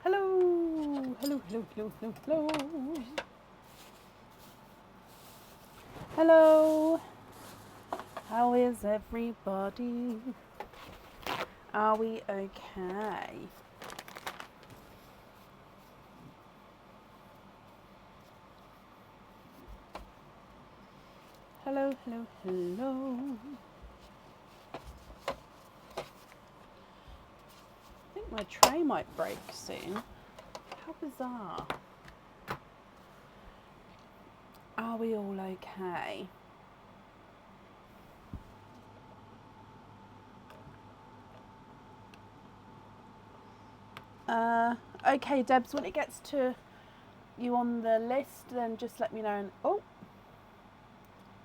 Hello, hello, hello, hello, hello, hello. Hello, how is everybody? Are we okay? Hello, hello, hello. I think my tray might break soon. How bizarre. Are we all okay? Okay, Debs, when it gets to you on the list, then just let me know. And oh,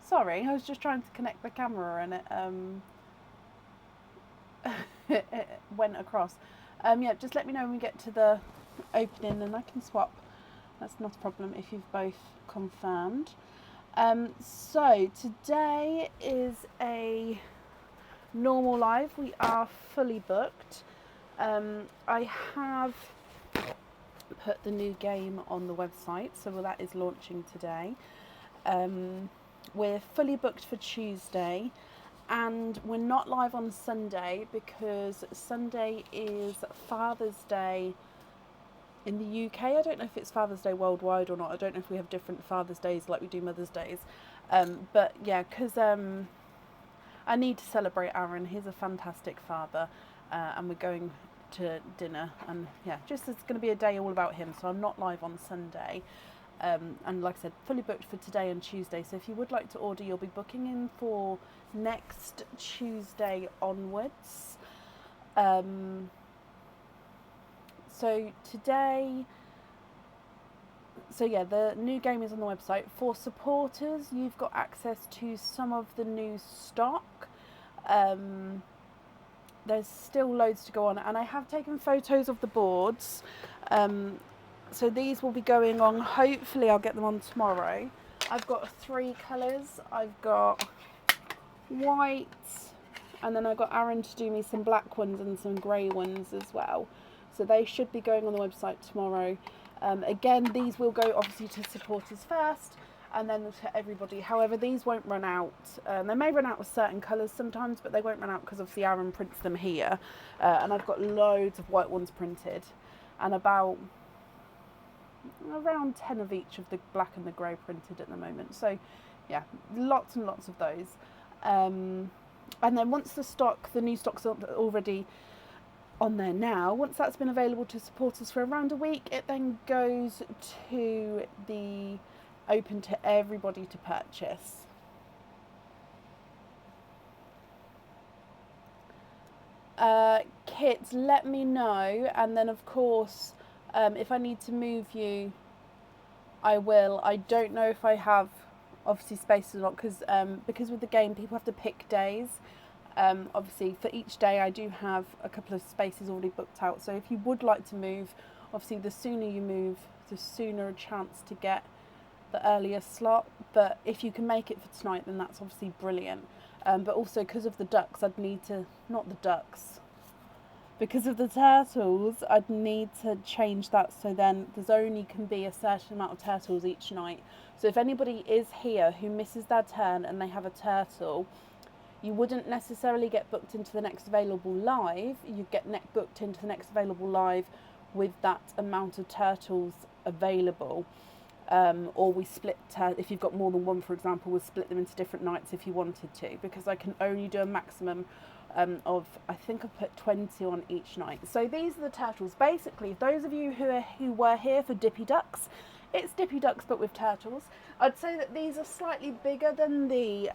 sorry, I was just trying to connect the camera and it went across. Yeah, just let me know when we get to the opening and I can swap. That's not a problem if you've both confirmed. So today is a normal live. We are fully booked. I have put the new game on the website, so that is launching today. We're fully booked for Tuesday, and we're not live on Sunday because Sunday is Father's Day in the UK. I don't know if it's Father's Day worldwide or not. I don't know if we have different Father's Days like we do Mother's Days. But yeah, because I need to celebrate Aaron. He's a fantastic father, and we're going to dinner. And yeah, just it's going to be a day all about him. So I'm not live on Sunday. And like I said, fully booked for today and Tuesday. So if you would like to order, you'll be booking in for next Tuesday onwards. So today, so yeah, the new game is on the website. For supporters, you've got access to some of the new stock. There's still loads to go on, and I have taken photos of the boards. So these will be going on. Hopefully, I'll get them on tomorrow. I've got 3 colours. I've got white, and then I've got Aaron to do me some black ones and some grey ones as well. So they should be going on the website tomorrow. Again, these will go obviously to supporters first and then to everybody. However, these won't run out. They may run out with certain colours sometimes, but they won't run out because obviously Aaron prints them here. And I've got loads of white ones printed and around 10 of each of the black and the grey printed at the moment. So yeah, lots and lots of those. And then once the new stock's already on there now, once that's been available to supporters for around a week, it then goes to the open to everybody to purchase. Kit, let me know, and then of course if I need to move you, I will. I don't know if I have obviously space or not because with the game people have to pick days. Obviously for each day I do have a couple of spaces already booked out, so if you would like to move, obviously the sooner you move the sooner a chance to get the earlier slot, but if you can make it for tonight then that's obviously brilliant. But also because of the ducks I'd need to, not the ducks, because of the turtles I'd need to change that so then there's only can be a certain amount of turtles each night. So if anybody is here who misses their turn and they have a turtle, you wouldn't necessarily get booked into the next available live. You'd get booked into the next available live with that amount of turtles available. Or we split, if you've got more than one, for example, we'll split them into different nights if you wanted to, because I can only do a maximum of, I think I put 20 on each night. So these are the turtles. Basically, those of you who were here for Dippy Ducks, it's Dippy Ducks but with turtles. I'd say that these are slightly bigger than the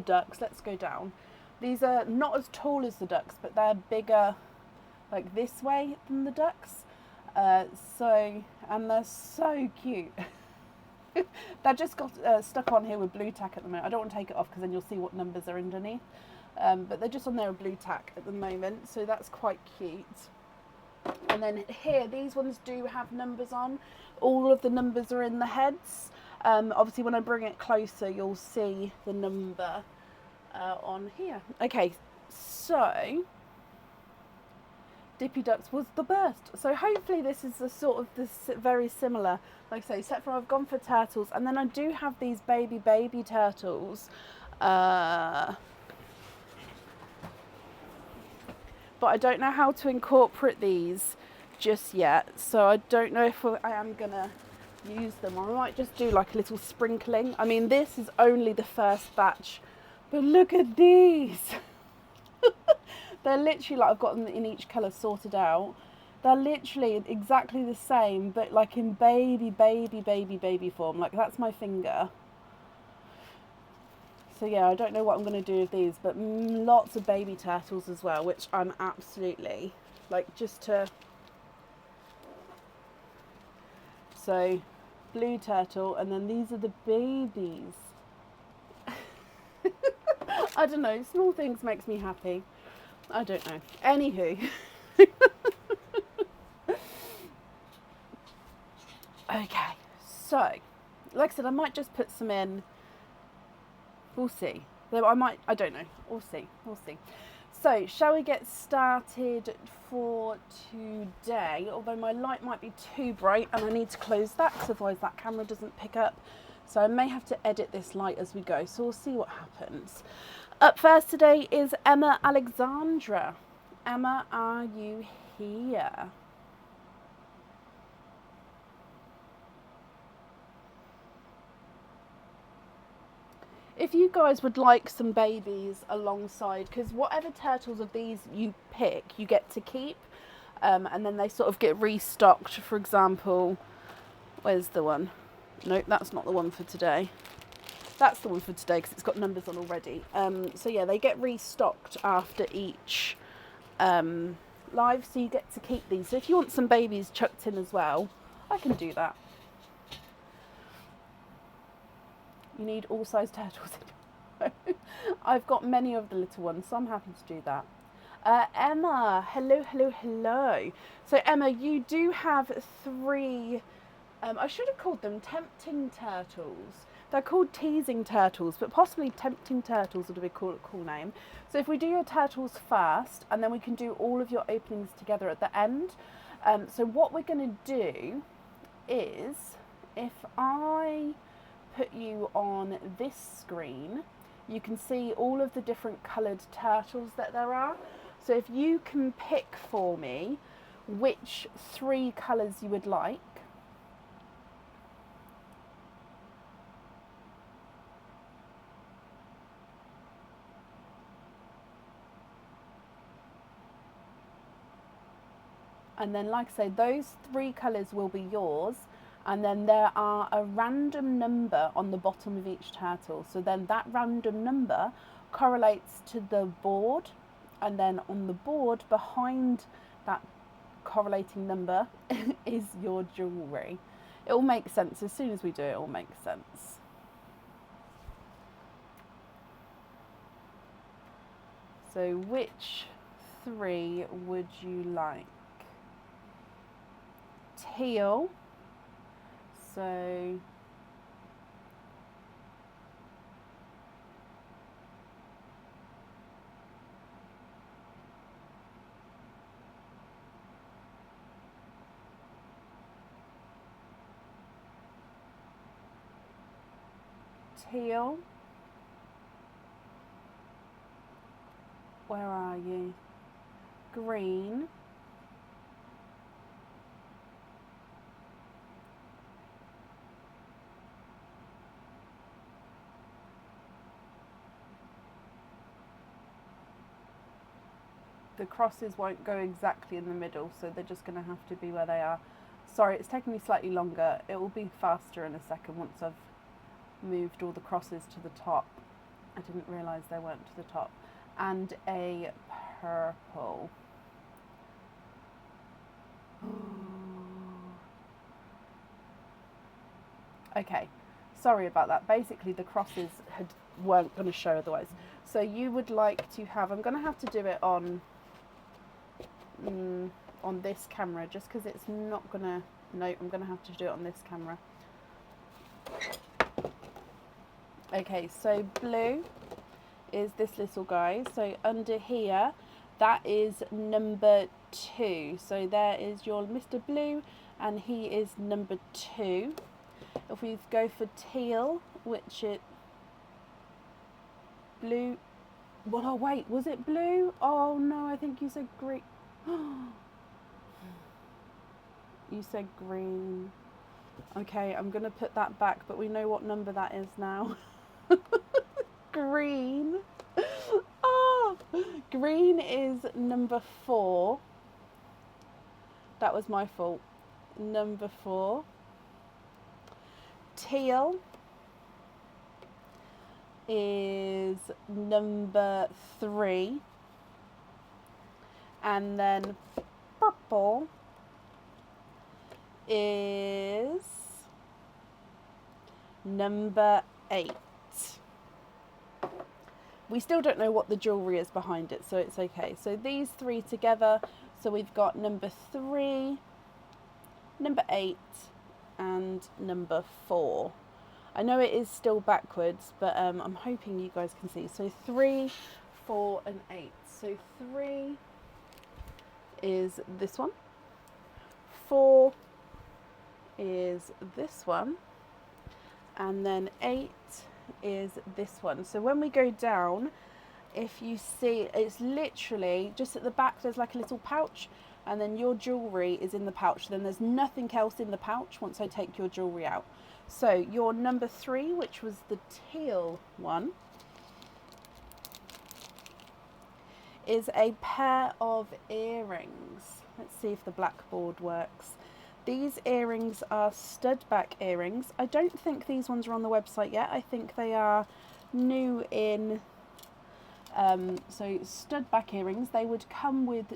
ducks. Let's go down. These are not as tall as the ducks, but they're bigger like this way than the ducks. And they're so cute. They're just got stuck on here with blue tack at the moment. I don't want to take it off because then you'll see what numbers are underneath. But they're just on there with blue tack at the moment, so that's quite cute. And then here, these ones do have numbers on. All of the numbers are in the heads. Obviously, when I bring it closer, you'll see the number on here. Okay, so Dippy Ducks was the best. So hopefully this is a sort of this very similar, like I say, except for I've gone for turtles, and then I do have these baby turtles. But I don't know how to incorporate these just yet, so I don't know if I am gonna use them, or I might just do like a little sprinkling. I mean, this is only the first batch, but look at these. They're literally like, I've got them in each colour sorted out. They're literally exactly the same, but like in baby form. Like, that's my finger. So yeah, I don't know what I'm going to do with these, but lots of baby turtles as well, which I'm absolutely, like, just to... So, blue turtle, and then these are the babies. I don't know, small things makes me happy. I don't know. Anywho. Okay, so, like I said, I might just put some in. We'll see. I don't know. We'll see. So, shall we get started for today? Although my light might be too bright and I need to close that, because otherwise that camera doesn't pick up. So I may have to edit this light as we go. So we'll see what happens. Up first today is Emma Alexandra. Emma, are you here? If you guys would like some babies alongside, because whatever turtles of these you pick, you get to keep, and then they sort of get restocked. For example, where's the one? Nope, that's not the one for today. That's the one for today because it's got numbers on already. So yeah, they get restocked after each live, so you get to keep these. So if you want some babies chucked in as well, I can do that. You need all size turtles. I've got many of the little ones, so I'm happy to do that. Emma, hello. So Emma, you do have 3, I should have called them tempting turtles. They're called teasing turtles, but possibly tempting turtles would be a cool name. So if we do your turtles first, and then we can do all of your openings together at the end. So what we're going to do is, if I put you on this screen, you can see all of the different coloured turtles that there are. So if you can pick for me which 3 colours you would like. And then, like I say, those 3 colours will be yours. And then there are a random number on the bottom of each turtle. So then that random number correlates to the board. And then on the board behind that correlating number is your jewellery. It will make sense. As soon as we do it, it will make sense. So which 3 would you like? Teal. So teal. Where are you? Green. The crosses won't go exactly in the middle, so they're just going to have to be where they are. Sorry, it's taking me slightly longer. It will be faster in a second once I've moved all the crosses to the top. I didn't realise they weren't to the top. And a purple. Okay, sorry about that. Basically, the crosses weren't going to show otherwise. So you would like to have, I'm going to have to do it on this camera, just because it's not going to, no, I'm going to have to do it on this camera. Okay, so blue is this little guy. So under here, that is number 2. So there is your Mr. Blue, and he is number 2. If we go for teal, which it blue. Well, oh wait, was it blue? Oh no, I think you said green. You said green. Okay, I'm gonna put that back, but we know what number that is now. Green. Oh, green is number 4. That was my fault. Number 4. Teal is number 3. And then purple is number 8. We still don't know what the jewellery is behind it, so it's okay. So these 3 together, so we've got number 3, number 8, and number 4. I know it is still backwards, but I'm hoping you guys can see. So 3, 4, and 8. So 3 is this one. 4 is this one. And then 8 is this one. So when we go down, if you see, it's literally just at the back, there's like a little pouch, and then your jewellery is in the pouch. Then there's nothing else in the pouch once I take your jewellery out. So your number 3, which was the teal one, is a pair of earrings. Let's see if the blackboard works. These earrings are stud back earrings. I don't think these ones are on the website yet. I think they are new in, so stud back earrings. They would come with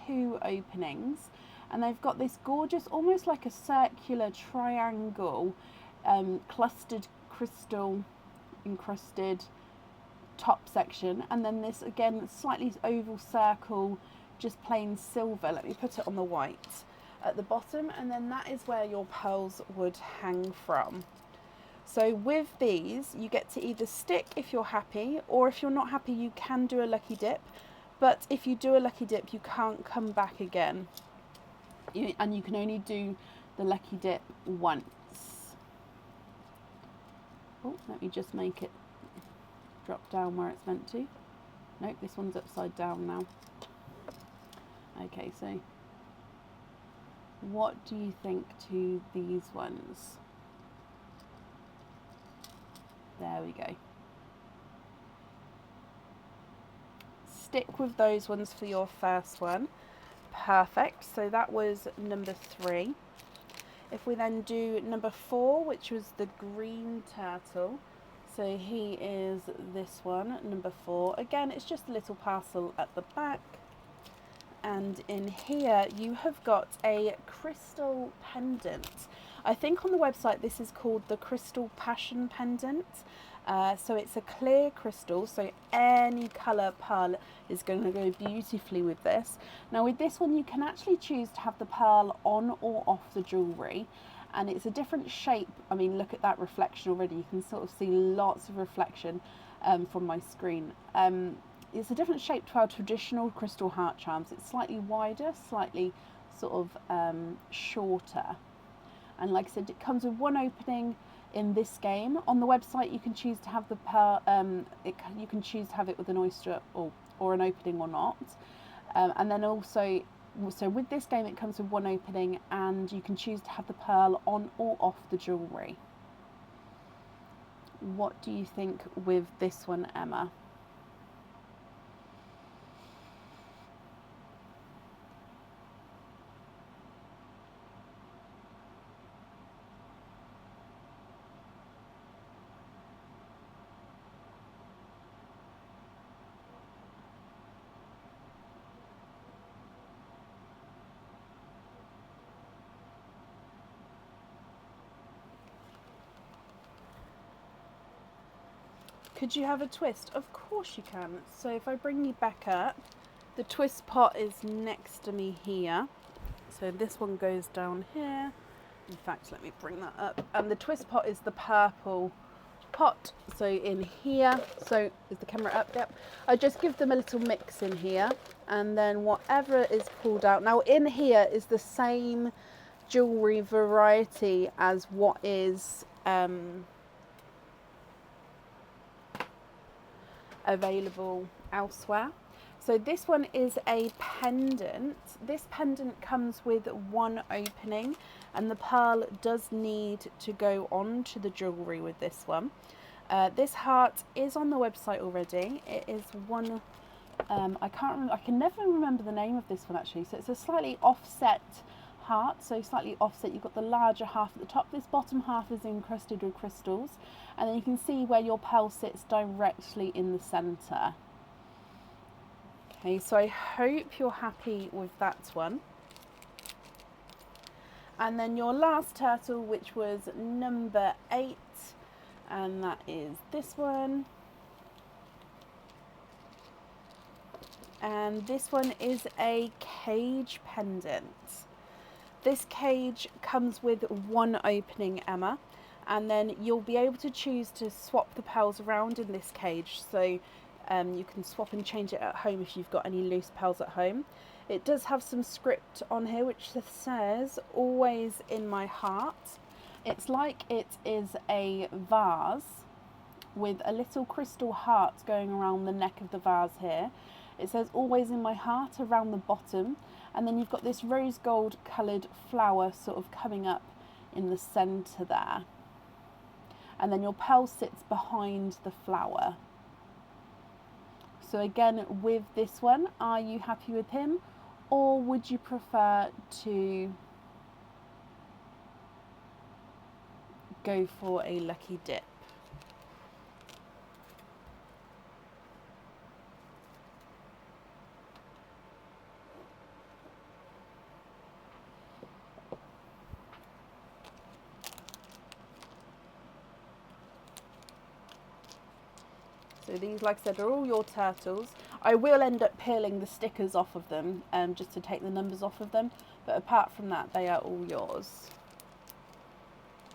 2 openings, and they've got this gorgeous, almost like a circular triangle, clustered crystal encrusted top section, and then this again slightly oval circle, just plain silver. Let me put it on the white at the bottom, and then that is where your pearls would hang from. So with these, you get to either stick if you're happy, or if you're not happy, you can do a lucky dip. But if you do a lucky dip, you can't come back again. And you can only do the lucky dip once. Oh, let me just make it drop down where it's meant to. Nope, this one's upside down now. Okay, so what do you think to these ones? There we go. Stick with those ones for your first one. Perfect. So that was number 3. If we then do number 4, which was the green turtle, so he is this one, number 4. Again, it's just a little parcel at the back. And in here you have got a crystal pendant. I think on the website this is called the Crystal Passion Pendant. So it's a clear crystal, so any colour pearl is going to go beautifully with this. Now with this one you can actually choose to have the pearl on or off the jewellery, and it's a different shape. I mean, look at that reflection already. You can sort of see lots of reflection from my screen. It's a different shape to our traditional crystal heart charms. It's slightly wider, slightly sort of shorter. And like I said, it comes with 1 opening in this game. On the website, you can choose to have the pearl, you can choose to have it with an oyster or an opening or not. And then also, so with this game, it comes with 1 opening, and you can choose to have the pearl on or off the jewellery. What do you think with this one, Emma? Could you have a twist? Of course you can. So if I bring you back up, the twist pot is next to me here. So this one goes down here. In fact, let me bring that up. And the twist pot is the purple pot. So in here, so is the camera up? Yep. I just give them a little mix in here. and then whatever is pulled out. Now in here is the same jewellery variety as what is available elsewhere. So this one is a pendant. This pendant comes with one opening, and the pearl does need to go on to the jewellery with this one. This heart is on the website already. It is one, I can't remember, I can never remember the name of this one actually. So it's a slightly offset heart, so slightly offset. You've got the larger half at the top. This bottom half is encrusted with crystals, and then you can see where your pearl sits directly in the centre. Okay, so I hope you're happy with that one. And then your last turtle, which was number 8, and that is this one. And this one is a cage pendant. This cage comes with one opening, Emma, and then you'll be able to choose to swap the pearls around in this cage. So you can swap and change it at home if you've got any loose pearls at home. It does have some script on here which says, "Always in my heart." It's like it is a vase with a little crystal heart going around the neck of the vase here. It says "Always in my heart" around the bottom, and then you've got this rose gold coloured flower sort of coming up in the centre there. And then your pearl sits behind the flower. So again, with this one, are you happy with him, or would you prefer to go for a lucky dip? So these, like I said, are all your turtles. I will end up peeling the stickers off of them just to take the numbers off of them. But apart from that, they are all yours.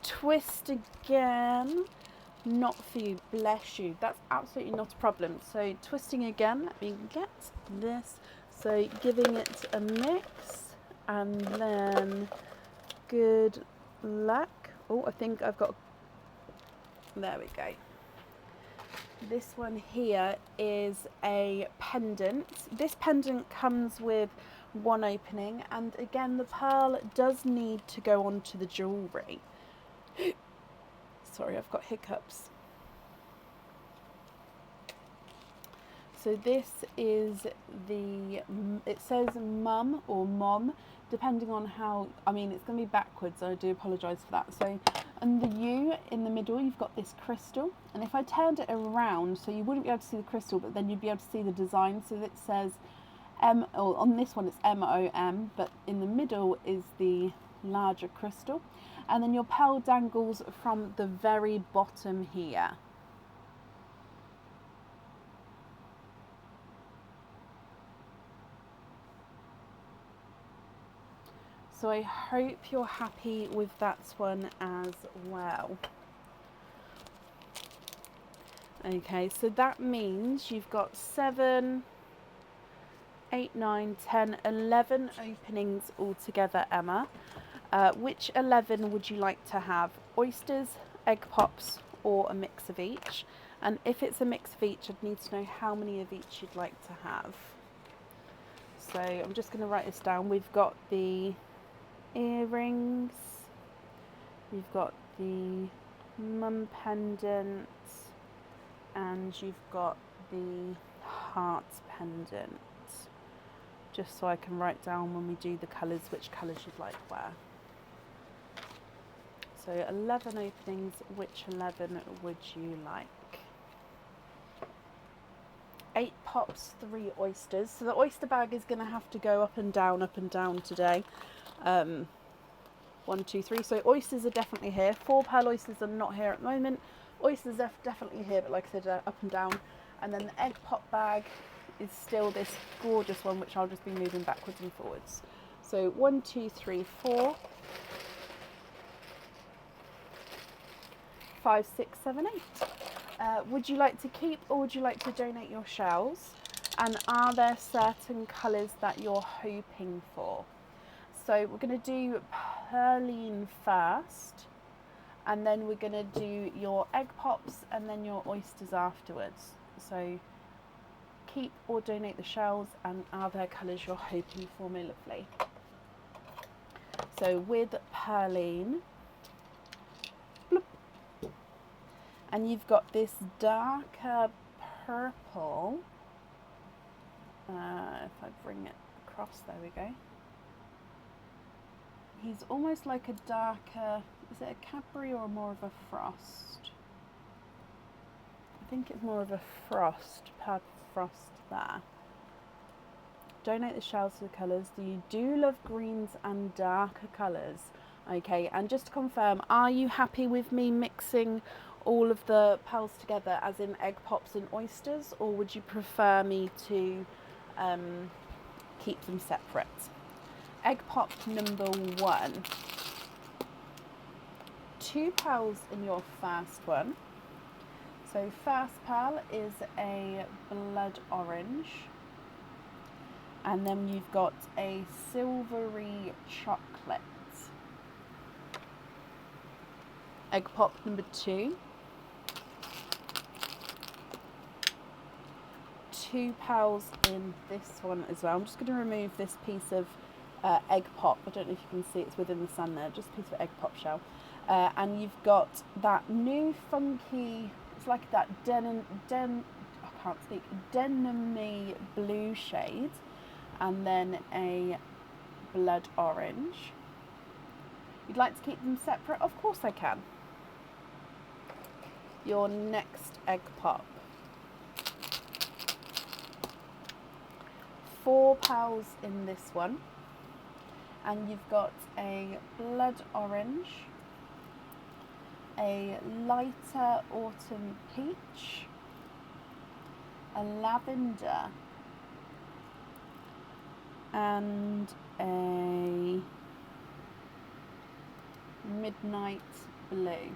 Twist again. Not for you, bless you. That's absolutely not a problem. So twisting again, let me get this. So giving it a mix, and then good luck. Oh, I think I've got, there we go. This one here is a pendant. This pendant comes with one opening, and again the pearl does need to go onto the jewellery. Sorry, I've got hiccups. So this is the, it says mum or mom, depending on how, I mean it's going to be backwards, so I do apologise for that. So under U in the middle you've got this crystal, and if I turned it around so you wouldn't be able to see the crystal, but then you'd be able to see the design. So it says M, or on this one it's MOM, but in the middle is the larger crystal, and then your pearl dangles from the very bottom here. So I hope you're happy with that one as well. Okay, so that means you've got 7, 8, 9, 10, 11 openings altogether, Emma. Which 11 would you like to have? Oysters, egg pops, or a mix of each? And if it's a mix of each, I'd need to know how many of each you'd like to have. So I'm just going to write this down. We've got the earrings, you've got the mum pendant, and you've got the heart pendant, just so I can write down when we do the colours which colours you'd like where. So 11 openings, which 11 would you like? 8 pops, 3 oysters. So the oyster bag is going to have to go up and down today. 1, 2, 3. So oysters are definitely here. 4 pearl oysters are not here at the moment. Oysters are definitely here, but like I said, up and down. And then the egg pop bag is still this gorgeous one, which I'll just be moving backwards and forwards. So 1, 2, 3, 4, 5, 6, 7, 8. Would you like to keep, or would you like to donate your shells? And are there certain colours that you're hoping for? So we're going to do Perline first, and then we're going to do your egg pops and then your oysters afterwards. So keep or donate the shells, and are there colours you're hoping for, my lovely? So with Perline, bloop, and you've got this darker purple. If I bring it across, there we go. He's almost like a darker, is it a Capri or more of a Frost? I think it's more of a Frost, purple Frost there. Donate the shells to the colours. You do love greens and darker colours. Okay, and just to confirm, are you happy with me mixing all of the pearls together as in egg pops and oysters, or would you prefer me to keep them separate? Egg pop number 1. 2 pearls in your first one. So first pearl is a blood orange, and then you've got a silvery chocolate. Egg pop number 2. 2 pearls in this one as well. I'm just going to remove this piece of egg pop. I don't know if you can see, it's within the sun there, just a piece of egg pop shell. And you've got that new funky, it's like that denim-y blue shade, and then a blood orange. You'd like to keep them separate? Of course I can. Your next egg pop. 4 pearls in this one, and you've got a blood orange, a lighter autumn peach, a lavender, and a midnight blue.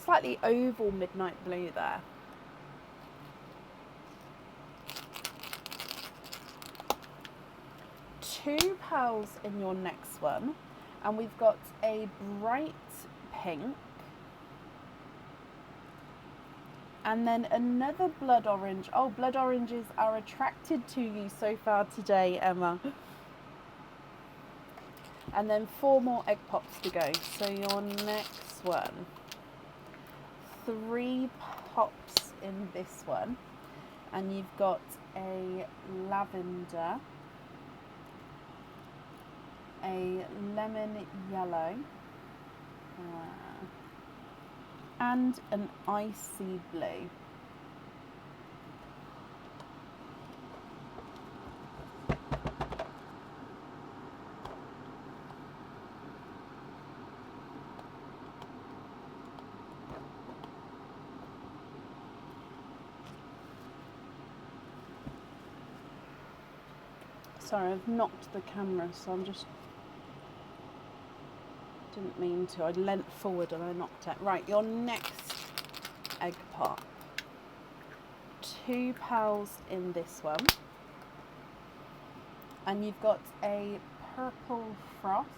Slightly oval midnight blue there. Two pearls in your next one, and we've got a bright pink, and then another blood orange. Oh, blood oranges are attracted to you so far today, Emma. And then 4 more egg pops to go. So your next one, 3 pops in this one, and you've got a lavender, a lemon yellow, and an icy blue. Sorry, I've knocked the camera, so I'm just... Didn't mean to. I leant forward and I knocked it. Right, your next egg pop. 2 pearls in this one. And you've got a purple frost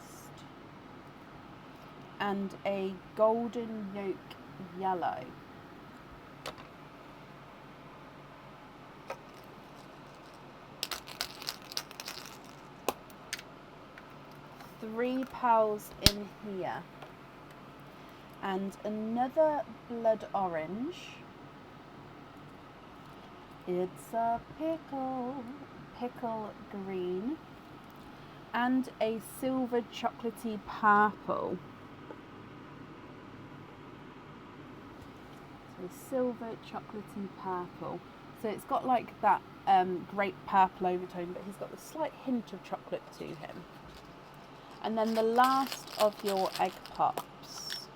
and a golden yolk yellow. Three pearls in here, and another blood orange. It's a pickle green, and a silver chocolatey purple. So silver chocolatey purple. So it's got like that great purple overtone, but he's got a slight hint of chocolate to him. And then the last of your egg pops,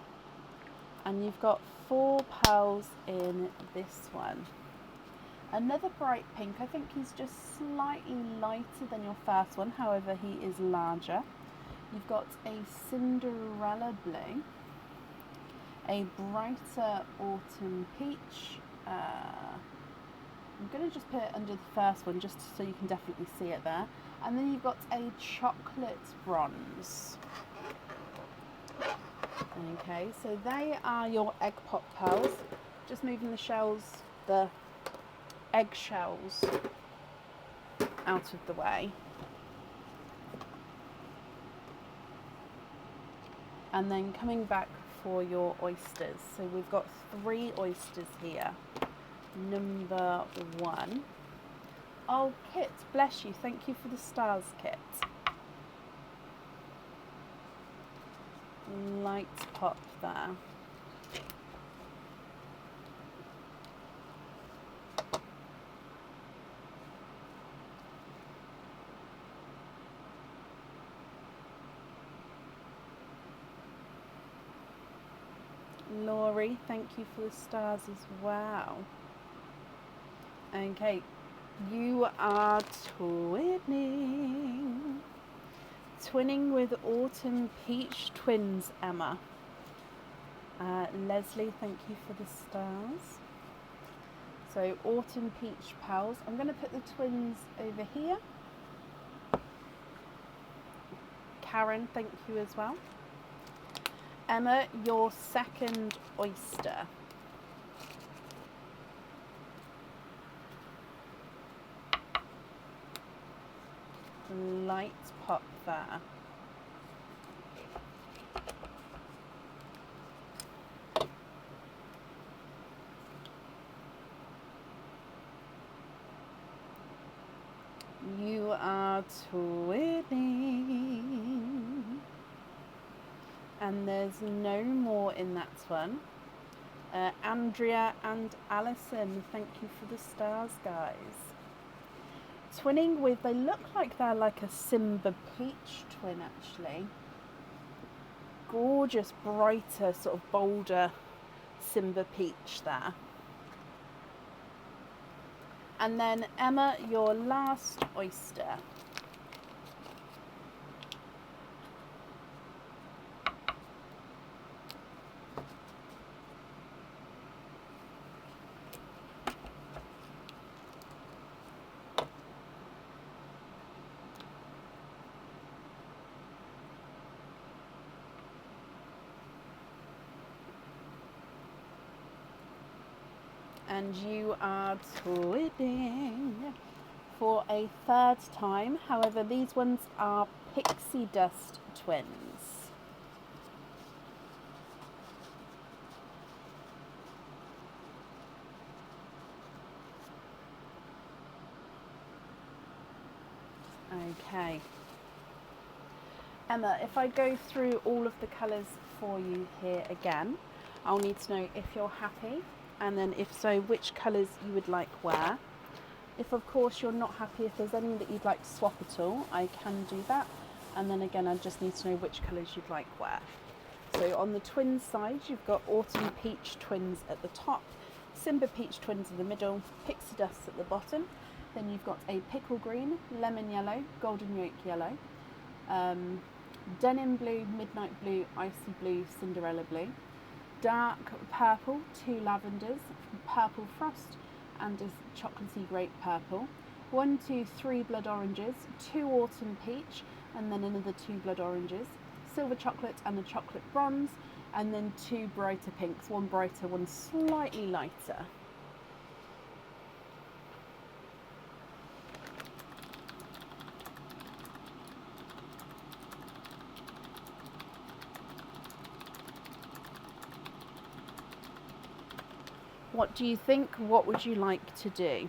and you've got 4 pearls in this one. Another bright pink. I think he's just slightly lighter than your first one, however he is larger. You've got a Cinderella blue, a brighter autumn peach, I'm going to just put it under the first one just so you can definitely see it there. And then you've got a chocolate bronze. Okay, so they are your egg pop pearls. Just moving the egg shells out of the way. And then coming back for your oysters. So we've got 3 oysters here. Number 1. Oh, Kit, bless you. Thank you for the stars, Kit. Light pop there. Laurie, thank you for the stars as well. Okay, you are twinning. Twinning with Autumn Peach Twins, Emma. Leslie, thank you for the stars. So Autumn Peach Pals. I'm going to put the twins over here. Karen, thank you as well. Emma, your second oyster. Light pop there. You are twinning. And there's no more in that one. Andrea and Alison, thank you for the stars, guys. Twinning with, they look like they're like a Simba Peach twin, actually. Gorgeous, brighter, sort of bolder Simba Peach there. And then Emma, your last oyster. And you are twinning for a 3rd time. However, these ones are pixie dust twins. Okay. Emma, if I go through all of the colours for you here again, I'll need to know if you're happy, and then if so, which colours you would like where. If of course you're not happy, if there's any that you'd like to swap at all, I can do that. And then again, I just need to know which colours you'd like where. So on the twins side, you've got Autumn Peach Twins at the top, Simba Peach Twins in the middle, Pixie Dust at the bottom. Then you've got a Pickle Green, Lemon Yellow, Golden Yolk Yellow, Denim Blue, Midnight Blue, Icy Blue, Cinderella Blue, Dark Purple, 2 Lavenders, Purple Frost, and a chocolatey grape purple. 1, 2, 3 blood oranges, 2 autumn peach, and then another 2 blood oranges, silver chocolate and a chocolate bronze, and then 2 brighter pinks, one brighter, one slightly lighter. What do you think? What would you like to do?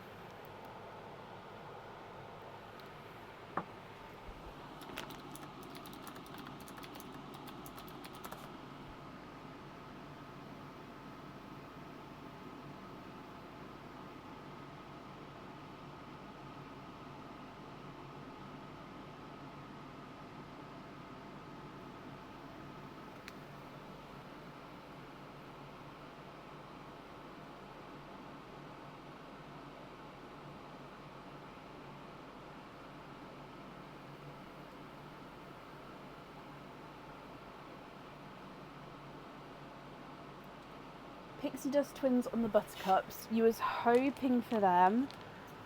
Pixie Dust Twins on the Buttercups. You was hoping for them.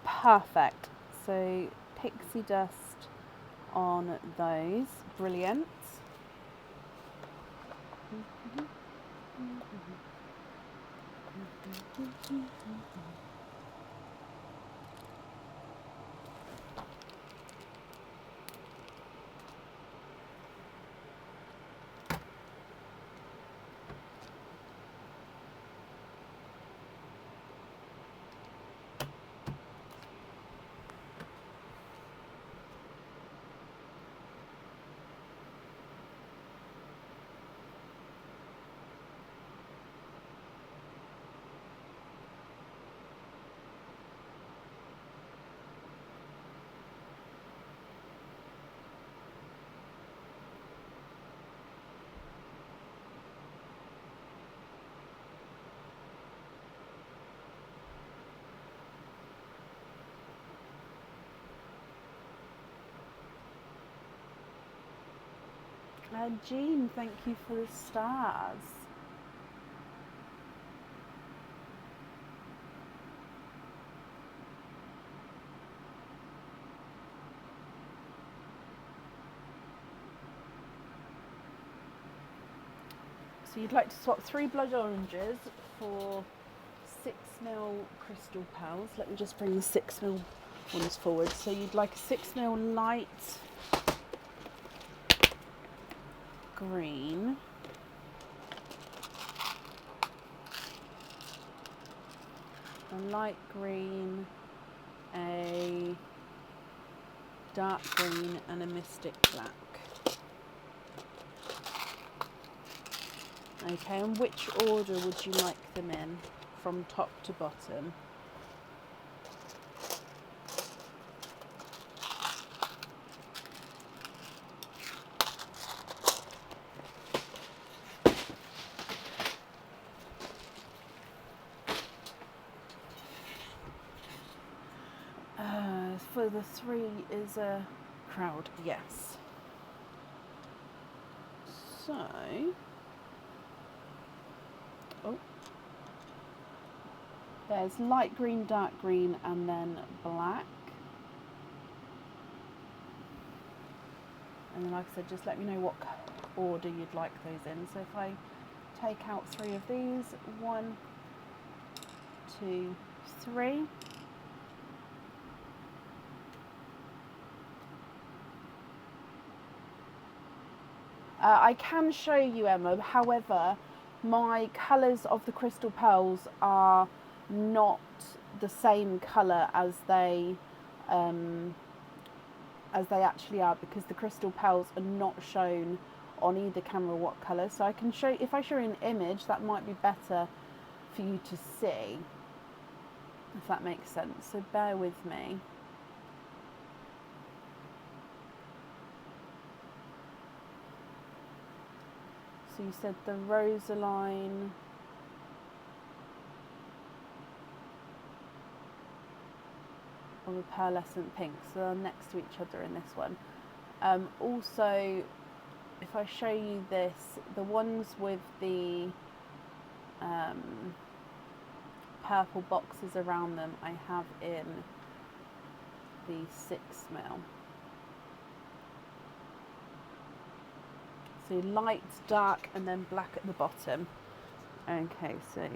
Perfect. So Pixie Dust on those. Brilliant. Jean, thank you for the stars. So you'd like to swap 3 blood oranges for 6ml crystal pals. Let me just bring the 6ml ones forward. So you'd like a 6ml light green, a light green, a dark green, and a mystic black. Okay, and which order would you like them in, from top to bottom? For the 3 is a crowd, yes. So, there's light green, dark green, and then black. And then, like I said, just let me know what order you'd like those in. So if I take out 3 of these, 1, 2, 3. I can show you, Emma, however, my colours of the crystal pearls are not the same colour as they actually are, because the crystal pearls are not shown on either camera what colour. So I can show, if I show you an image, that might be better for you to see, if that makes sense. So bear with me. So you said the Rosaline, or the pearlescent pink, so they're next to each other in this one. Also, if I show you this, the ones with the purple boxes around them, I have in the 6ml. So light, dark, and then black at the bottom. Okay, so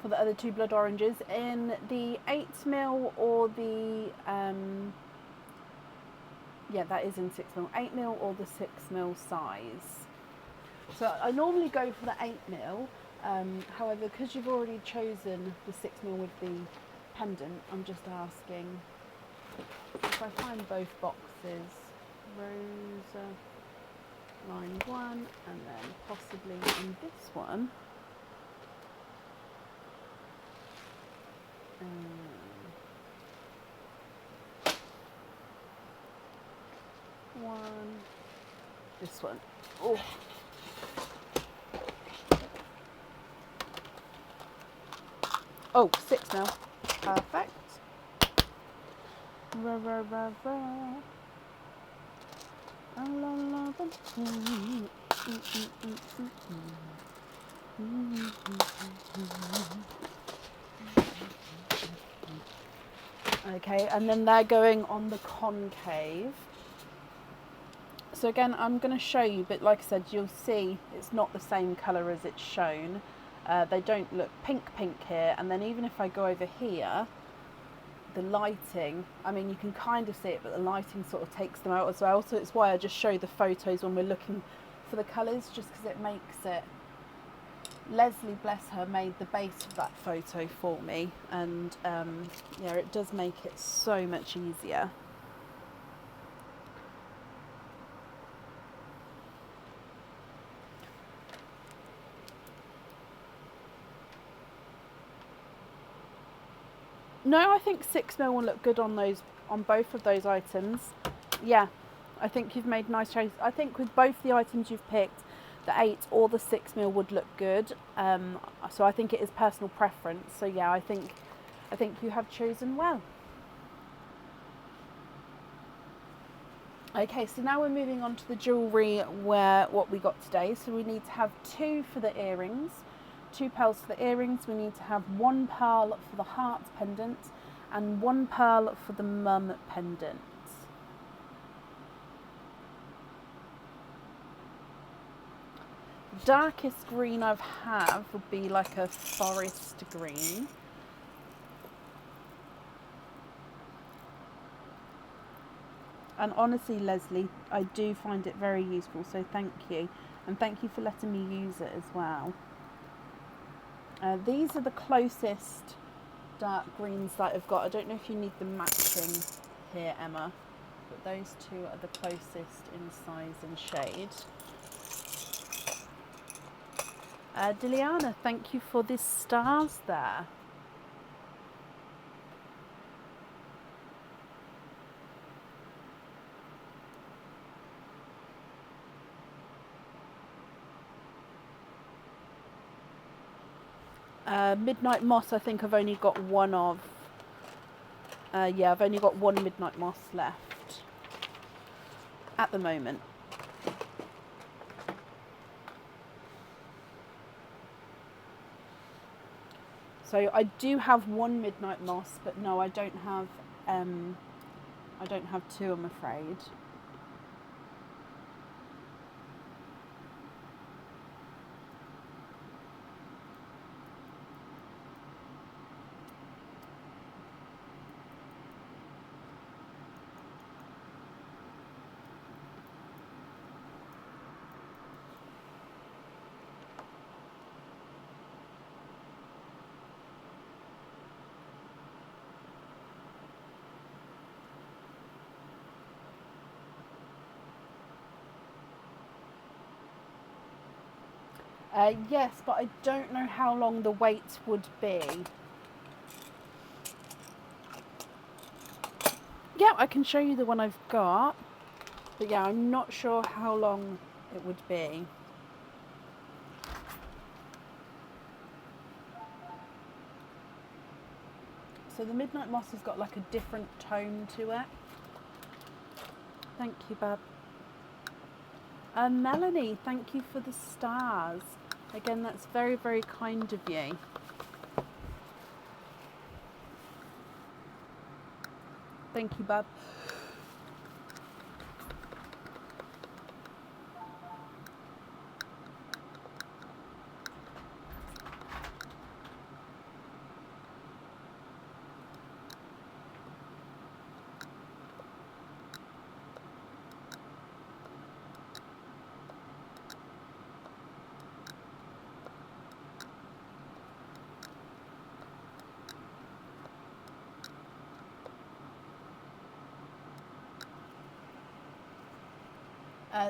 for the other 2 blood oranges, in the 8ml or the Yeah, that is in 6mm. 8mm or the 6mm size. So I normally go for the 8mm. However, because you've already chosen the 6mm with the pendant, I'm just asking if I find both boxes, Rosa line 1 and then possibly in this one. One, this one. Oh. Oh, 6mm. Perfect. Ra, ra, ra, ra. Okay, and then they're going on the concave. So again, I'm going to show you, but like I said, you'll see it's not the same colour as it's shown. They don't look pink here, and then even if I go over here, the lighting, I mean, you can kind of see it, but the lighting sort of takes them out as well. So it's why I just show the photos when we're looking for the colours, just because it makes it. Leslie, bless her, made the base of that photo for me, and yeah, it does make it so much easier. No, I think 6mm will look good on those, on both of those items. Yeah, I think you've made nice choices. I think with both the items you've picked, the 8 or the 6mm would look good. So I think it is personal preference. So yeah, I think you have chosen well. Okay, so now we're moving on to the jewellery, where what we got today. So we need to have 2 for the earrings, 2 pearls for the earrings. We need to have 1 pearl for the heart pendant and 1 pearl for the mum pendant. The darkest green I have would be like a forest green. And honestly, Leslie, I do find it very useful, so thank you. And thank you for letting me use it as well. These are the closest dark greens that I've got. I don't know if you need them matching here, Emma, but those 2 are the closest in size and shade. Diliana, thank you for the stars there. Midnight Moss, I think I've only got one of. Yeah, I've only got 1 Midnight Moss left at the moment. So I do have 1 Midnight Moss, but no, I don't have 2, I'm afraid. Yes, but I don't know how long the wait would be. Yeah, I can show you the one I've got. But yeah, I'm not sure how long it would be. So the Midnight Moss has got like a different tone to it. Thank you, Bab. Melanie, thank you for the stars. Again, that's very, very kind of you. Thank you, Bab.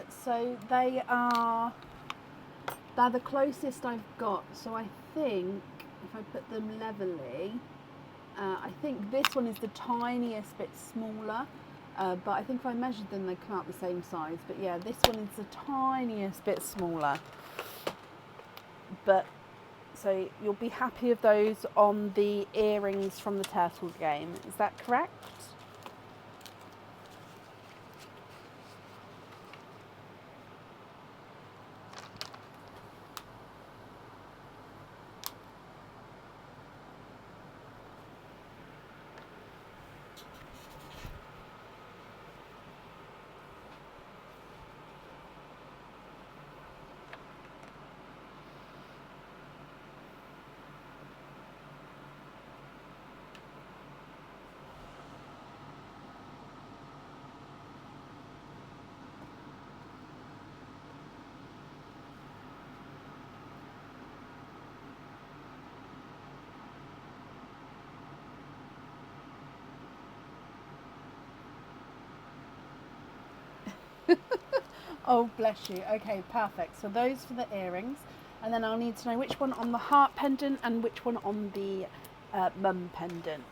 So they're the closest I've got. So I think if I put them levelly, I think this one is the tiniest bit smaller. But I think if I measured them, they come out the same size. But yeah, this one is the tiniest bit smaller. But so you'll be happy with those on the earrings from the turtle game. Is that correct? Oh, bless you. Okay, perfect. So those for the earrings. And then I'll need to know which one on the heart pendant and which one on the mum pendant.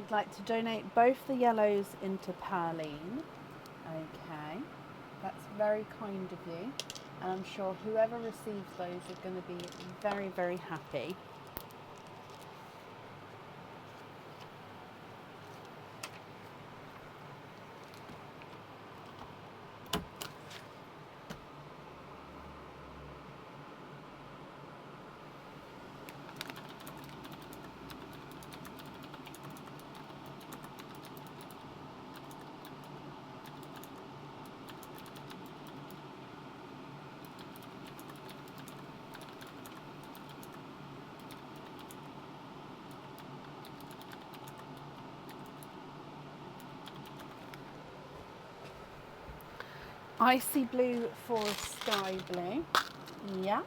I'd like to donate both the yellows into Pearline. Okay, that's very kind of you. And I'm sure whoever receives those are going to be very, very happy. Icy blue for sky blue. Yeah.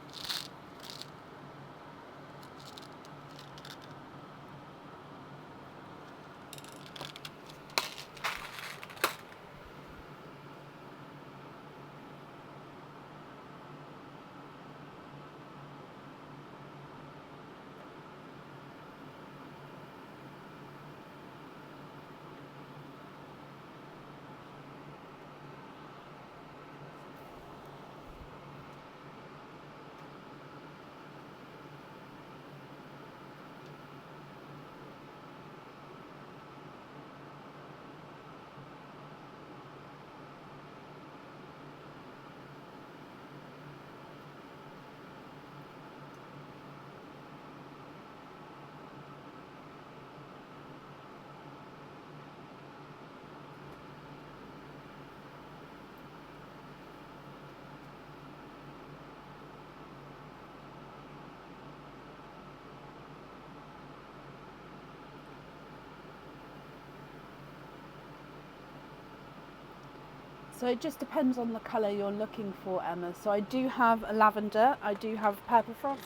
So it just depends on the colour you're looking for, Emma. So I do have a lavender, I do have purple frost,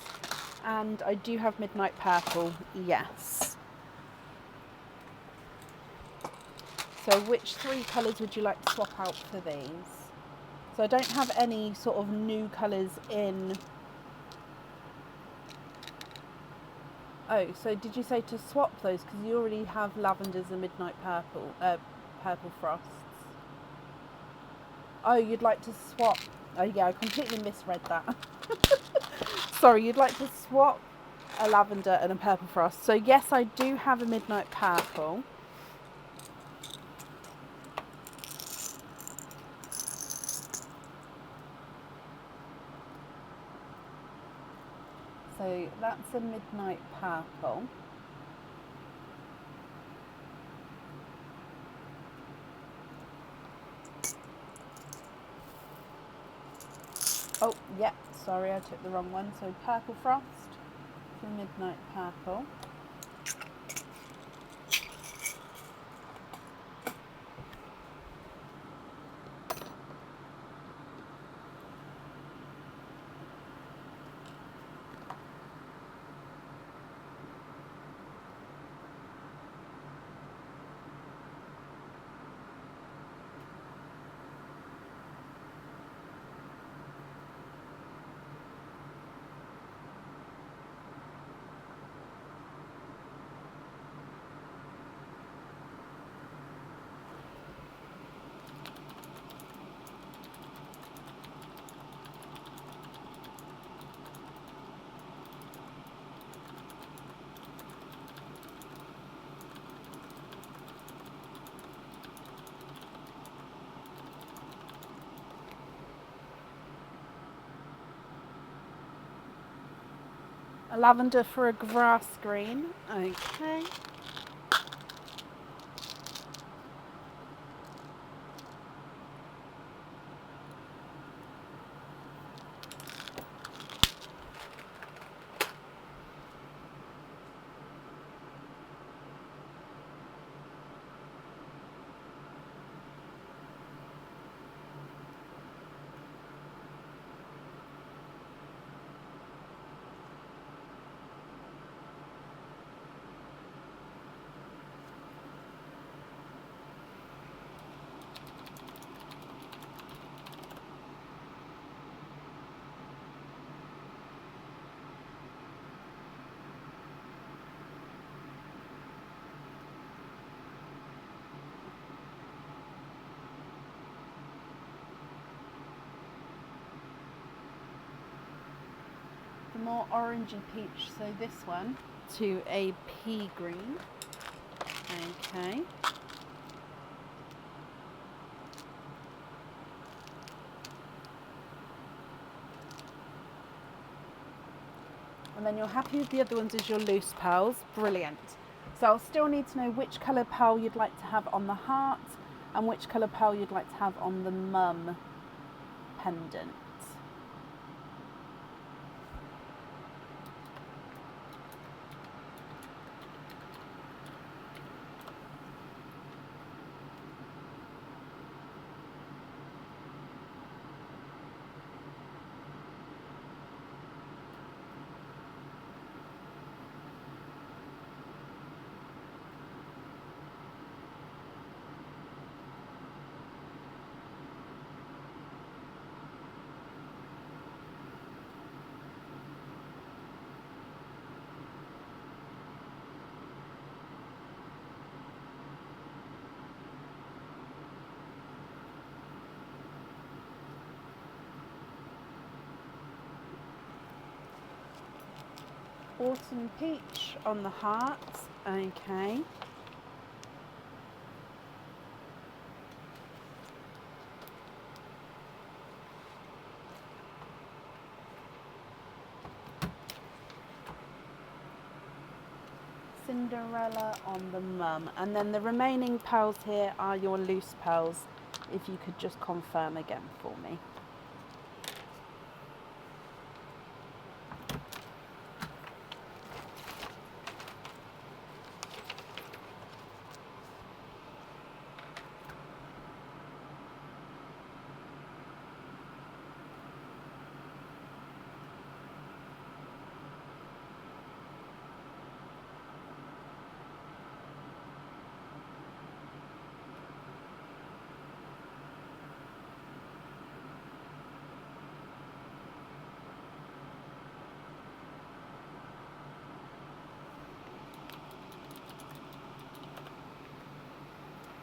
and I do have midnight purple, yes. So which three colours would you like to swap out for these? So I don't have any sort of new colours in. Oh, so did you say to swap those? Because you already have lavenders and midnight purple, purple frosts. Oh, you'd like to swap. Oh yeah, I completely misread that. Sorry, you'd like to swap a lavender and a purple frost. So yes, I do have a midnight purple. So that's a midnight purple. Oh, yeah, sorry, I took the wrong one. So purple frost for midnight purple. A lavender for a grass green. Okay. The more orangey peach, so this one, to a pea green. Okay. And then you're happy with the other ones as your loose pearls. Brilliant. So I'll still need to know which colour pearl you'd like to have on the heart and which colour pearl you'd like to have on the mum pendant. Autumn peach on the heart. Okay. Cinderella on the mum. And then the remaining pearls here are your loose pearls, if you could just confirm again for me.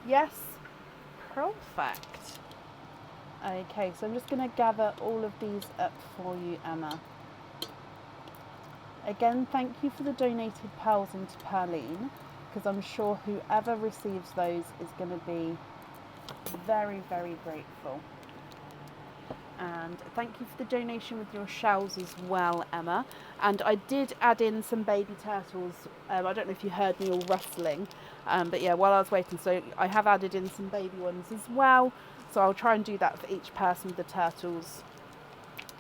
Yes? Perfect. Okay, so I'm just going to gather all of these up for you, Emma. Again, thank you for the donated pearls into Perline, because I'm sure whoever receives those is going to be very, very grateful. And thank you for the donation with your shells as well, Emma. And I did add in some baby turtles. I don't know if you heard me all rustling, but yeah, while I was waiting, so I have added in some baby ones as well. So I'll try and do that for each person with the turtles.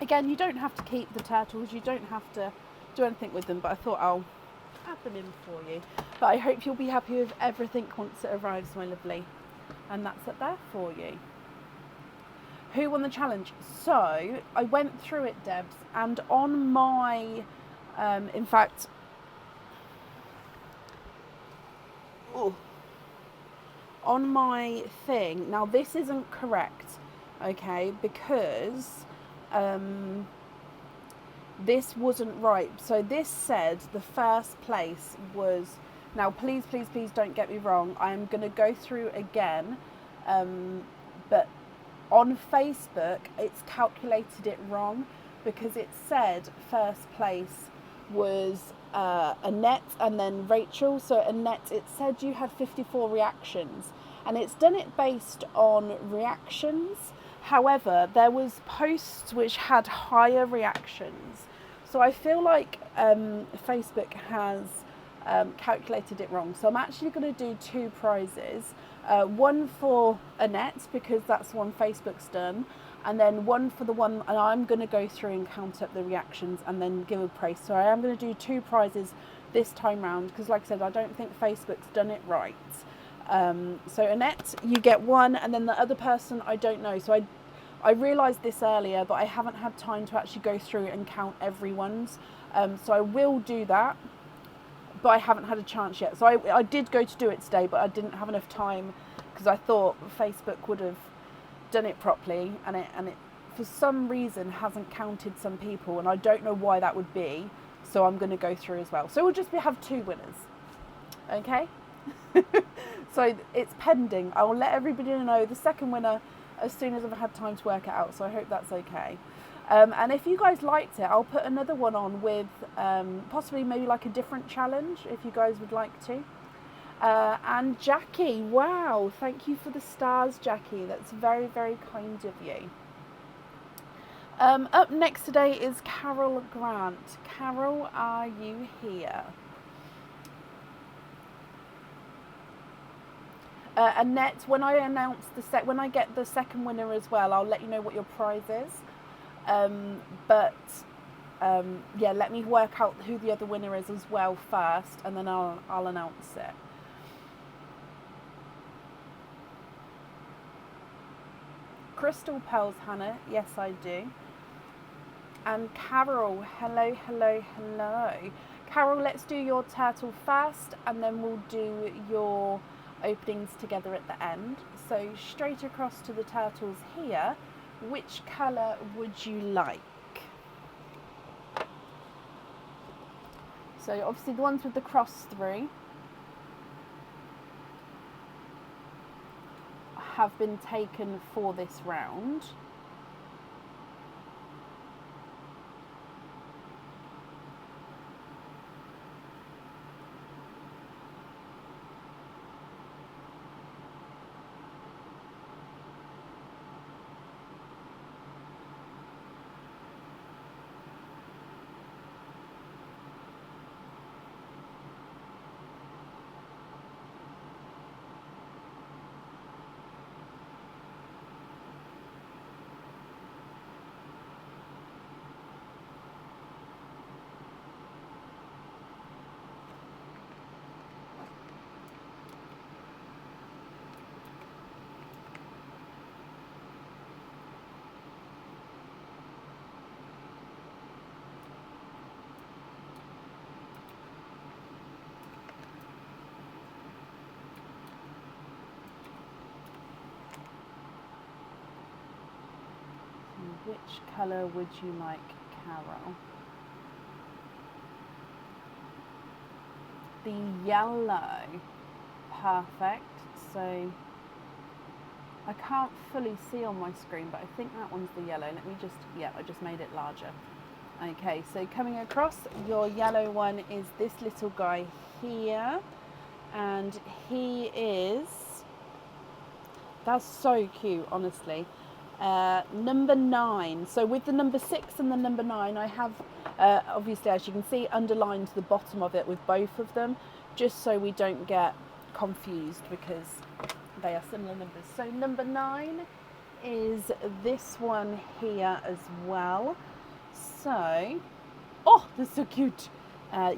Again, you don't have to keep the turtles, you don't have to do anything with them, but I thought I'll add them in for you. But I hope you'll be happy with everything once it arrives, my lovely. And that's it there for you. Who won the challenge? So I went through it, Debs, and on my, in fact, on my thing, now this isn't correct, okay, because this wasn't right. So this said the first place was, now please, please, please don't get me wrong, I'm going to go through again, but on Facebook, it's calculated it wrong because it said first place was Annette and then Rachel. So Annette, it said you had 54 reactions and it's done it based on reactions. However, there was posts which had higher reactions. So I feel like Facebook has calculated it wrong. So I'm actually going to do two prizes. One for Annette, because that's the one Facebook's done, and then one for the one, and I'm going to go through and count up the reactions and then give a prize. So I am going to do two prizes this time round, because like I said, I don't think Facebook's done it right. So Annette, you get one, and then the other person, I don't know. So I realised this earlier, but I haven't had time to actually go through and count everyone's. So I will do that, but I haven't had a chance yet. So I did go to do it today, but I didn't have enough time because I thought Facebook would have done it properly, and it for some reason hasn't counted some people, and I don't know why that would be. So I'm going to go through as well. So we'll just have two winners. Okay? So it's pending. I will let everybody know the second winner as soon as I've had time to work it out. So I hope that's okay. And if you guys liked it, I'll put another one on with possibly maybe like a different challenge if you guys would like to. And Jackie, wow, thank you for the stars, Jackie. That's very, very kind of you. Up next today is Carol Grant. Carol, are you here? Annette, when I announce when I get the second winner as well, I'll let you know what your prize is. Yeah, let me work out who the other winner is as well first, and then I'll announce it. Crystal Pearls, Hannah, yes I do. And Carol, hello, hello, hello. Carol, let's do your turtle first, and then we'll do your openings together at the end. So straight across to the turtles here. Which colour would you like? So obviously the ones with the cross through have been taken for this round. Which colour would you like, Carol? The yellow. Perfect. So I can't fully see on my screen, but I think that one's the yellow. Let me just, yeah, I just made it larger. Okay, so coming across, your yellow one is this little guy here. And he is, that's so cute, honestly. Number 9. So with the number 6 and the number 9, I have, obviously, as you can see, underlined the bottom of it with both of them, just so we don't get confused because they are similar numbers. So number 9 is this one here as well. So, oh, they're so cute.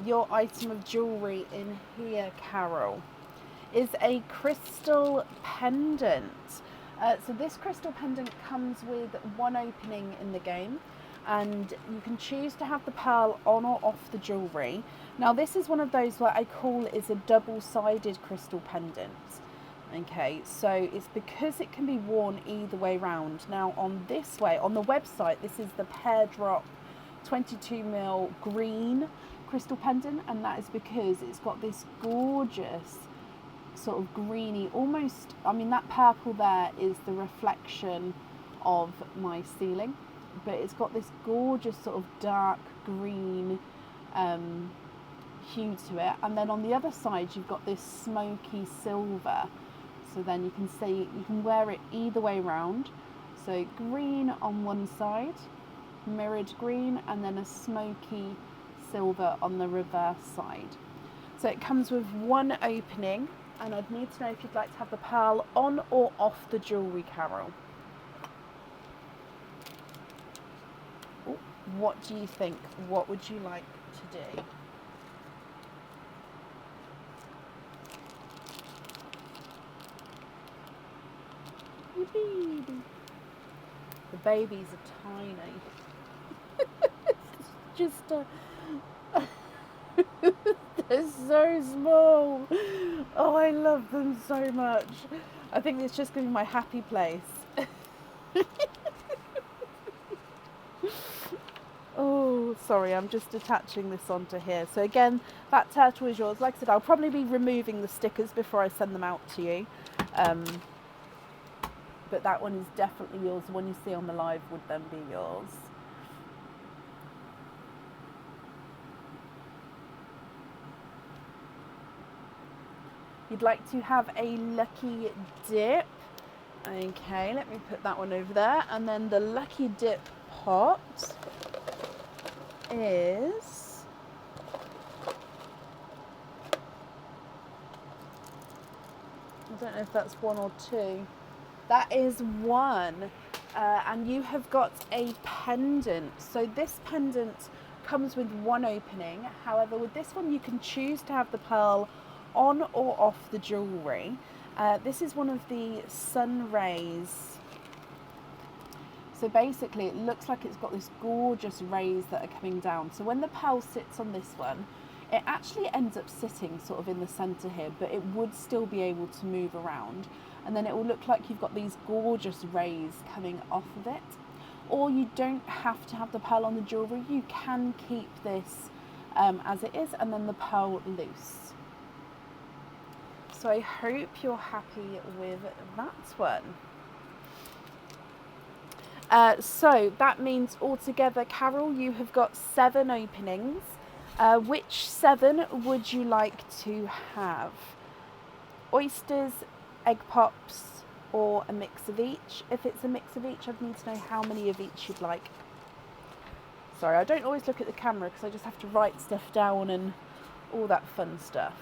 Your item of jewellery in here, Carol, is a crystal pendant. So this crystal pendant comes with one opening in the game, and you can choose to have the pearl on or off the jewellery. Now this is one of those what I call is a double-sided crystal pendant. Okay, so it's because it can be worn either way round. Now on this way, on the website, this is the pear drop 22mm green crystal pendant, and that is because it's got this gorgeous sort of greeny, almost, I mean that purple there is the reflection of my ceiling, but it's got this gorgeous sort of dark green hue to it, and then on the other side you've got this smoky silver, so then you can see you can wear it either way round. So green on one side, mirrored green, and then a smoky silver on the reverse side. So it comes with one opening, and I'd need to know if you'd like to have the pearl on or off the jewellery, Carol. Ooh, what do you think? What would you like to do? Baby. The babies are tiny. It's just they're so small. Oh, I love them so much. I think it's just going to be my happy place. Oh, sorry, I'm just attaching this onto here. So again, that turtle is yours. Like I said, I'll probably be removing the stickers before I send them out to you. But that one is definitely yours. The one you see on the live would then be yours. You'd like to have a lucky dip. Okay, let me put that one over there. And then the lucky dip pot is... I don't know if that's 1 or 2. That is 1. And you have got a pendant. So this pendant comes with one opening. However, with this one, you can choose to have the pearl on or off the jewellery. This is one of the sun rays. So basically it looks like it's got this gorgeous rays that are coming down. So when the pearl sits on this one, it actually ends up sitting sort of in the centre here, but it would still be able to move around. And then it will look like you've got these gorgeous rays coming off of it. Or you don't have to have the pearl on the jewellery. You can keep this as it is, and then the pearl loose. So I hope you're happy with that one. So that means altogether, Carol, you have got 7 openings. Which 7 would you like to have? Oysters, egg pops, or a mix of each? If it's a mix of each, I'd need to know how many of each you'd like. Sorry, I don't always look at the camera because I just have to write stuff down and all that fun stuff.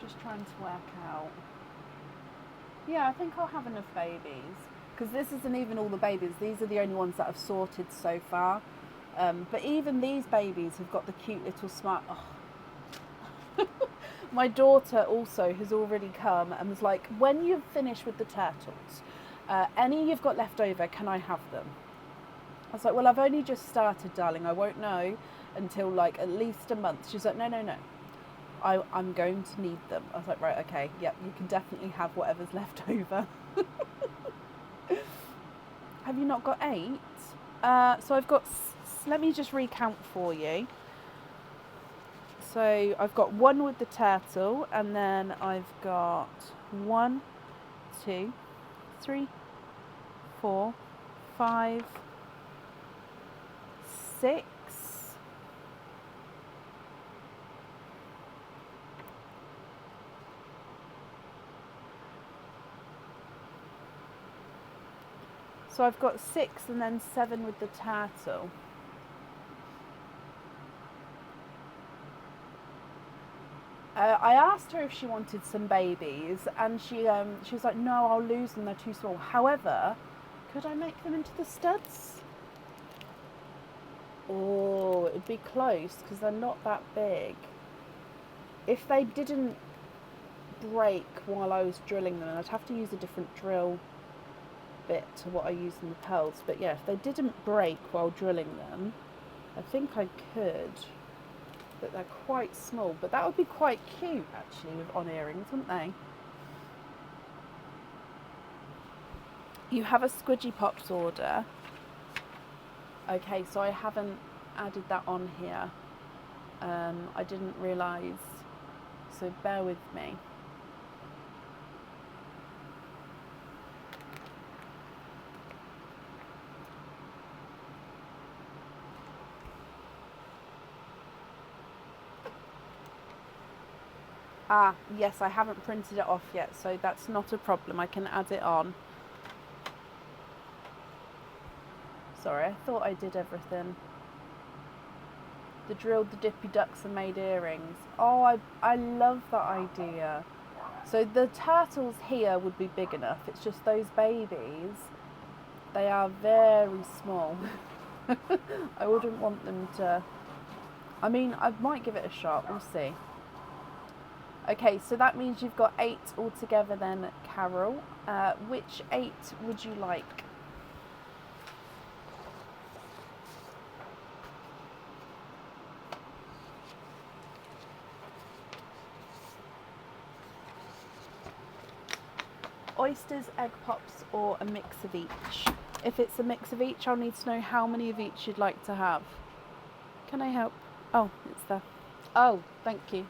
Just trying to work out. Yeah, I think I'll have enough babies. because this isn't even all the babies. These are the only ones that I've sorted so far. But even these babies have got the cute little smile. Oh. My daughter also has already come and was like, when you've finished with the turtles, any you've got left over, can I have them? I was like, well, I've only just started, darling. I won't know until like at least a month. She's like, no. I'm going to need them. I was like, right, okay, yep, you can definitely have whatever's left over. Have you not got 8? So I've got, let me just recount for you. So I've got 1 with the turtle, and then I've got 1, 2, 3, 4, 5, 6. So I've got 6 and then 7 with the turtle. I asked her if she wanted some babies, and she was like, no, I'll lose them, they're too small. However, could I make them into the studs? Oh, it'd be close because they're not that big. If they didn't break while I was drilling them, I'd have to use a different drill bit to what I used in the pearls. But yeah, if they didn't break while drilling them, I think I could. But they're quite small, but that would be quite cute actually with on earrings, wouldn't they? You have a Squidgy Pops order. Okay, so I haven't added that on here. I didn't realise, so bear with me. Ah, yes, I haven't printed it off yet, so that's not a problem. I can add it on. Sorry, I thought I did everything. The drilled the dippy ducks and made earrings. Oh, I love that idea. So the turtles here would be big enough. It's just those babies, they are very small. I wouldn't want them to... I mean, I might give it a shot. We'll see. Okay, so that means you've got 8 altogether then, Carol. Which 8 would you like? Oysters, egg pops, or a mix of each? If it's a mix of each, I'll need to know how many of each you'd like to have. Can I help? Oh, it's there. Oh, thank you.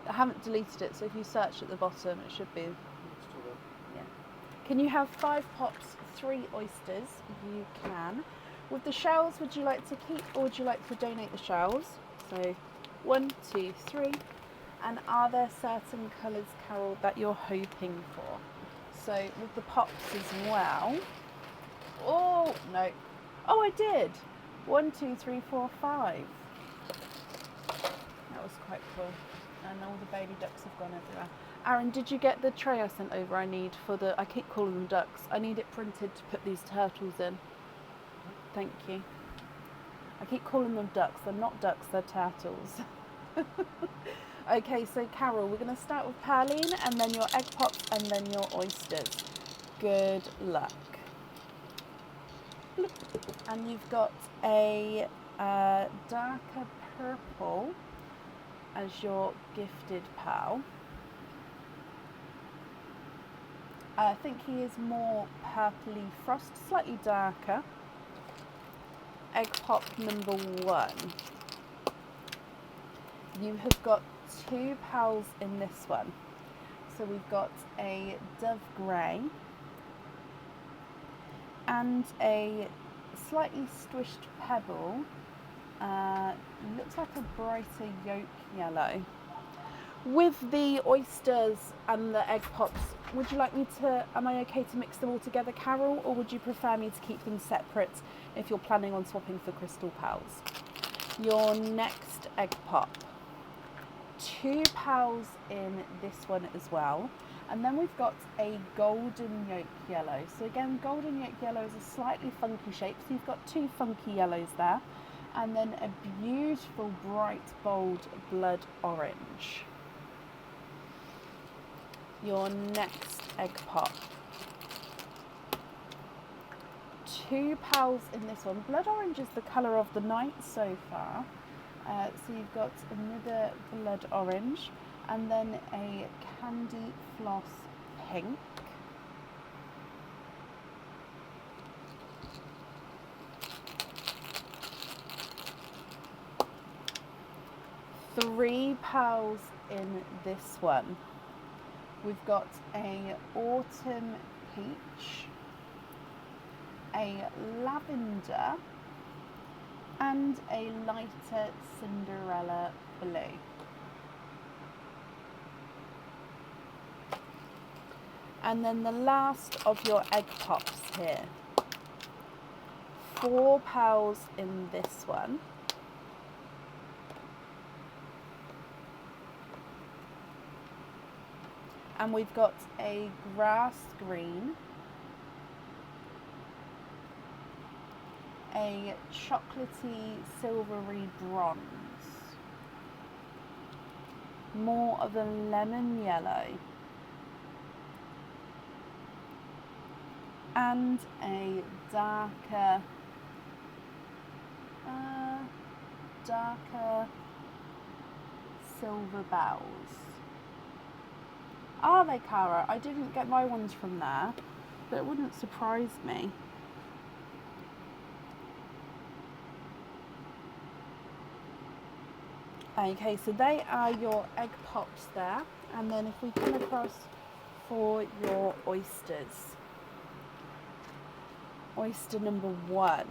I haven't deleted it, so if you search at the bottom, it should be. Yeah. Can you have 5 pops, 3 oysters? You can. With the shells, would you like to keep or would you like to donate the shells? So 1, 2, 3. And are there certain colours, Carol, that you're hoping for? So with the pops as well. Oh, no. Oh, I did. 1, 2, 3, 4, 5. That was quite cool. And all the baby ducks have gone everywhere. Aaron, did you get the tray I sent over I need for the... I keep calling them ducks. I need it printed to put these turtles in. Thank you. I keep calling them ducks. They're not ducks, they're turtles. Okay, so Carol, we're going to start with Perline and then your egg pops and then your oysters. Good luck. And you've got a darker purple as your gifted pal. I think he is more purpley frost, slightly darker. Egg pop number 1. You have got 2 pals in this one. So we've got a dove grey and a slightly squished pebble. Looks like a brighter yolk yellow. With the oysters and the egg pops, would you like me to, am I okay to mix them all together, Carol, or would you prefer me to keep them separate if you're planning on swapping for crystal pals? Your next egg pop, £2 in this one as well. And then we've got a golden yolk yellow. So again, golden yolk yellow is a slightly funky shape. So you've got two funky yellows there. And then a beautiful, bright, bold blood orange. Your next egg pop, £2 in this one. Blood orange is the colour of the night so far. So you've got another blood orange and then a candy floss pink. £3 in this one. We've got a autumn peach, a lavender and a lighter Cinderella blue. And then the last of your egg pops here, £4 in this one. And we've got a grass green, a chocolatey silvery bronze, more of a lemon yellow, and a darker silver bells. Are they, Cara? I didn't get my ones from there, but it wouldn't surprise me. Okay, so they are your egg pops there. And then if we come across for your oysters. Oyster number 1.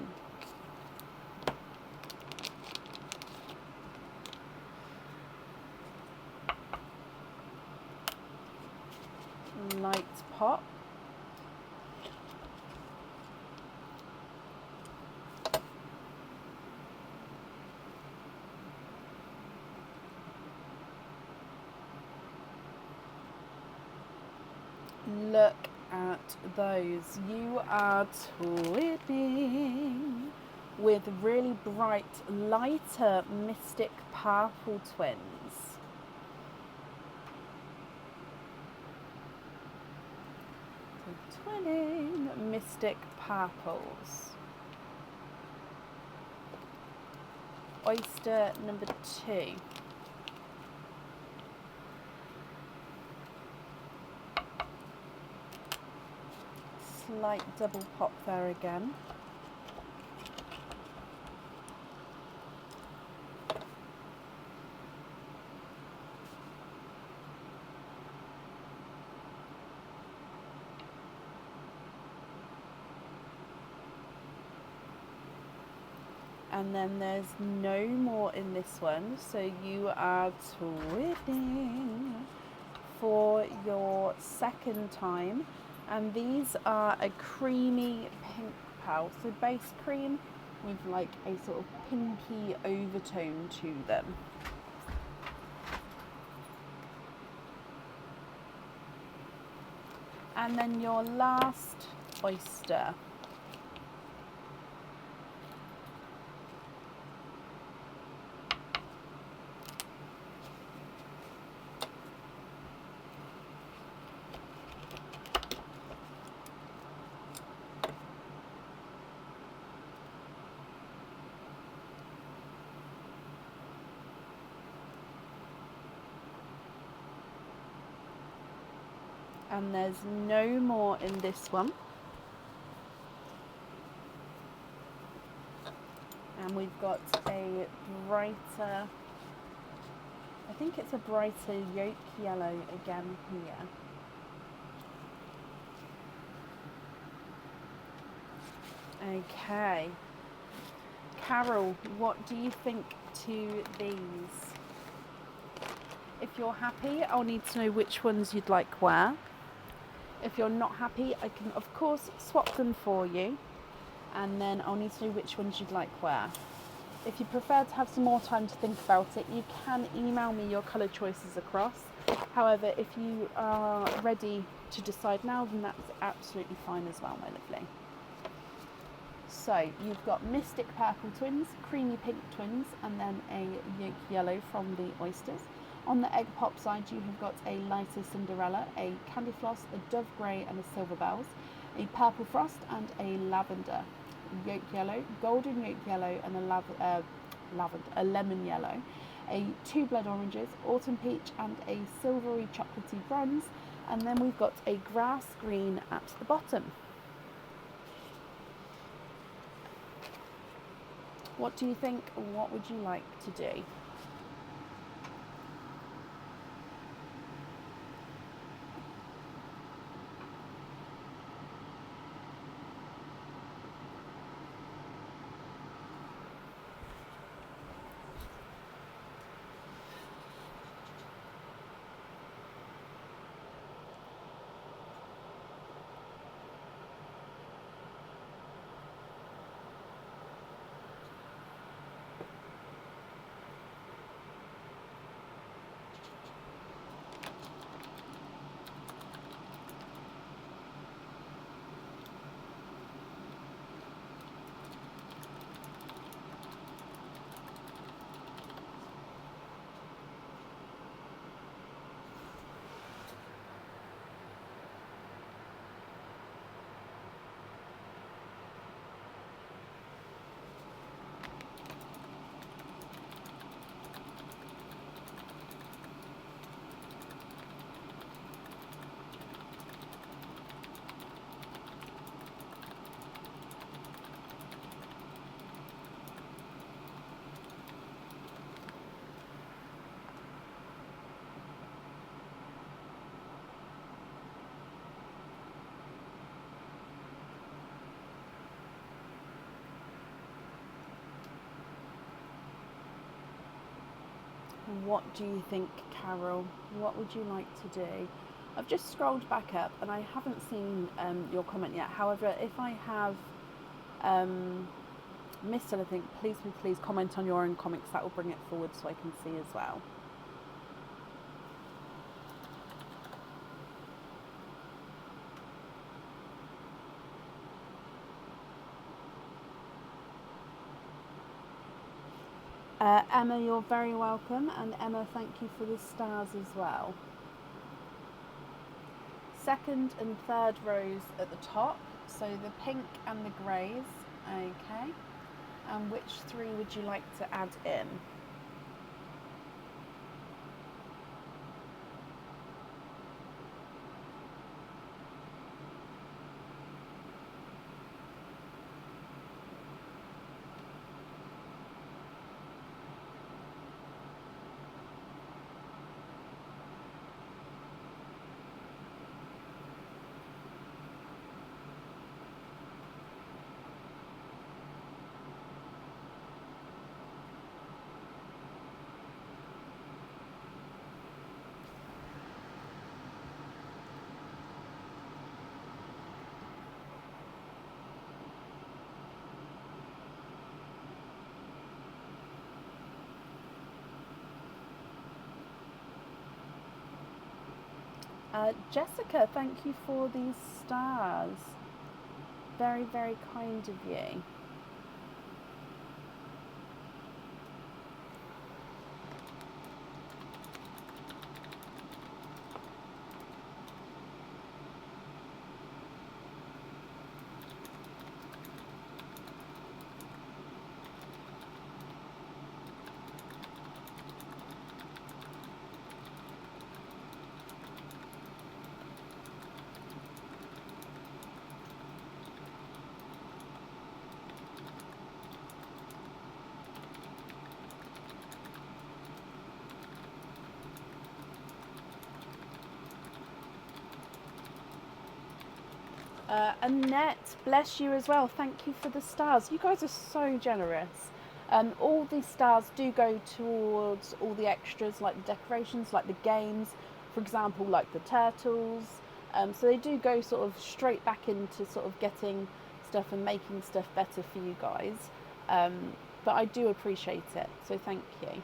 Light pop. Look at those. You are twinning with really bright, lighter Mystic Purple twins. Twinning Mystic Purples. Oyster number 2. Slight double pop there again. And then there's no more in this one, so you are twinning for your second time. And these are a creamy pink pal, so base cream with like a sort of pinky overtone to them. And then your last oyster. And there's no more in this one. And we've got a brighter, I think it's a brighter yolk yellow again here. Okay. Carol, what do you think to these? If you're happy, I'll need to know which ones you'd like where. If you're not happy, I can of course swap them for you, and then I'll need to know which ones you'd like where. If you prefer to have some more time to think about it, you can email me your colour choices across. However, if you are ready to decide now, then that's absolutely fine as well, my lovely. So you've got Mystic Purple Twins, Creamy Pink Twins, and then a Yolk Yellow from the Oysters. On the Egg Pop side, you have got a Lighter Cinderella, a Candy Floss, a Dove Grey and a Silver Bells, a Purple Frost and a Lavender. Yolk Yellow, Golden Yolk Yellow and a Lemon Yellow, a 2 Blood Oranges, Autumn Peach and a Silvery Chocolatey Bronze, and then we've got a Grass Green at the bottom. What do you think? What would you like to do? What do you think, Carol? What would you like to do? I've just scrolled back up and I haven't seen your comment yet. However, if I have missed anything, please comment on your own comments. That will bring it forward so I can see as well. Emma, you're very welcome, and Emma, thank you for the stars as well. Second and third rows at the top, so the pink and the greys, okay. And which 3 would you like to add in? Jessica, thank you for these stars. Very, very kind of you. Annette, bless you as well. Thank you for the stars. You guys are so generous. All these stars do go towards all the extras, like the decorations, like the games, for example, like the turtles. So they do go sort of straight back into sort of getting stuff and making stuff better for you guys. but I do appreciate it, so thank you.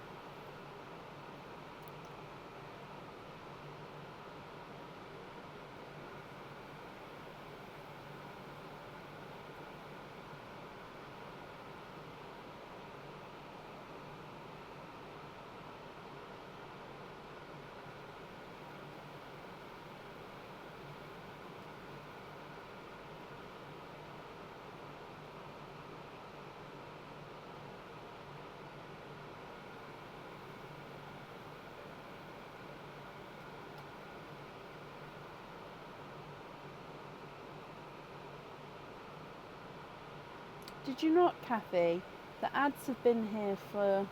Did you not, Kathy? The ads have been here for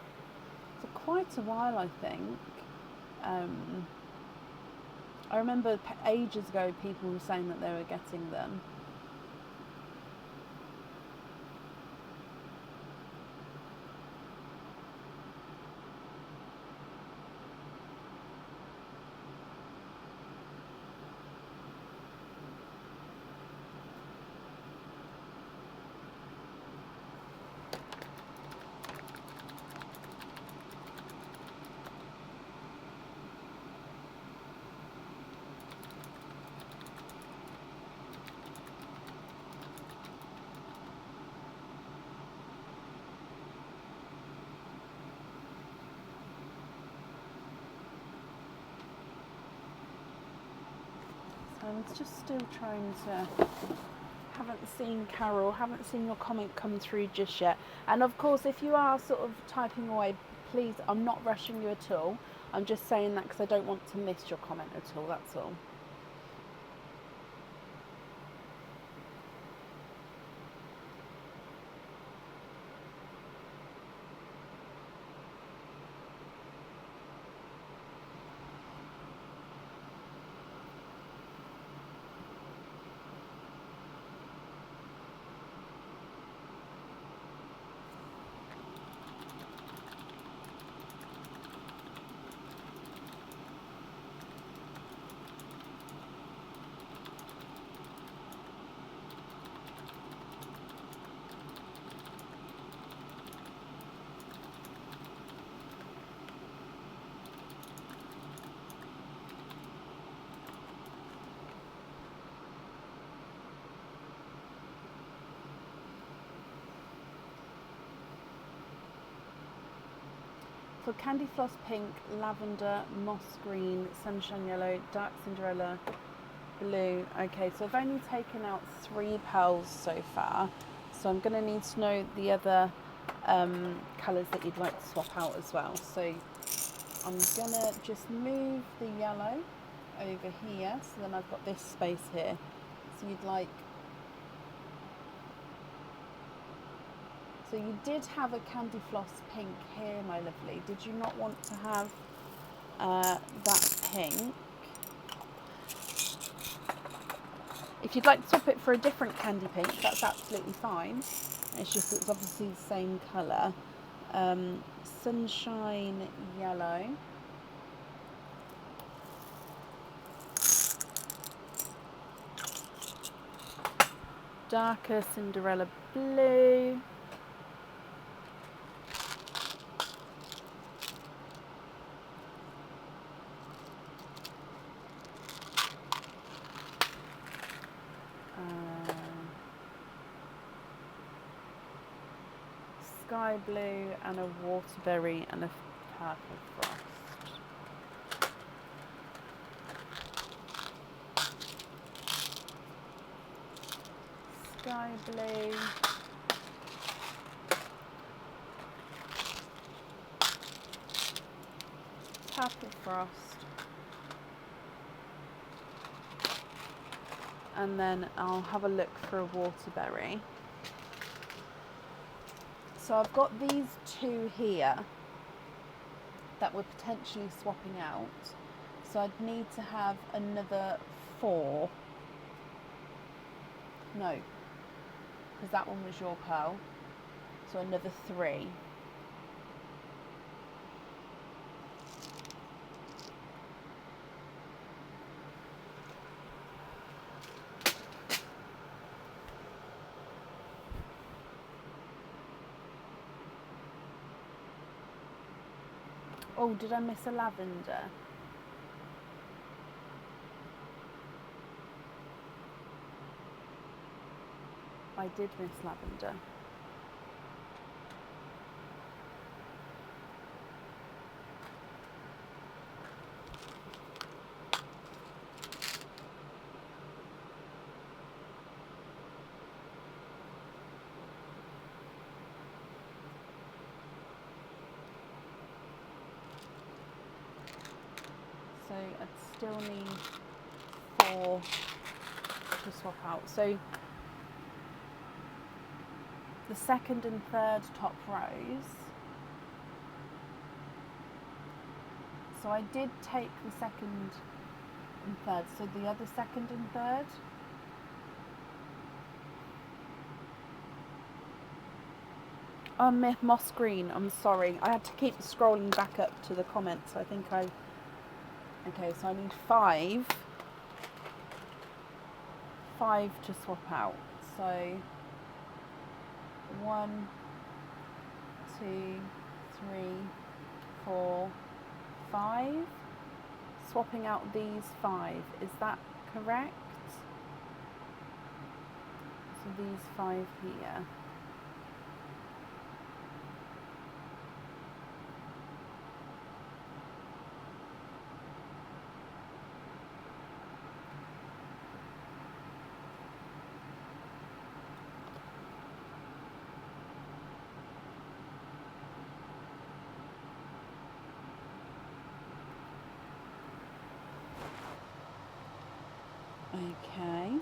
quite a while, I think. I remember ages ago people were saying that they were getting them. I'm just still trying to, haven't seen Carol, haven't seen your comment come through just yet. And of course, if you are sort of typing away, please, I'm not rushing you at all. I'm just saying that because I don't want to miss your comment at all, that's all. For Candy Floss Pink, Lavender, Moss Green, Sunshine Yellow, Dark Cinderella, Blue. Okay, so I've only taken out 3 pearls so far, so I'm going to need to know the other colours that you'd like to swap out as well. So I'm going to just move the yellow over here, so then I've got this space here. So you'd like... So you did have a Candy Floss Pink here, my lovely. Did you not want to have that pink? If you'd like to swap it for a different candy pink, that's absolutely fine. It's just it's obviously the same colour. Sunshine Yellow. Darker Cinderella Blue. Sky blue and a waterberry and a purple frost. Sky blue. Purple frost. And then I'll have a look for a waterberry. So I've got these 2 here that we're potentially swapping out. So I'd need to have another 4. No, because that one was your pearl. So another 3. Oh, did I miss a lavender? I did miss lavender. So I'd still need 4 to swap out. So the second and third top rows. So I did take the second and third, so the other second and third. Oh, moss green, I'm sorry. I had to keep scrolling back up to the comments. I think okay, so I need 5 to swap out. So 1, 2, 3, 4, 5. Swapping out these 5. Is that correct? So these 5 here. Okay.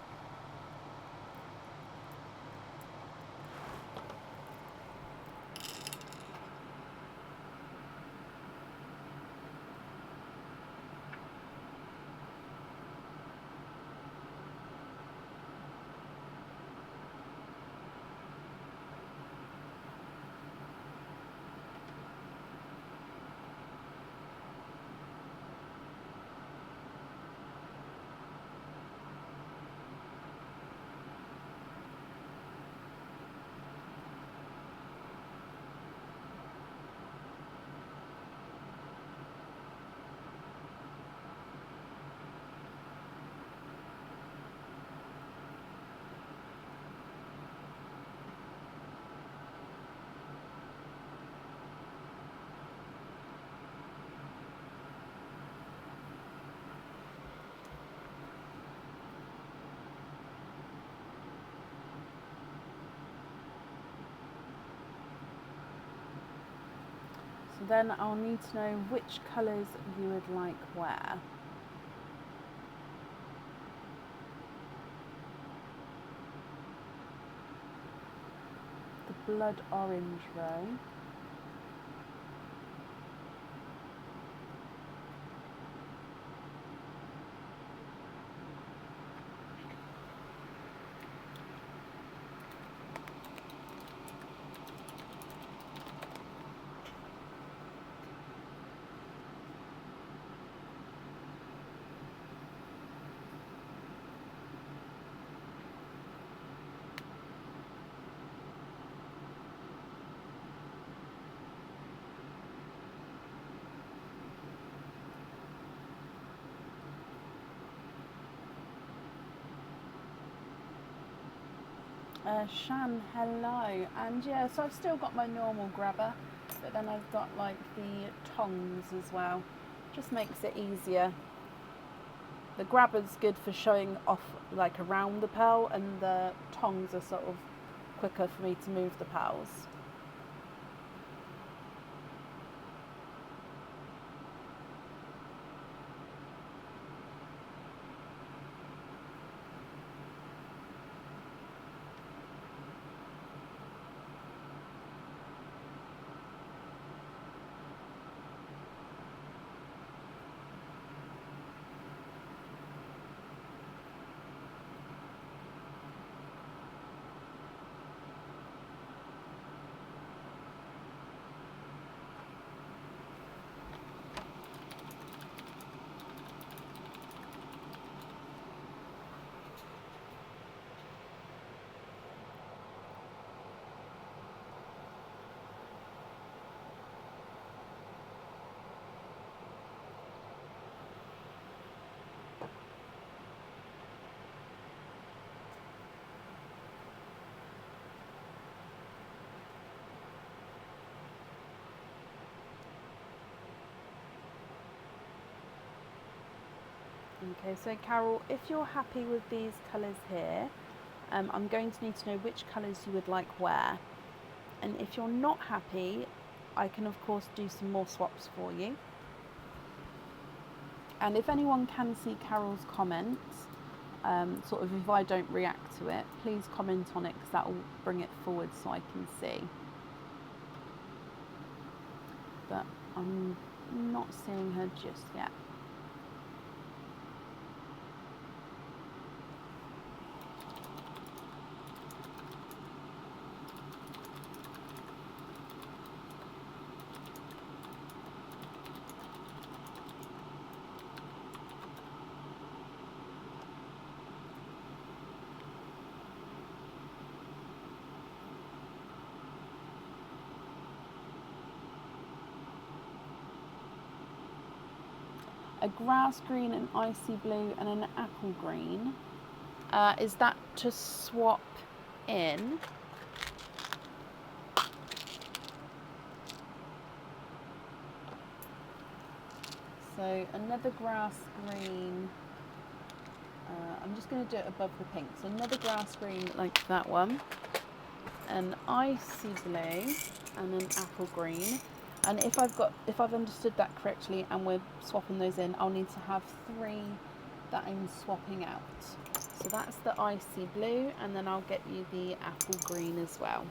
So then I'll need to know which colours you would like where. The blood orange row. Shan, hello. And yeah, so I've still got my normal grabber, but then I've got like the tongs as well. Just makes it easier. The grabber's good for showing off like around the pearl, and the tongs are sort of quicker for me to move the pearls. Okay, so Carol, if you're happy with these colours here, I'm going to need to know which colours you would like where. And if you're not happy, I can of course do some more swaps for you. And if anyone can see Carol's comments, sort of if I don't react to it, please comment on it because that will bring it forward so I can see. But I'm not seeing her just yet. A grass green, an icy blue and an apple green. Is that to swap in? So another grass green, I'm just going to do it above the pink. So another grass green like that one, an icy blue and an apple green. And if I've understood that correctly and we're swapping those in, I'll need to have 3 that I'm swapping out. So that's the icy blue, and then I'll get you the apple green as well.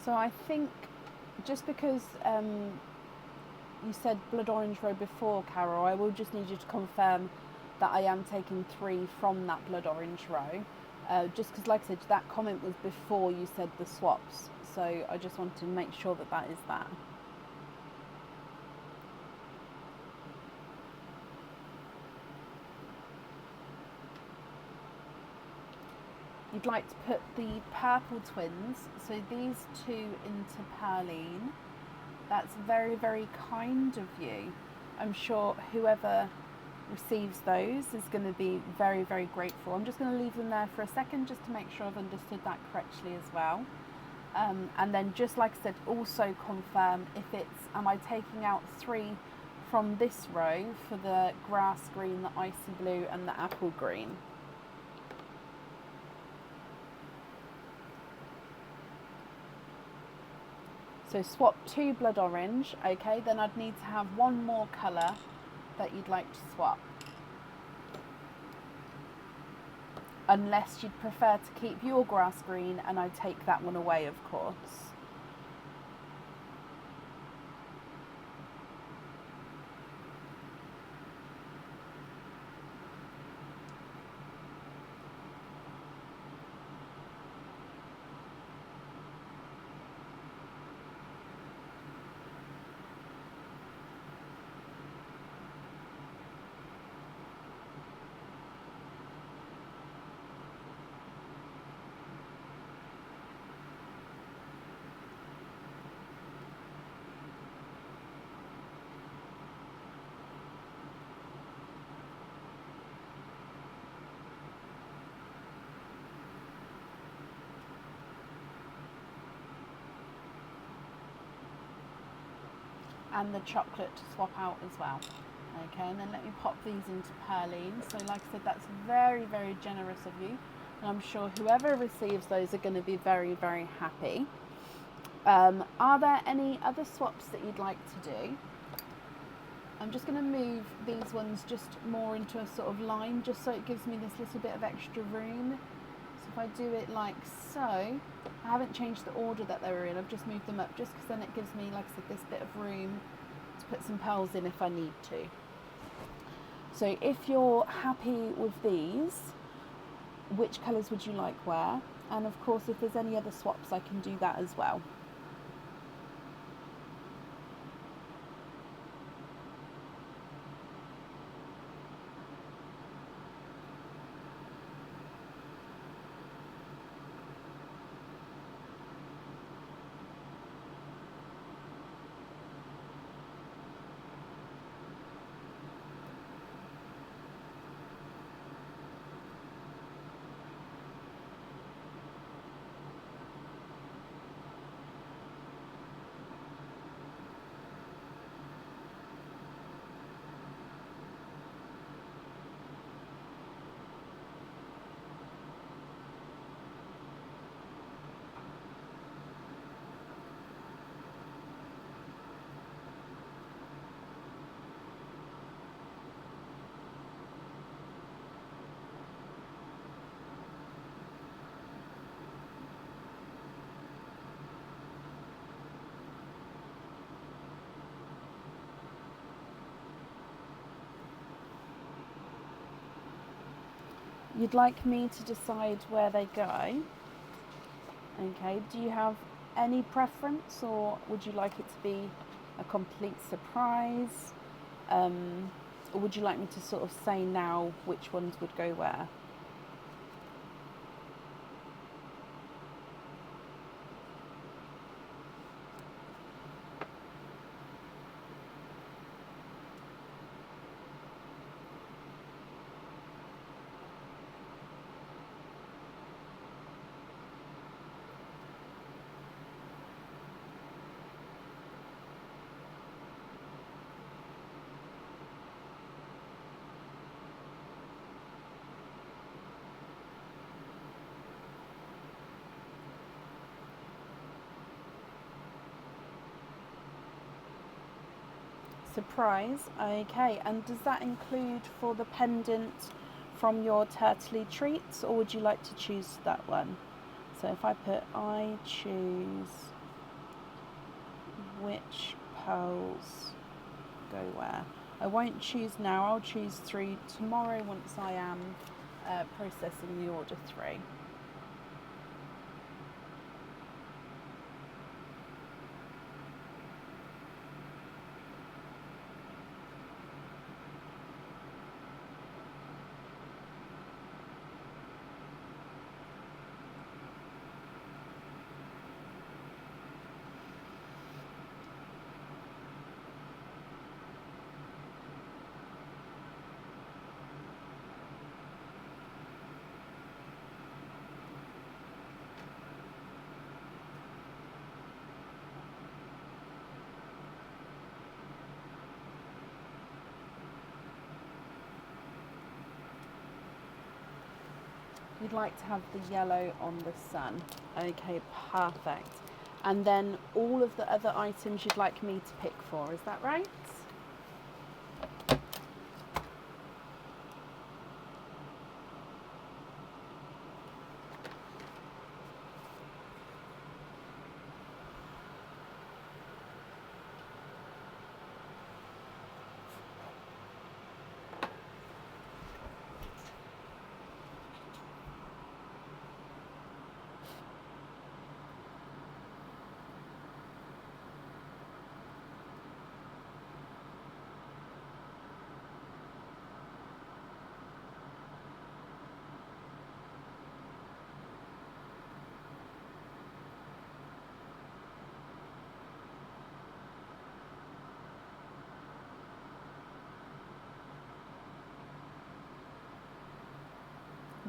So I think just because you said blood orange row before, Carol, I will just need you to confirm that I am taking 3 from that blood orange row. Just because, like I said, that comment was before you said the swaps. So I just want to make sure that that is that. You'd like to put the purple twins, so these 2 into Perline. That's very, very kind of you. I'm sure whoever receives those is going to be very, very grateful. I'm just going to leave them there for a second just to make sure I've understood that correctly as well. And then just like I said, also confirm if it's, am I taking out 3 from this row for the grass green, the icy blue and the apple green? So swap 2 blood orange, okay, then I'd need to have 1 more colour that you'd like to swap. Unless you'd prefer to keep your grass green and I take that one away, of course. and the chocolate to swap out as well. Okay, and then let me pop these into Pearline. So like I said, that's very, very generous of you. And I'm sure whoever receives those are going to be very, very happy. Are there any other swaps that you'd like to do? I'm just going to move these ones just more into a sort of line, just so it gives me this little bit of extra room. So if I do it like so, I haven't changed the order that they were in, I've just moved them up just because then it gives me, like I said, this bit of room to put some pearls in if I need to. So if you're happy with these, which colours would you like where? And of course, if there's any other swaps, I can do that as well. You'd like me to decide where they go? Okay, do you have any preference, or would you like it to be a complete surprise? Or would you like me to sort of say now which ones would go where? Surprise, okay. And does that include for the pendant from your turtley treats, or would you like to choose that one? So if I put I choose which pearls go where. I won't choose now, I'll choose 3 tomorrow once I am processing the order 3. You'd like to have the yellow on the sun. Okay, perfect. And then all of the other items you'd like me to pick for, is that right?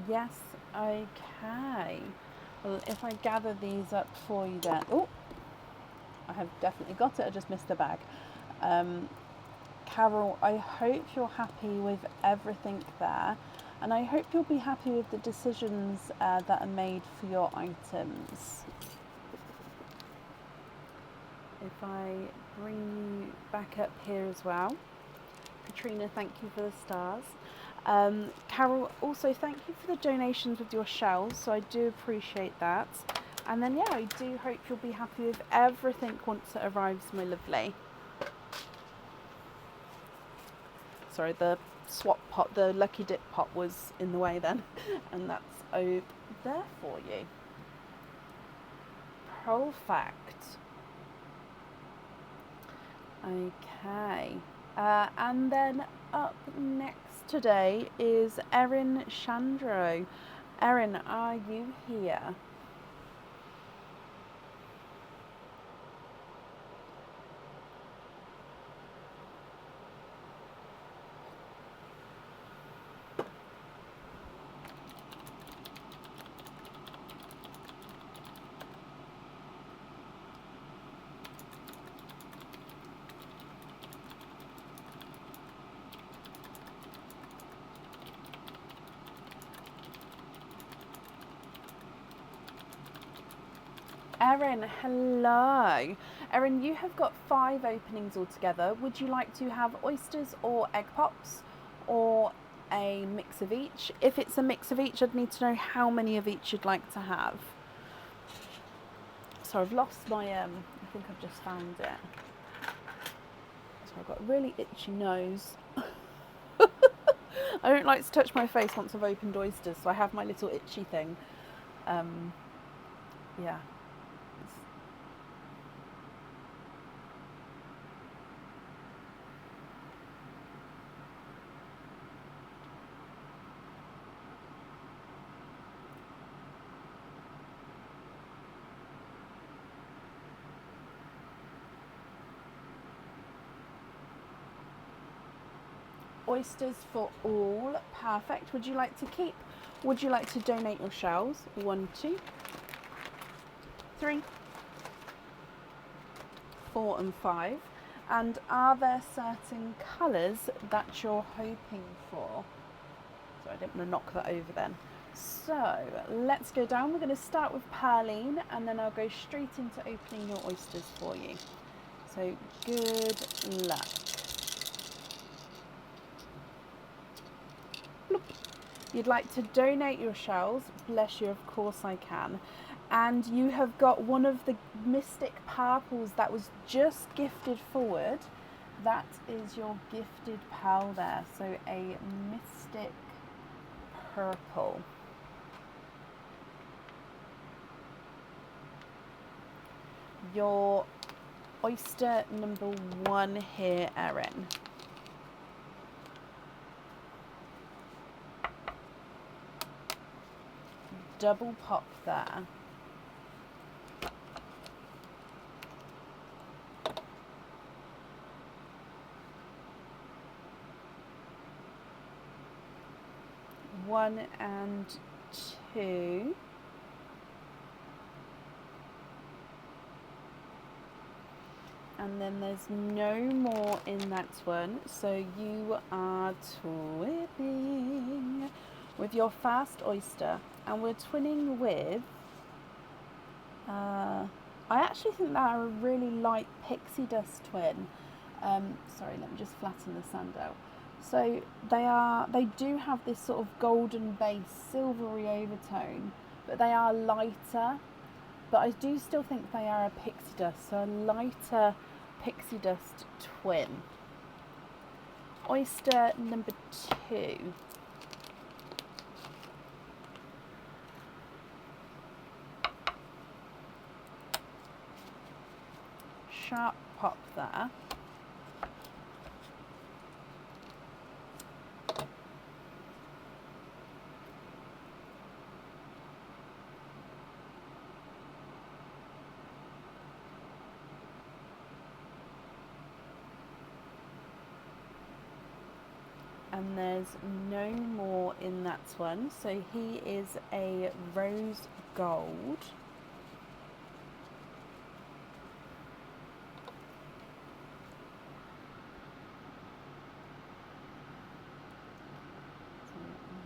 Yes, okay. Well, if I gather these up for you then. Oh, I have definitely got it, I just missed the bag. Carol, I hope you're happy with everything there, and I hope you'll be happy with the decisions that are made for your items. If I bring you back up here as well. Katrina, thank you for the stars. Carol, also thank you for the donations with your shells, so I do appreciate that. And then, yeah, I do hope you'll be happy with everything once it arrives, my lovely. Sorry, the swap pot, the lucky dip pot was in the way then, and that's over there for you. Perfect. Okay, and then up next today is Erin Chandro. Erin, are you here? Erin, hello. Erin, you have got 5 openings altogether. Would you like to have oysters or egg pops, or a mix of each? If it's a mix of each, I'd need to know how many of each you'd like to have. So I've lost my, I think I've just found it. So I've got a really itchy nose. I don't like to touch my face once I've opened oysters, so I have my little itchy thing. Yeah. Oysters for all, perfect. Would you like to keep? Would you like to donate your shells? 1, 2, 3, 4 and 5. And are there certain colours that you're hoping for? So I didn't want to knock that over then. So let's go down. We're going to start with Pearline, and then I'll go straight into opening your oysters for you. So good luck. You'd like to donate your shells? Bless you, of course I can. And you have got one of the mystic purples that was just gifted forward. That is your gifted pearl there. So a mystic purple. Your oyster number 1 here, Erin. Double pop there. One and 2. And then there's no more in that one, so you are twinning with your first oyster, and we're twinning with I actually think they're a really light pixie dust twin. Sorry, let me just flatten the sand out. So they do have this sort of golden base, silvery overtone, but they are lighter. But I do still think they are a pixie dust, so a lighter pixie dust twin. Oyster number 2. Sharp pop there. And there's no more in that one, so he is a rose gold.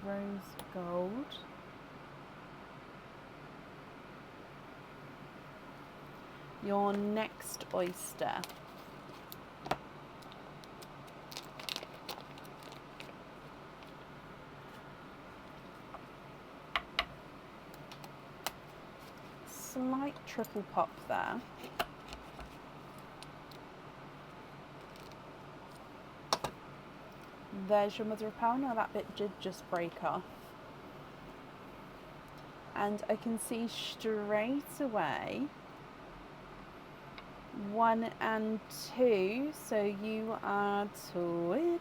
rose gold. Your next oyster. Slight triple pop there. There's your mother of pearl. Now that bit did just break off. And I can see straight away 1 and 2, so you are twinning.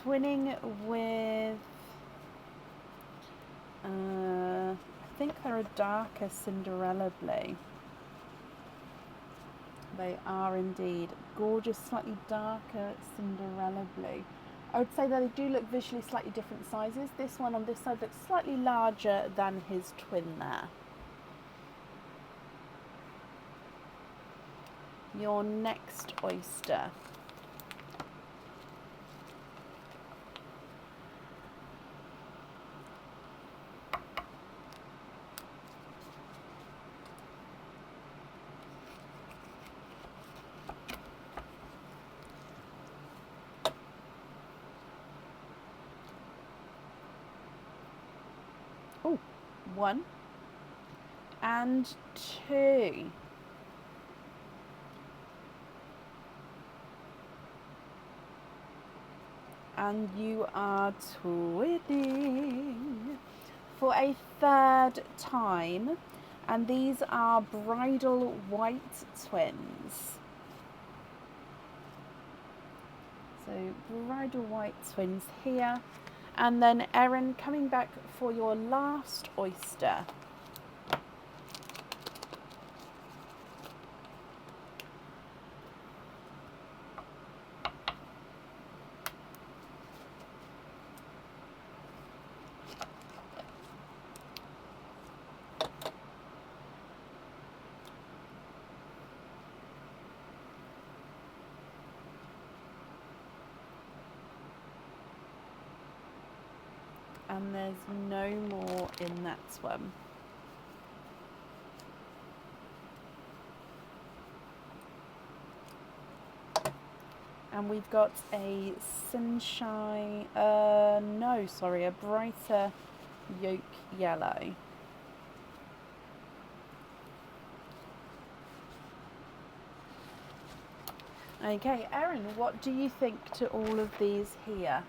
Twinning with, I think they're a darker Cinderella blue. They are indeed gorgeous, slightly darker Cinderella blue. I would say that they do look visually slightly different sizes. This one on this side looks slightly larger than his twin there. Your next oyster. Oh, 1 and 2. And you are twinning for a 3rd time, and these are bridal white twins. So bridal white twins here, and then Erin, coming back for your last oyster. And there's no more in that one. And we've got a sunshine, no, sorry, a brighter yolk yellow. Okay, Erin, what do you think to all of these here?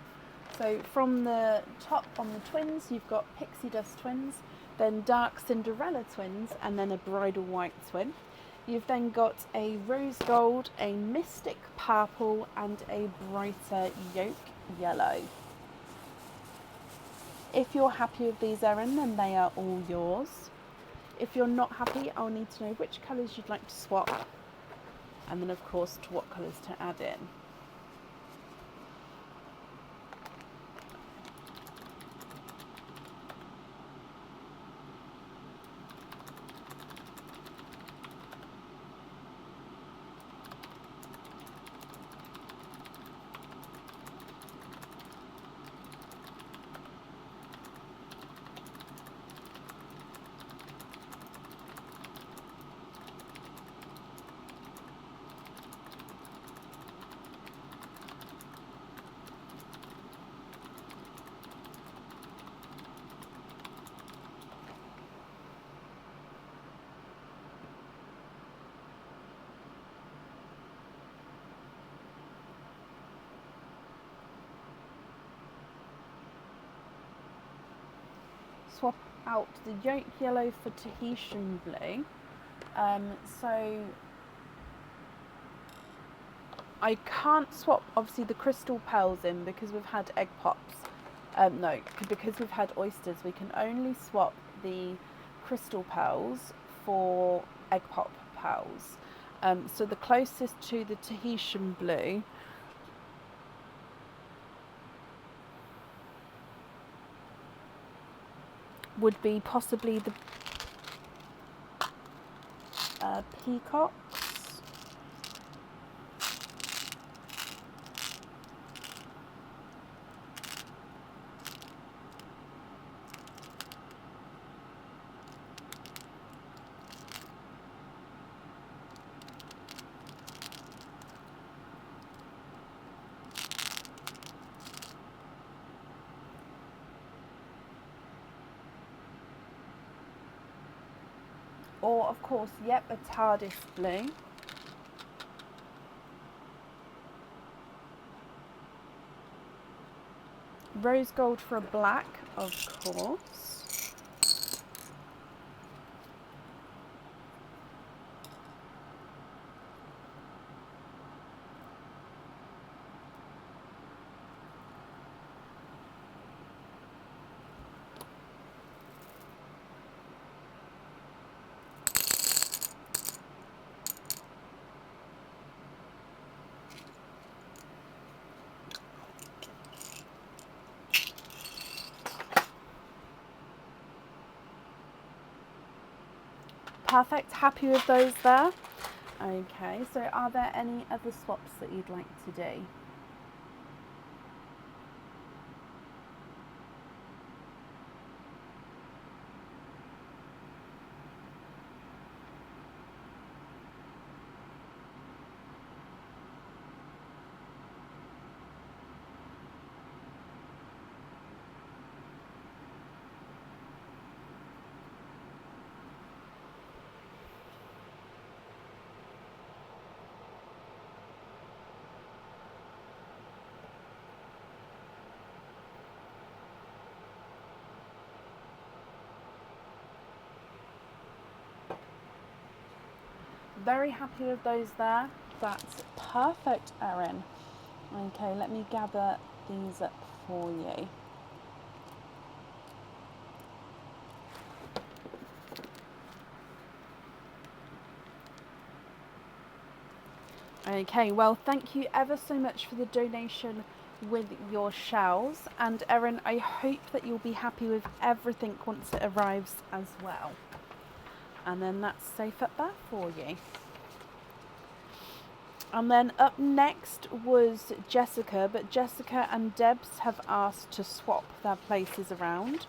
So from the top on the twins, you've got pixie dust twins, then dark Cinderella twins, and then a bridal white twin. You've then got a rose gold, a mystic purple, and a brighter yolk yellow. If you're happy with these, Erin, then they are all yours. If you're not happy, I'll need to know which colours you'd like to swap, and then of course to what colours to add in. Swap out the yolk yellow for Tahitian blue. So I can't swap obviously the crystal pearls in because we've had egg pops. No, because we've had oysters, we can only swap the crystal pearls for egg pop pearls. So the closest to the Tahitian blue would be possibly the peacocks. Or, of course, yep, a TARDIS blue. Rose gold for a black, of course. Perfect, happy with those there? Okay, so are there any other swaps that you'd like to do? Very happy with those there. That's perfect, Erin. Okay, let me gather these up for you. Okay, well, thank you ever so much for the donation with your shells. And Erin, I hope that you'll be happy with everything once it arrives as well. And then that's safe up there for you. And then up next was Jessica, but Jessica and Debs have asked to swap their places around.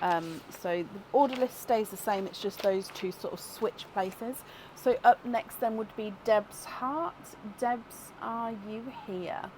So the order list stays the same, it's just those two sort of switch places. So up next then would be Deb's heart. Debs, are you here?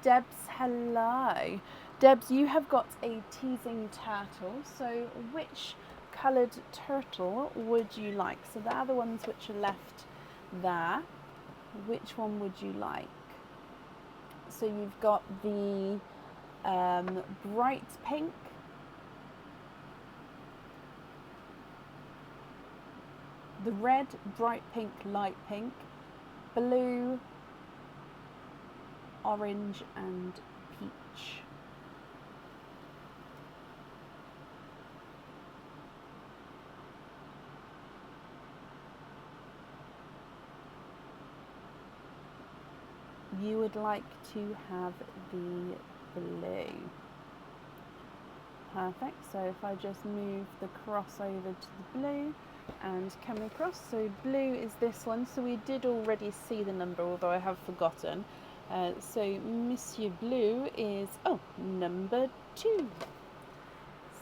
Debs, hello. Debs, you have got a teasing turtle. So which coloured turtle would you like? So they're the ones which are left there. Which one would you like? So you've got the bright pink, the red, bright pink, light pink, blue, orange and peach. You would like to have the blue. Perfect, so if I just move the cross over to the blue and come across, so blue is this one, so we did already see the number, although I have forgotten. So Monsieur Blue is, number 2.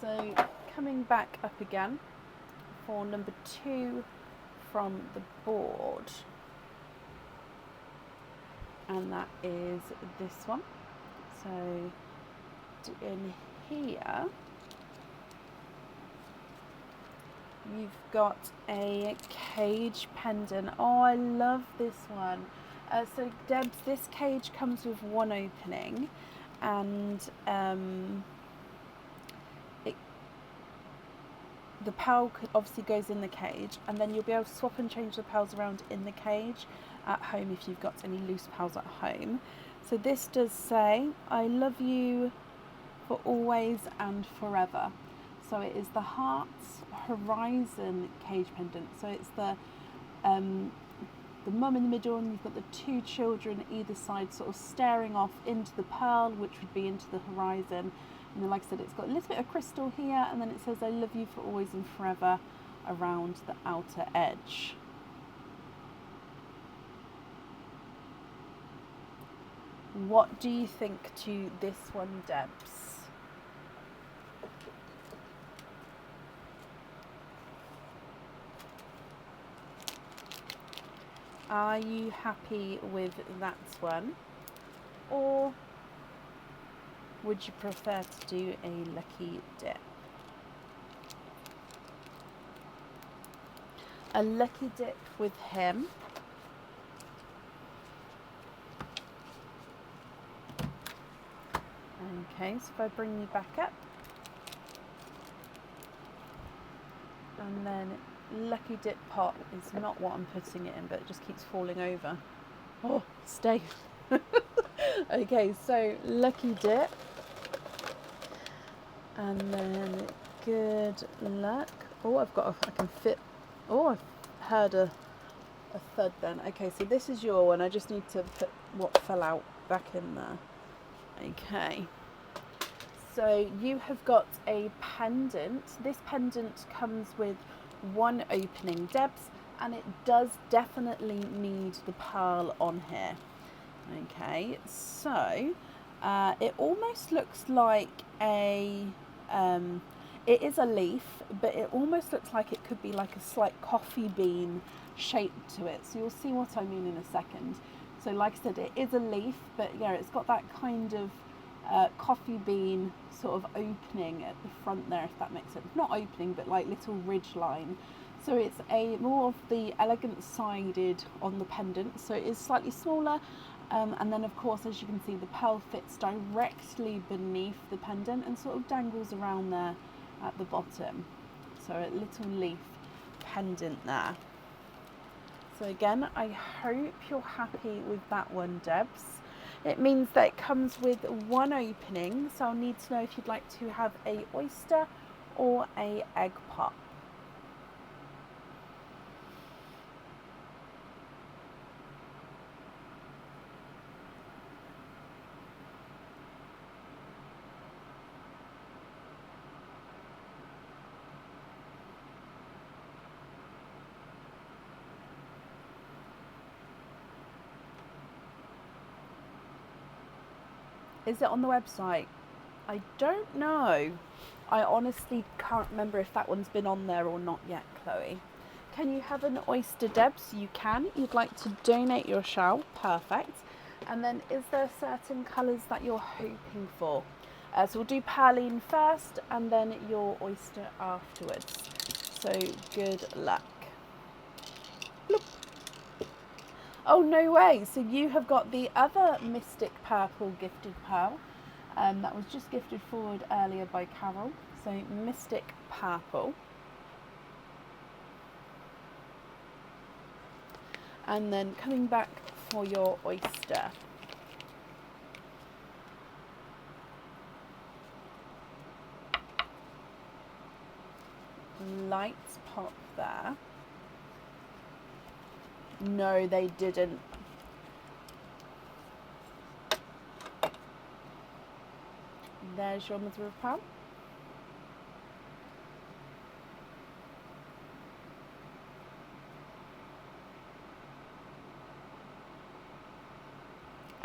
So coming back up again for number 2 from the board. And that is this one. So in here, you've got a cage pendant. Oh, I love this one. So Debs, this cage comes with one opening, and the pearl obviously goes in the cage, and then you'll be able to swap and change the pearls around in the cage at home if you've got any loose pearls at home. So this does say, I love you for always and forever. So it is the Heart's Horizon cage pendant. So it's the the mum in the middle, and you've got the two children either side sort of staring off into the pearl, which would be into the horizon. And then, like I said, it's got a little bit of crystal here, and then it says, I love you for always and forever around the outer edge. What do you think to this one, Debs? Are you happy with that one? Or would you prefer to do a lucky dip? A lucky dip with him. Okay, so if I bring you back up, and then lucky dip pot is not what I'm putting it in, but it just keeps falling over. Oh, stay. Okay, so lucky dip, and then good luck. Oh, I can fit. Oh, I've heard a thud then. Okay, so this is your one. I just need to put what fell out back in there. Okay, so you have got a pendant. This pendant comes with one opening, Debs, and it does definitely need the pearl on here. Okay, so it almost looks like a it is a leaf, but it almost looks like it could be like a slight coffee bean shape to it, so you'll see what I mean in a second. So like I said, it is a leaf, but yeah, it's got that kind of coffee bean sort of opening at the front there, if that makes sense. Not opening, but like little ridge line. So it's a more of the elegant sided on the pendant, so it is slightly smaller, and then of course, as you can see, the pearl fits directly beneath the pendant and sort of dangles around there at the bottom. So a little leaf pendant there. So again, I hope you're happy with that one, Debs. It means that it comes with one opening, so I'll need to know if you'd like to have a oyster or a egg pop. Is it on the website? I don't know. I honestly can't remember if that one's been on there or not yet, Chloe. Can you have an oyster, Debs? You can. You'd like to donate your shell. Perfect. And then is there certain colours that you're hoping for? So we'll do Perline first and then your oyster afterwards. So good luck. Bloop. Oh, no way. So you have got the other Mystic Purple gifted pearl. That was just gifted forward earlier by Carol. So Mystic Purple. And then coming back for your oyster. Lights pop there. No, they didn't. There's your mother of pearl.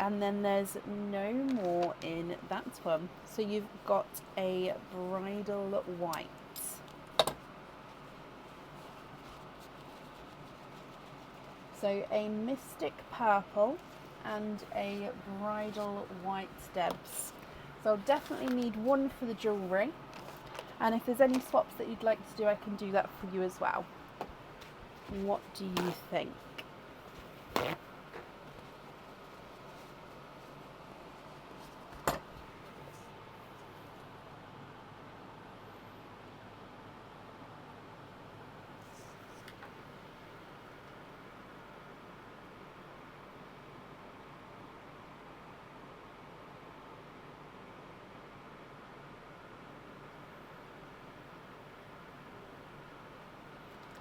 And then there's no more in that one. So you've got a bridal white. So a Mystic Purple and a bridal white, Debs. So I'll definitely need one for the jewellery. And if there's any swaps that you'd like to do, I can do that for you as well. What do you think?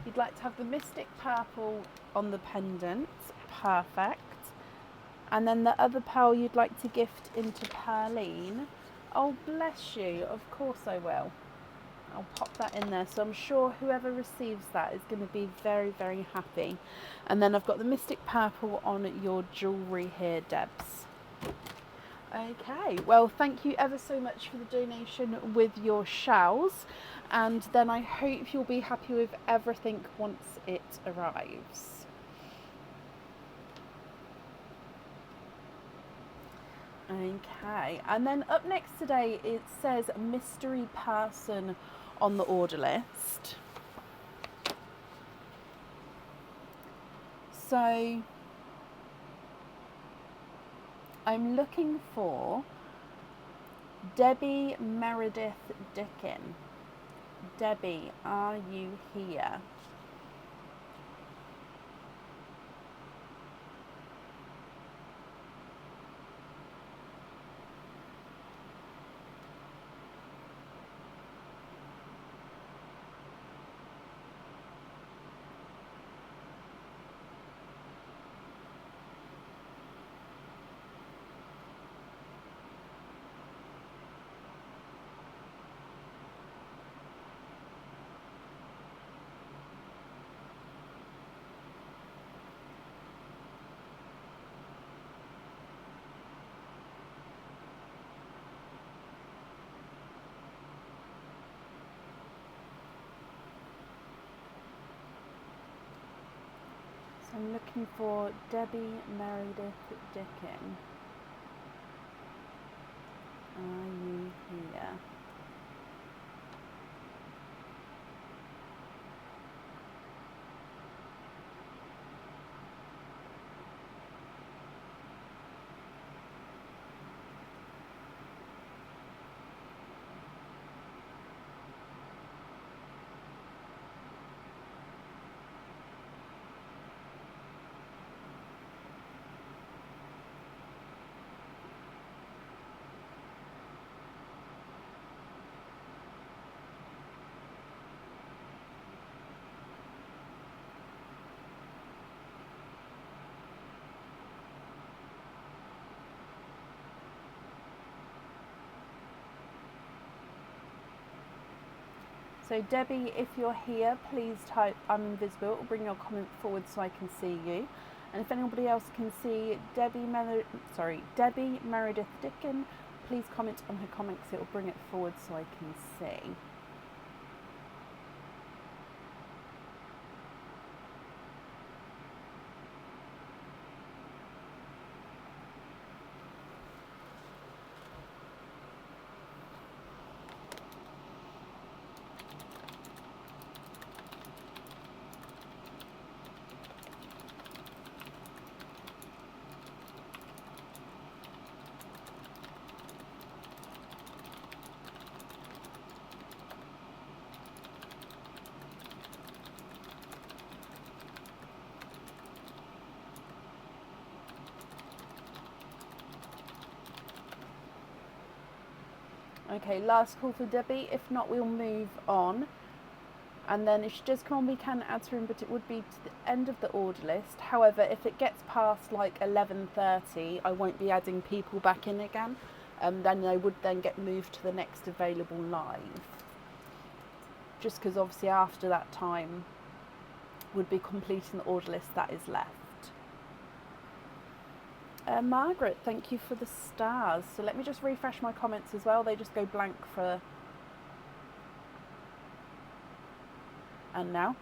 You'd like to have the Mystic Purple on the pendant. Perfect. And then the other pearl you'd like to gift into Pearline. Oh, bless you. Of course I will. I'll pop that in there. So I'm sure whoever receives that is going to be very, very happy. And then I've got the Mystic Purple on your jewellery here, Debs. Okay, well, thank you ever so much for the donation with your shells. And then I hope you'll be happy with everything once it arrives. Okay, and then up next today it says mystery person on the order list. So I'm looking for Debbie Meredith Dickin. Debbie, are you here? So I'm looking for Debbie Meredith Dickin. Are you here? So Debbie, if you're here, please type I'm invisible or bring your comment forward so I can see you. And if anybody else can see Debbie Meredith Dickin, please comment on her comments. It will bring it forward so I can see. Okay, last call for Debbie. If not, we'll move on. And then if she does come on, we can add her in, but it would be to the end of the order list. However, if it gets past like 11:30, I won't be adding people back in again. Then they would then get moved to the next available live. Just because obviously after that time would be completing the order list that is left. Margaret, thank you for the stars. So let me just refresh my comments as well. They just go blank for... And now?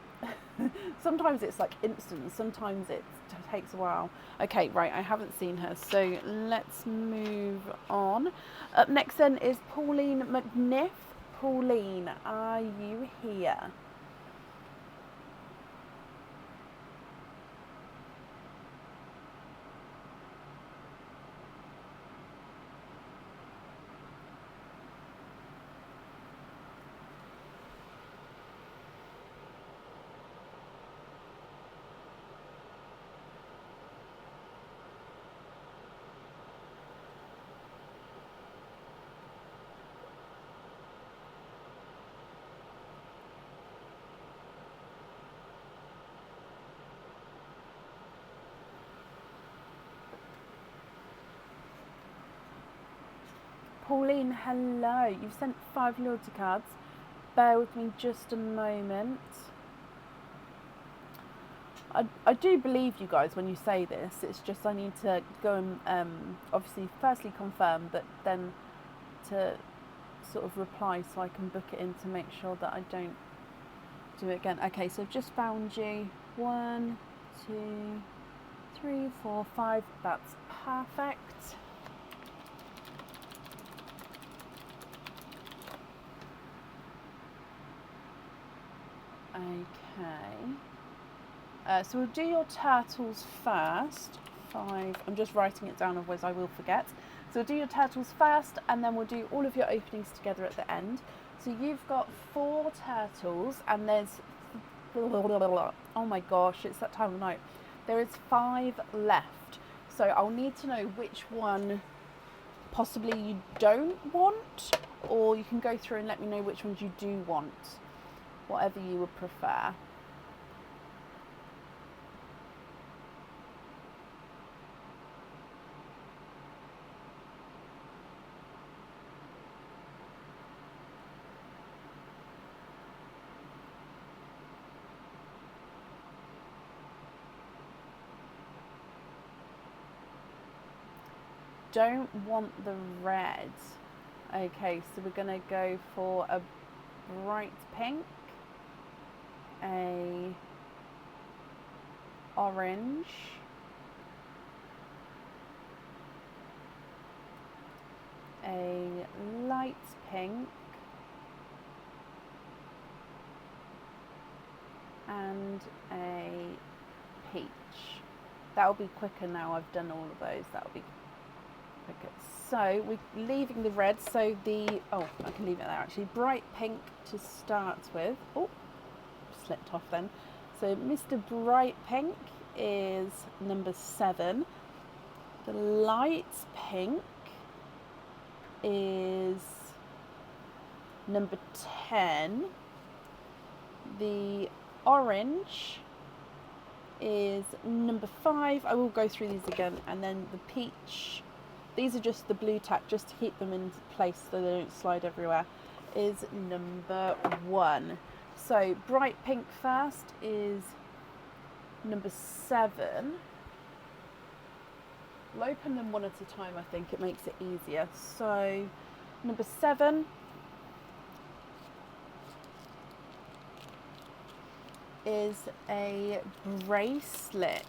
Sometimes it's like instant, sometimes it takes a while. Okay, right, I haven't seen her. So let's move on. Up next then is Pauline McNiff. Pauline, are you here? Pauline, hello. You've sent 5 loyalty cards. Bear with me just a moment. I do believe you guys when you say this. It's just I need to go and obviously firstly confirm, but then to sort of reply so I can book it in to make sure that I don't do it again. Okay, so I've just found you. 1, 2, 3, 4, 5. That's perfect. Okay. So we'll do your turtles first. 5. I'm just writing it down, otherwise I will forget. So we'll do your turtles first, and then we'll do all of your openings together at the end. So you've got 4 turtles, and there's... Oh my gosh, it's that time of night. There is 5 left. So I'll need to know which one possibly you don't want, or you can go through and let me know which ones you do want. Whatever you would prefer. Don't want the red. Okay, so we're going to go for a bright pink, a orange, a light pink, and a peach. That'll be quicker now I've done all of those. That'll be quicker. So we're leaving the red, so I can leave it there actually. Bright pink to start with. Oh, slipped off then. So Mr. Bright Pink is number 7. The light pink is number 10. The orange is number 5. I will go through these again. And then the peach, these are just the blue tack just to keep them in place so they don't slide everywhere, is number 1. So bright pink first is number 7. We'll open them one at a time, I think it makes it easier. So number 7 is a bracelet.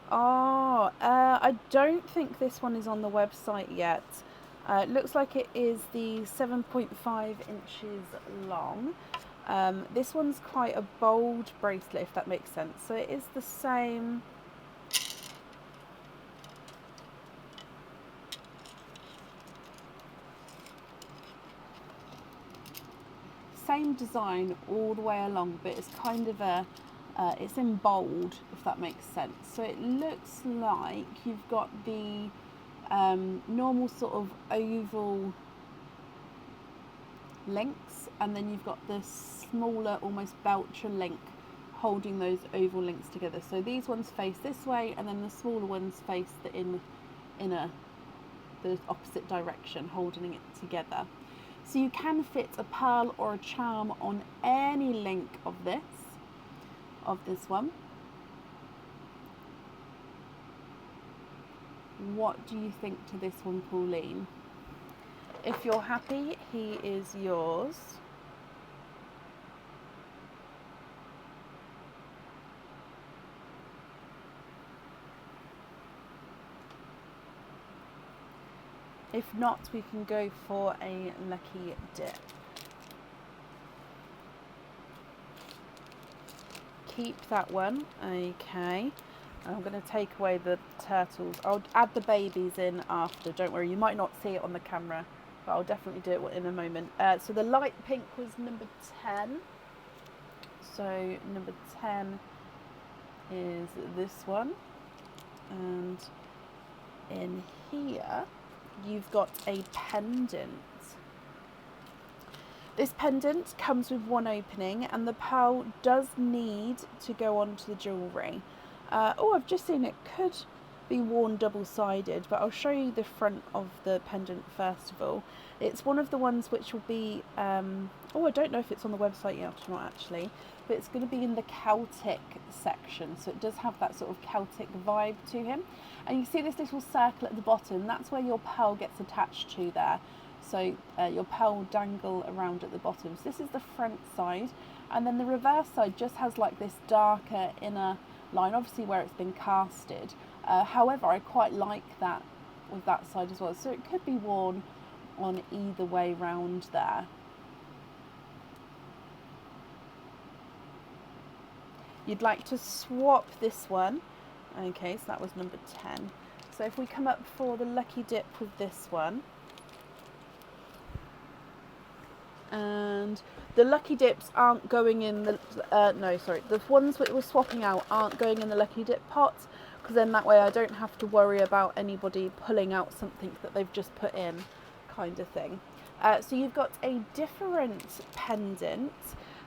Oh, I don't think this one is on the website yet. It looks like it is the 7.5 inches long. This one's quite a bold bracelet, if that makes sense. So it is the same. Same design all the way along, but it's kind of a, it's in bold, if that makes sense. So it looks like you've got the normal sort of oval links, and then you've got the smaller, almost belcher link holding those oval links together. So these ones face this way, and then the smaller ones face the the opposite direction, holding it together. So you can fit a pearl or a charm on any link of this one. What do you think to this one, Pauline? If you're happy, he is yours. If not, we can go for a lucky dip. Keep that one, okay. I'm going to take away the turtles. I'll add the babies in after, don't worry. You might not see it on the camera, but I'll definitely do it in a moment. So the light pink was number 10. So number 10 is this one. And in here, you've got a pendant. This pendant comes with one opening, and the pearl does need to go onto the jewellery. Oh, I've just seen it could be worn double-sided, but I'll show you the front of the pendant first of all. It's one of the ones which will be, oh, I don't know if it's on the website yet or not actually, but it's going to be in the Celtic section, so it does have that sort of Celtic vibe to him. And you see this little circle at the bottom, that's where your pearl gets attached to there. So your pearl will dangle around at the bottom. So this is the front side, and then the reverse side just has like this darker inner line, obviously where it's been casted. However, I quite like that with that side as well, so it could be worn on either way round there. You'd like to swap this one. Okay, so that was number 10. So if we come up for the lucky dip with this one, and the lucky dips aren't going in the the ones that we're swapping out aren't going in the lucky dip pot, because then that way I don't have to worry about anybody pulling out something that they've just put in, kind of thing. So you've got a different pendant.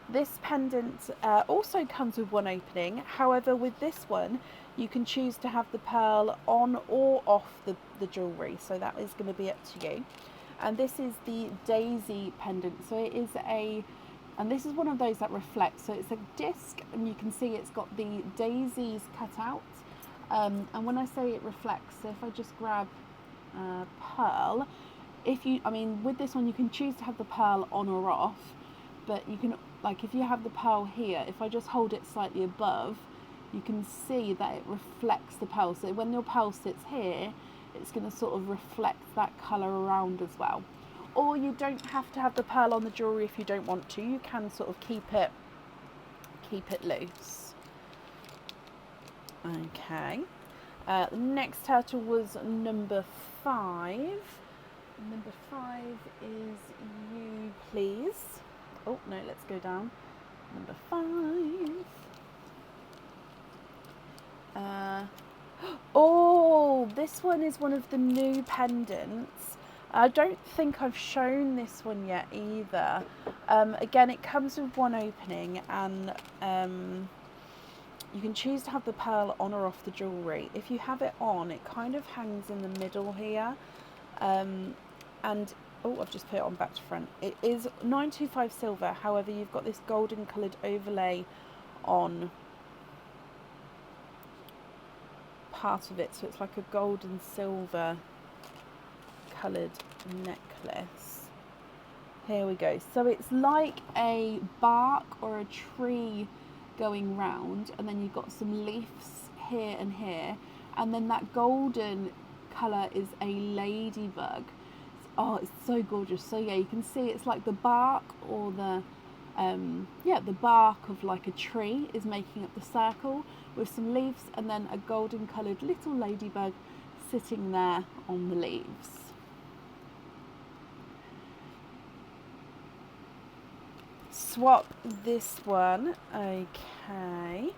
This pendant also comes with one opening. However, with this one you can choose to have the pearl on or off the jewellery, so that is going to be up to you. And this is the daisy pendant, so it is and this is one of those that reflects, so it's a disc and you can see it's got the daisies cut out, and when I say it reflects, so if I just grab pearl, with this one you can choose to have the pearl on or off, but you can, like if you have the pearl here, if I just hold it slightly above, you can see that it reflects the pearl, so when your pearl sits here, it's going to sort of reflect that colour around as well. Or you don't have to have the pearl on the jewellery if you don't want to. You can sort of keep it loose. Okay. The next turtle was number 5. Number 5 is you, please. Oh no, let's go down. Number 5. Oh, this one is one of the new pendants. I don't think I've shown this one yet either. Again, it comes with one opening, and you can choose to have the pearl on or off the jewellery. If you have it on, it kind of hangs in the middle here. And oh, I've just put it on back to front. It is 925 silver, however you've got this golden coloured overlay on part of it, so it's like a gold and silver coloured necklace. Here we go. So it's like a bark or a tree going round, and then you've got some leaves here and here, and then that golden colour is a ladybug. Oh, it's so gorgeous. So yeah, you can see it's like the bark or the bark of like a tree is making up the circle with some leaves, and then a golden coloured little ladybug sitting there on the leaves. Swap this one. Okay.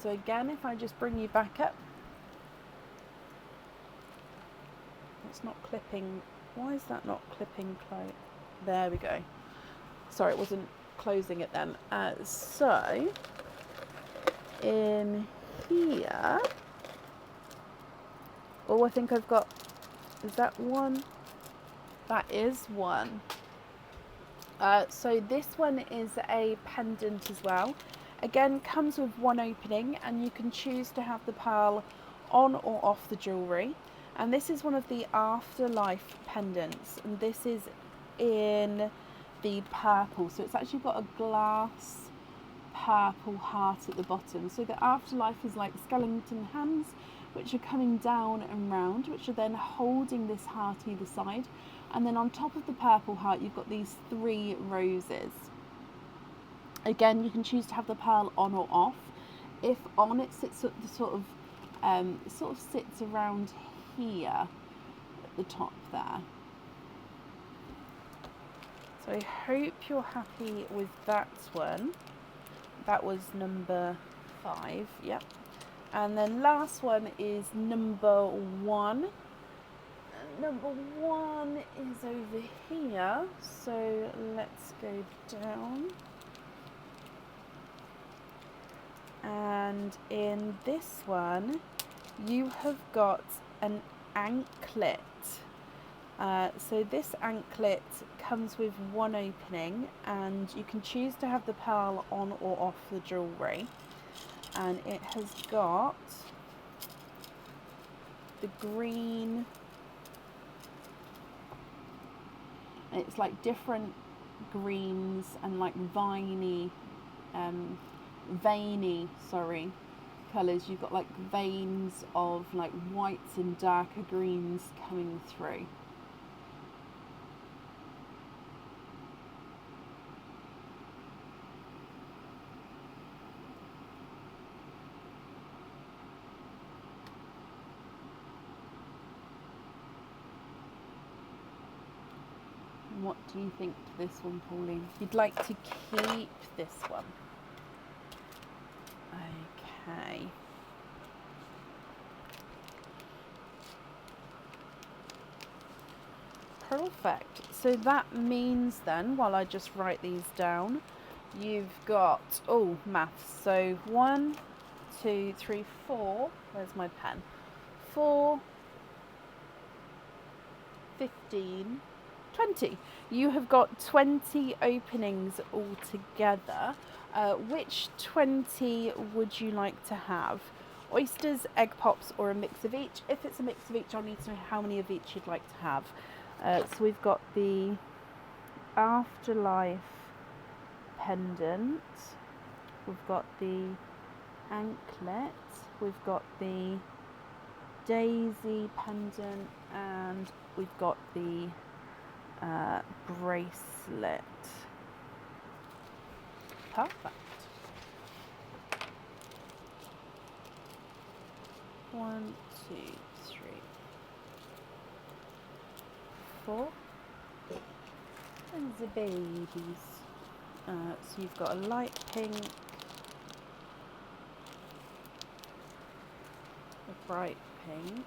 So again, if I just bring you back up, it's not clipping. Why is that not clipping close? There we go. Sorry, it wasn't closing it then. So in here, oh, I think I've got, is that one? That is one. So this one is a pendant as well. Again, comes with one opening, and you can choose to have the pearl on or off the jewellery. And this is one of the afterlife pendants, and this is in the purple, so it's actually got a glass purple heart at the bottom. So the afterlife is like skeleton hands which are coming down and round, which are then holding this heart either side, and then on top of the purple heart you've got these 3 roses. Again, you can choose to have the pearl on or off. If on, it sits at the sort of sits around here at the top there. So I hope you're happy with that one. That was number 5, yep. And then last one is number 1. Number 1 is over here, so let's go down. And in this one, you have got an anklet. So this anklet comes with one opening, and you can choose to have the pearl on or off the jewellery. And it has got the green, it's like different greens and like veiny colours. You've got like veins of like whites and darker greens coming through. What do you think to this one, Pauline? You'd like to keep this one? Okay. Perfect. So that means then, while I just write these down, you've got, oh, maths. So 1, 2, 3, 4. Where's my pen? 4, 15, 20. You have got 20 openings altogether. Which 20 would you like to have? Oysters, egg pops, or a mix of each? If it's a mix of each, I'll need to know how many of each you'd like to have. So we've got the afterlife pendant, we've got the anklet, we've got the daisy pendant, and we've got the bracelet. Perfect. 1, 2, 3, 4. And the babies. So you've got a light pink, a bright pink,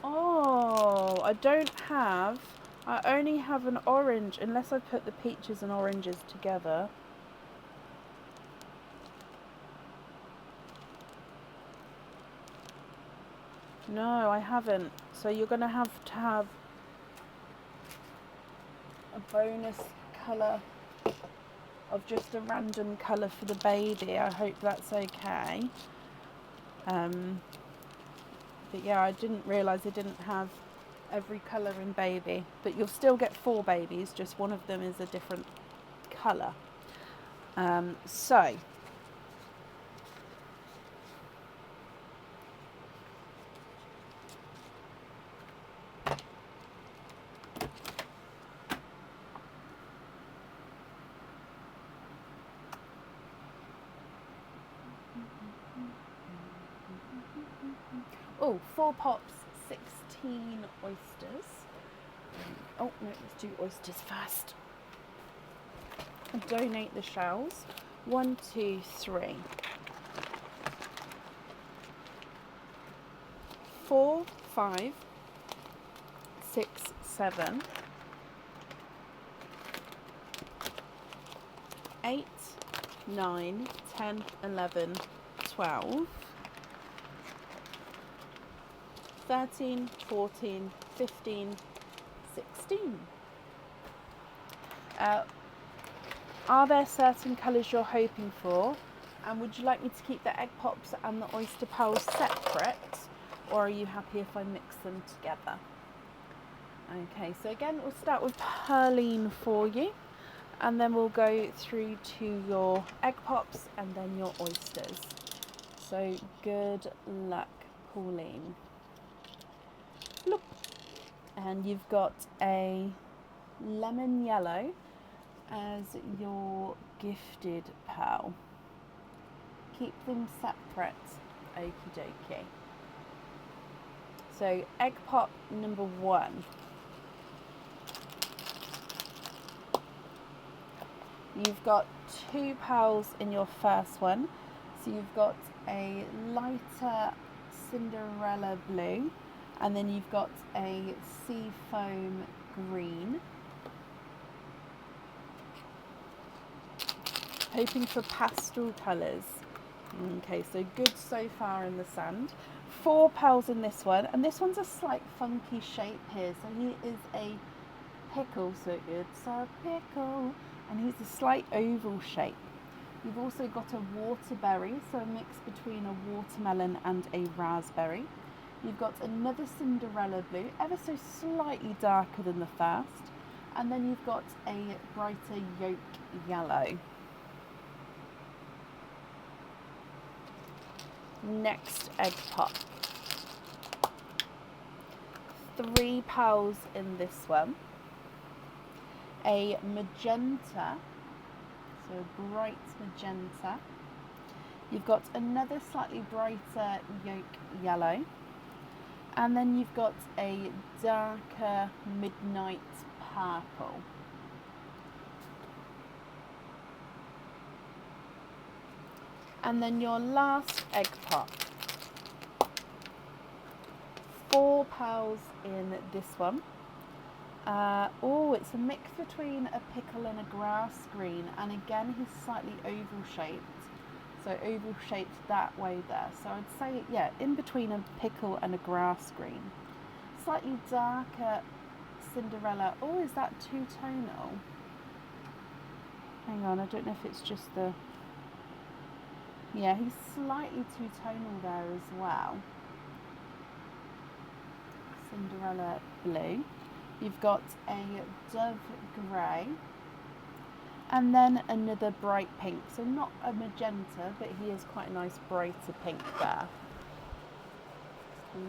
oh, I only have an orange, unless I put the peaches and oranges together. No, I haven't. So you're going to have a bonus colour of just a random colour for the baby. I hope that's okay. But yeah, I didn't realise I didn't have every colour in baby. But you'll still get 4 babies, just one of them is a different colour. So oh, 4 pops, 16 oysters. Oh no, let's do oysters first. And donate the shells. 1, 2, 3, 4, 5, 6, 7, 8, 9, 10, 11, 12, 13, 14, 15, 16. Are there certain colours you're hoping for? And would you like me to keep the egg pops and the oyster pearls separate? Or are you happy if I mix them together? Okay, so again, we'll start with Pearline for you. And then we'll go through to your egg pops and then your oysters. So good luck, Pauline. Look. And you've got a lemon yellow as your gifted pearl. Keep them separate, okie dokie. So egg pop number 1. You've got 2 pearls in your first one. So you've got a lighter Cinderella blue, and then you've got a sea foam green. Hoping for pastel colours. Okay, so good so far in the sand. 4 pearls in this one, and this one's a slight funky shape here. So he is a pickle, so it's a pickle, and he's a slight oval shape. You've also got a waterberry, so a mix between a watermelon and a raspberry. You've got another Cinderella blue, ever so slightly darker than the first, and then you've got a brighter yolk yellow. Next egg pop. 3 pearls in this one. A magenta, so a bright magenta. You've got another slightly brighter yolk yellow. And then you've got a darker midnight purple. And then your last egg pop. 4 pearls in this one. Oh, it's a mix between a pickle and a grass green, and again he's slightly oval shaped. So oval shaped that way there. So I'd say, yeah, in between a pickle and a grass green. Slightly darker Cinderella. Oh, is that two-tonal? Hang on, I don't know if it's just the... Yeah, he's slightly two-tonal there as well. Cinderella blue. You've got a dove grey. And then another bright pink. So not a magenta, but he is quite a nice brighter pink there.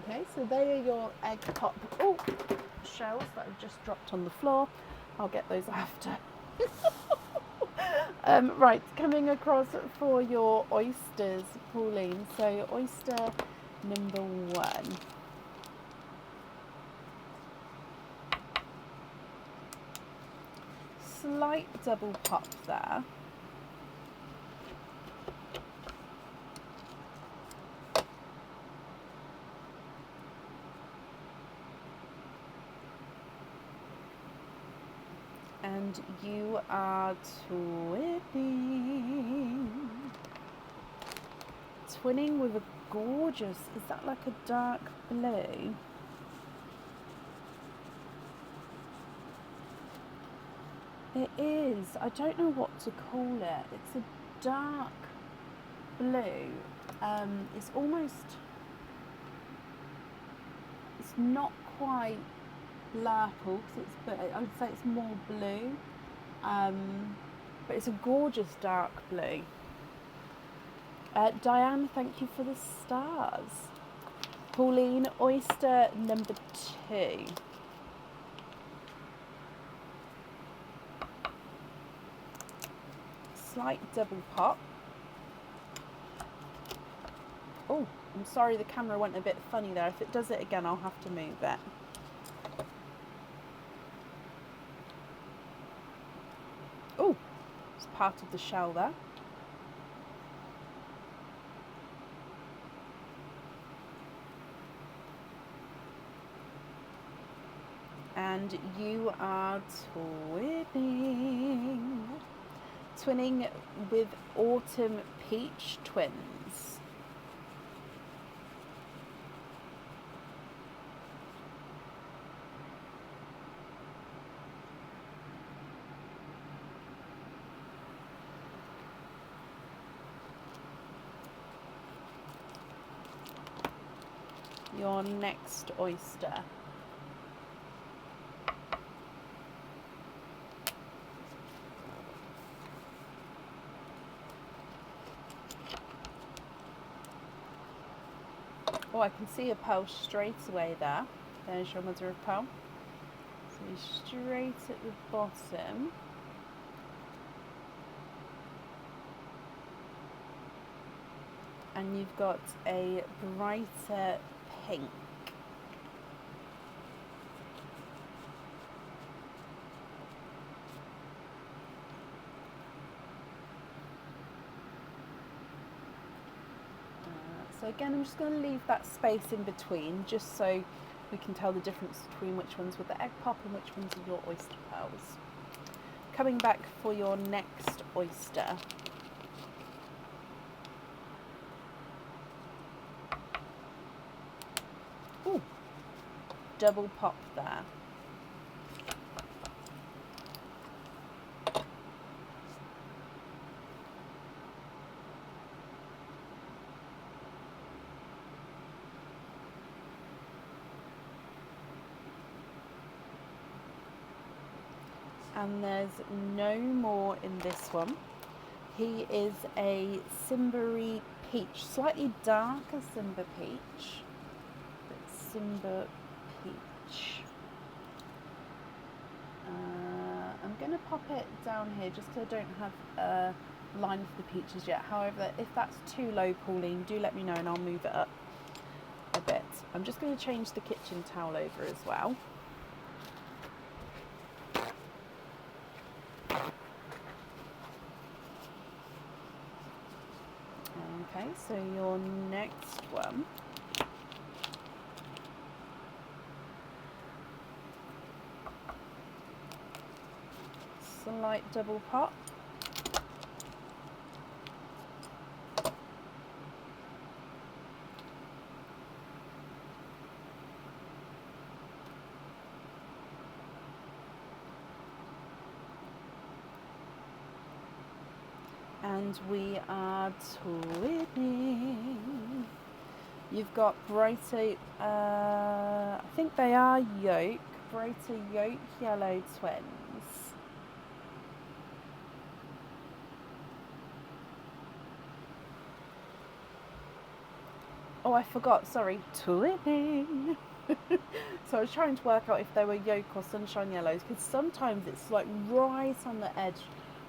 Okay, so they are your egg pop shells that have just dropped on the floor. I'll get those after. Right, coming across for your oysters, Pauline. So oyster number 1. Slight double pop there. And you are twinning with a gorgeous, is that like a dark blue? It is. I don't know what to call it. It's a dark blue. It's almost, it's not quite purple, but I would say it's more blue. But it's a gorgeous dark blue. Diane, thank you for the stars. Pauline, oyster number 2. Slight double pop. Oh, I'm sorry, the camera went a bit funny there. If it does it again, I'll have to move it. Oh, it's part of the shell there. And you are twinning with autumn peach twins. Your next oyster. Oh, I can see a pearl straight away there. There's your mother of pearl. So straight at the bottom. And you've got a brighter pink. So again, I'm just going to leave that space in between, just so we can tell the difference between which ones with the egg pop and which ones are your oyster pearls. Coming back for your next oyster. double pop there. And there's no more in this one. He is a Simbery Peach, slightly darker Simba Peach, but Simba Peach. I'm going to pop it down here just because I don't have a line for the peaches yet. However, if that's too low, Pauline, do let me know and I'll move it up a bit. I'm just going to change the kitchen towel over as well. Okay, so your next one slight double pop. And we are twinning. You've got brighter, I think they are yolk, brighter yolk yellow twins. Oh, I forgot, sorry, twinning. So I was trying to work out if they were yolk or sunshine yellows, because sometimes it's like right on the edge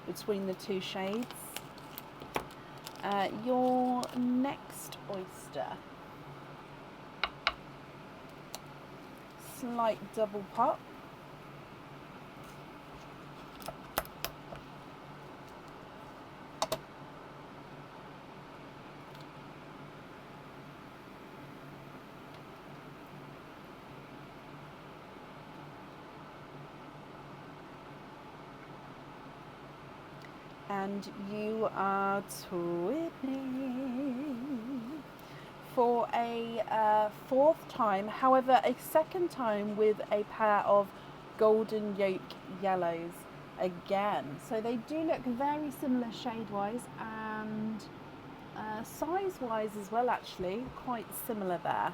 between the two shades. Your next oyster, slight double pop. And you are twinning for a fourth time, however a second time with a pair of golden yolk yellows again. So they do look very similar shade wise and size wise as well, actually quite similar there.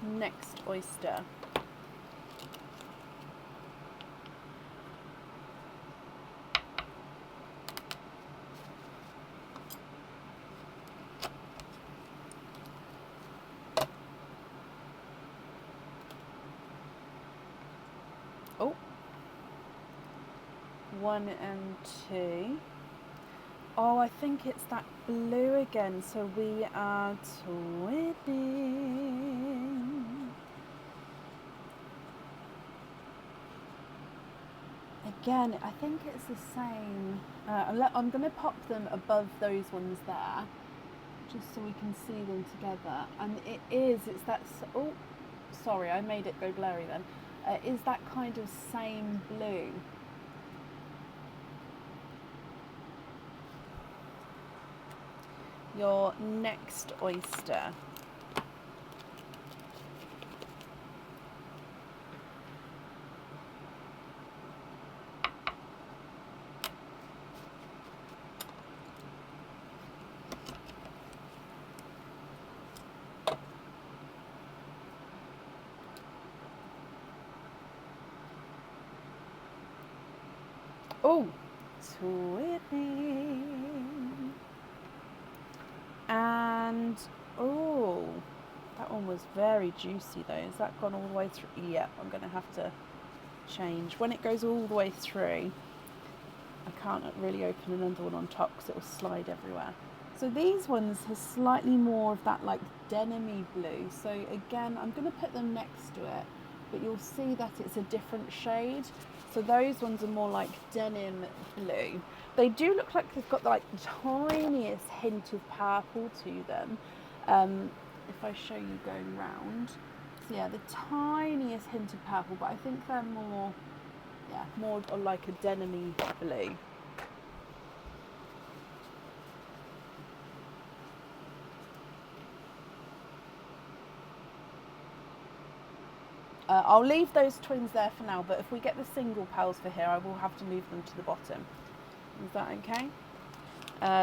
Next oyster. Oh, 1 and 2. Oh, I think it's that blue again. So we are twinning. Again, I think it's the same. I'm going to pop them above those ones there, just so we can see them together. And it's that, oh, sorry, I made it go blurry then. Is that kind of same blue. Your next oyster. Oh, twinning. And, oh, that one was very juicy though. Has that gone all the way through? Yeah, I'm going to have to change. When it goes all the way through, I can't really open another one on top because it will slide everywhere. So these ones have slightly more of that like denim-y blue. So again, I'm going to put them next to it, but you'll see that it's a different shade. So those ones are more like denim blue. They do look like they've got like the tiniest hint of purple to them. If I show you going round. So yeah, the tiniest hint of purple, but I think they're more, yeah, more like a denim-y blue. I'll leave those twins there for now, but if we get the single pearls for here, I will have to move them to the bottom. Is that okay?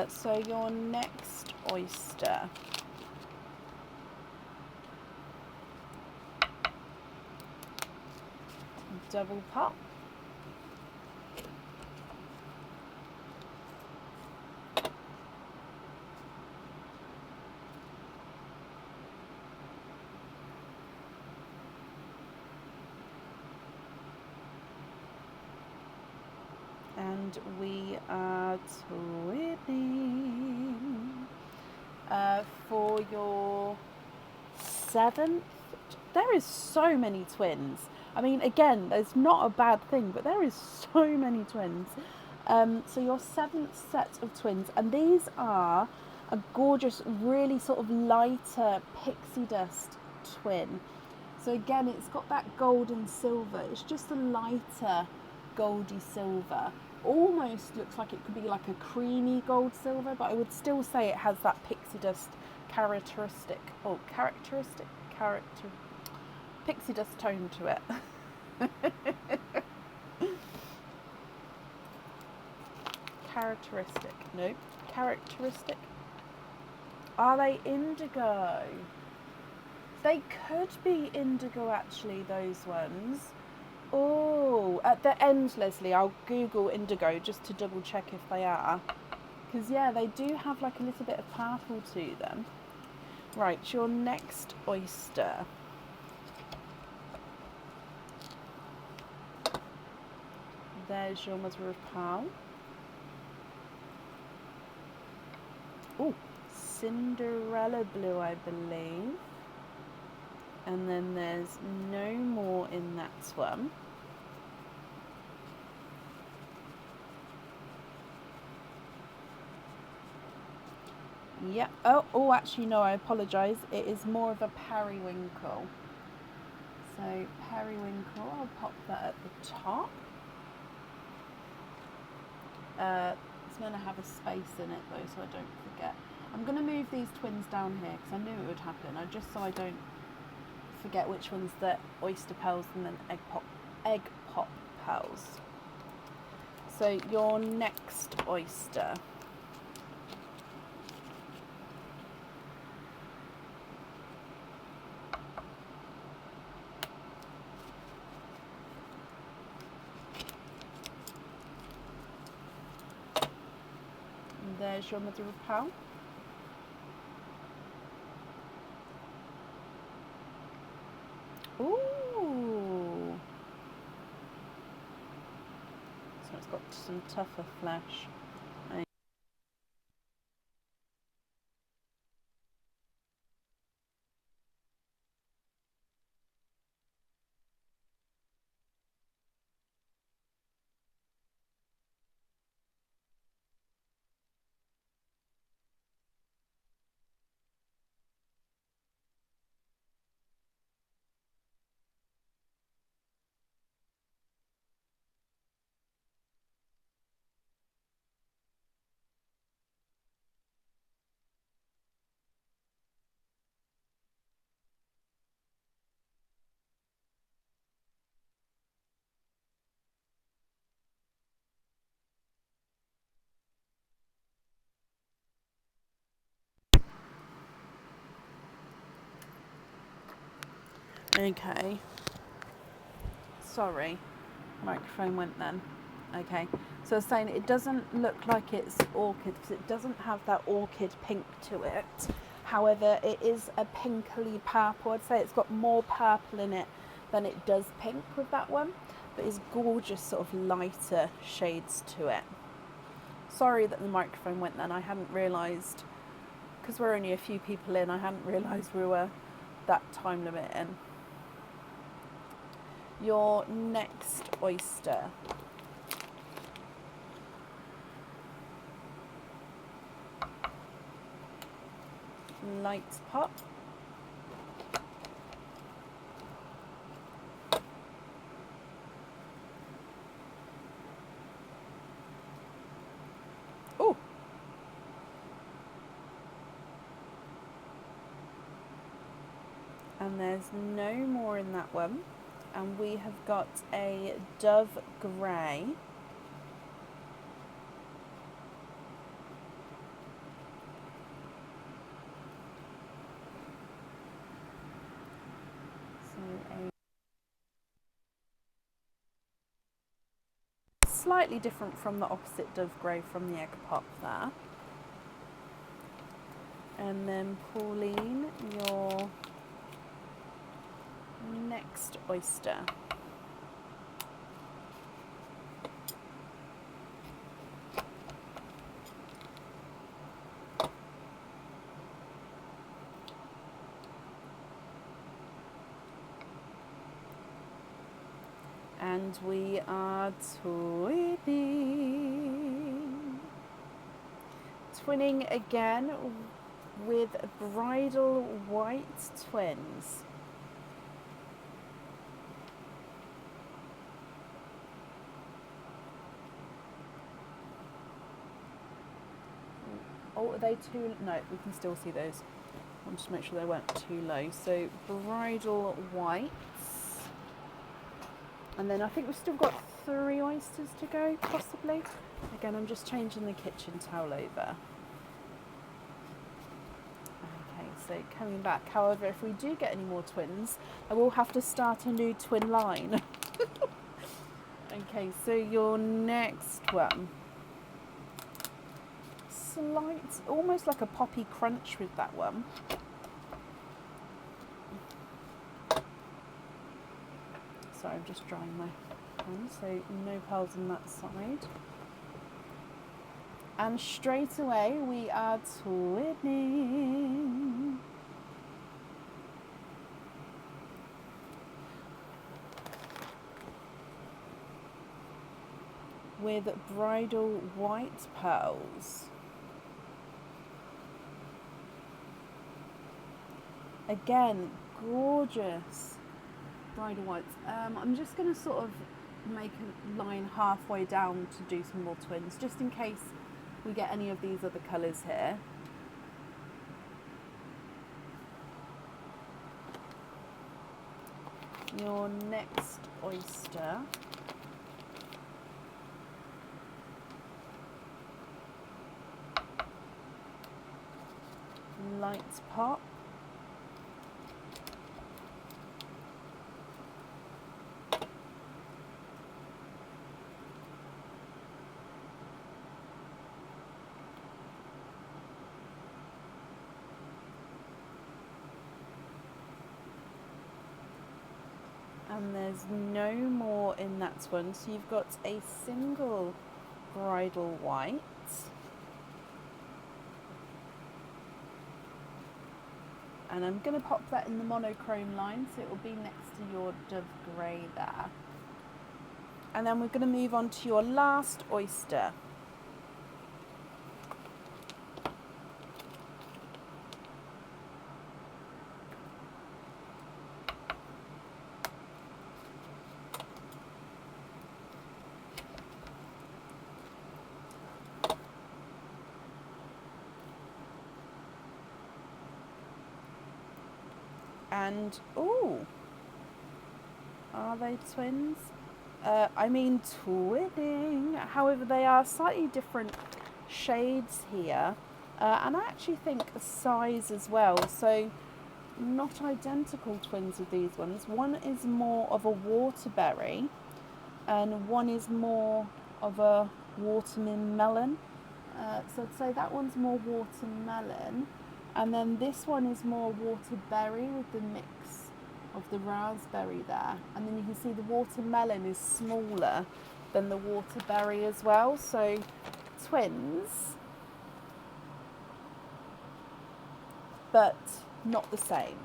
So your next oyster. Double pop. And we are twinning. For your 7th, there is so many twins. I mean, again, there's not a bad thing, but there is so many twins. So your 7th set of twins, and these are a gorgeous, really sort of lighter pixie dust twin. So again, it's got that gold and silver. It's just a lighter goldy silver. Almost looks like it could be like a creamy gold silver, but I would still say it has that pixie dust pixie dust tone to it. Characteristic. Are they indigo? They could be indigo actually, those ones. Oh, at the end, Leslie, I'll Google indigo just to double check if they are. Because, yeah, they do have like a little bit of purple to them. Right, your next oyster. There's your mother of pearl. Oh, Cinderella blue, I believe. And then there's no more in that one. Yep. Oh, actually, no, I apologise. It is more of a periwinkle. So, periwinkle, I'll pop that at the top. It's going to have a space in it, though, so I don't forget. I'm going to move these twins down here, because I knew it would happen. Just so I don't forget which one's the oyster pearls and then egg pop pearls. So your next oyster. And there's your mother of pearl. Ooh. So it's got some tougher flesh. Okay. Sorry, microphone went then. Okay, so I was saying it doesn't look like it's orchid because it doesn't have that orchid pink to it. However, it is a pinkly purple. I'd say it's got more purple in it than it does pink with that one, but it's gorgeous sort of lighter shades to it. Sorry that the microphone went then. I hadn't realised, because we're only a few people in, I hadn't realised we were that time limit in. Your next oyster. Light pop. Oh. And there's no more in that one. and we have got a dove grey. So a slightly different from the opposite dove grey from the egg pop there. And then Pauline, your next oyster. And we are twinning. Twinning again with bridal white twins. Oh, are they too? No, we can still see those. I'll just make sure they weren't too low. So bridal whites. And then I think we've still got 3 oysters to go, possibly. Again, I'm just changing the kitchen towel over. Okay, so coming back. However, if we do get any more twins, I will have to start a new twin line. Okay, so your next one. Slight, almost like a poppy crunch with that one. Sorry, I'm just drying my hands, so no pearls on that side. And straight away we are twinning. With bridal white pearls. Again, gorgeous bridal whites. I'm just going to sort of make a line halfway down to do some more twins, just in case we get any of these other colours here. Your next oyster. Light pop. And there's no more in that one, so you've got a single bridal white. And I'm going to pop that in the monochrome line, so it will be next to your dove grey there. And then we're going to move on to your last oyster. And, ooh, are they twins? I mean twinning. However, they are slightly different shades here. And I actually think a size as well. So, not identical twins with these ones. One is more of a waterberry and one is more of a watermelon. So I'd say that one's more watermelon. And then this one is more waterberry with the mix of the raspberry there. And then you can see the watermelon is smaller than the waterberry as well. So twins, but not the same.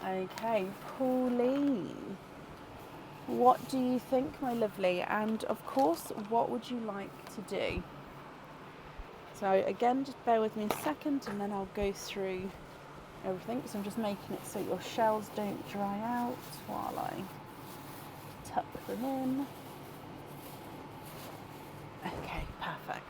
Okay, Pauline, what do you think, my lovely? And of course, what would you like to do? So again, just bear with me a second and then I'll go through everything. So I'm just making it so your shells don't dry out while I tuck them in. Okay, perfect.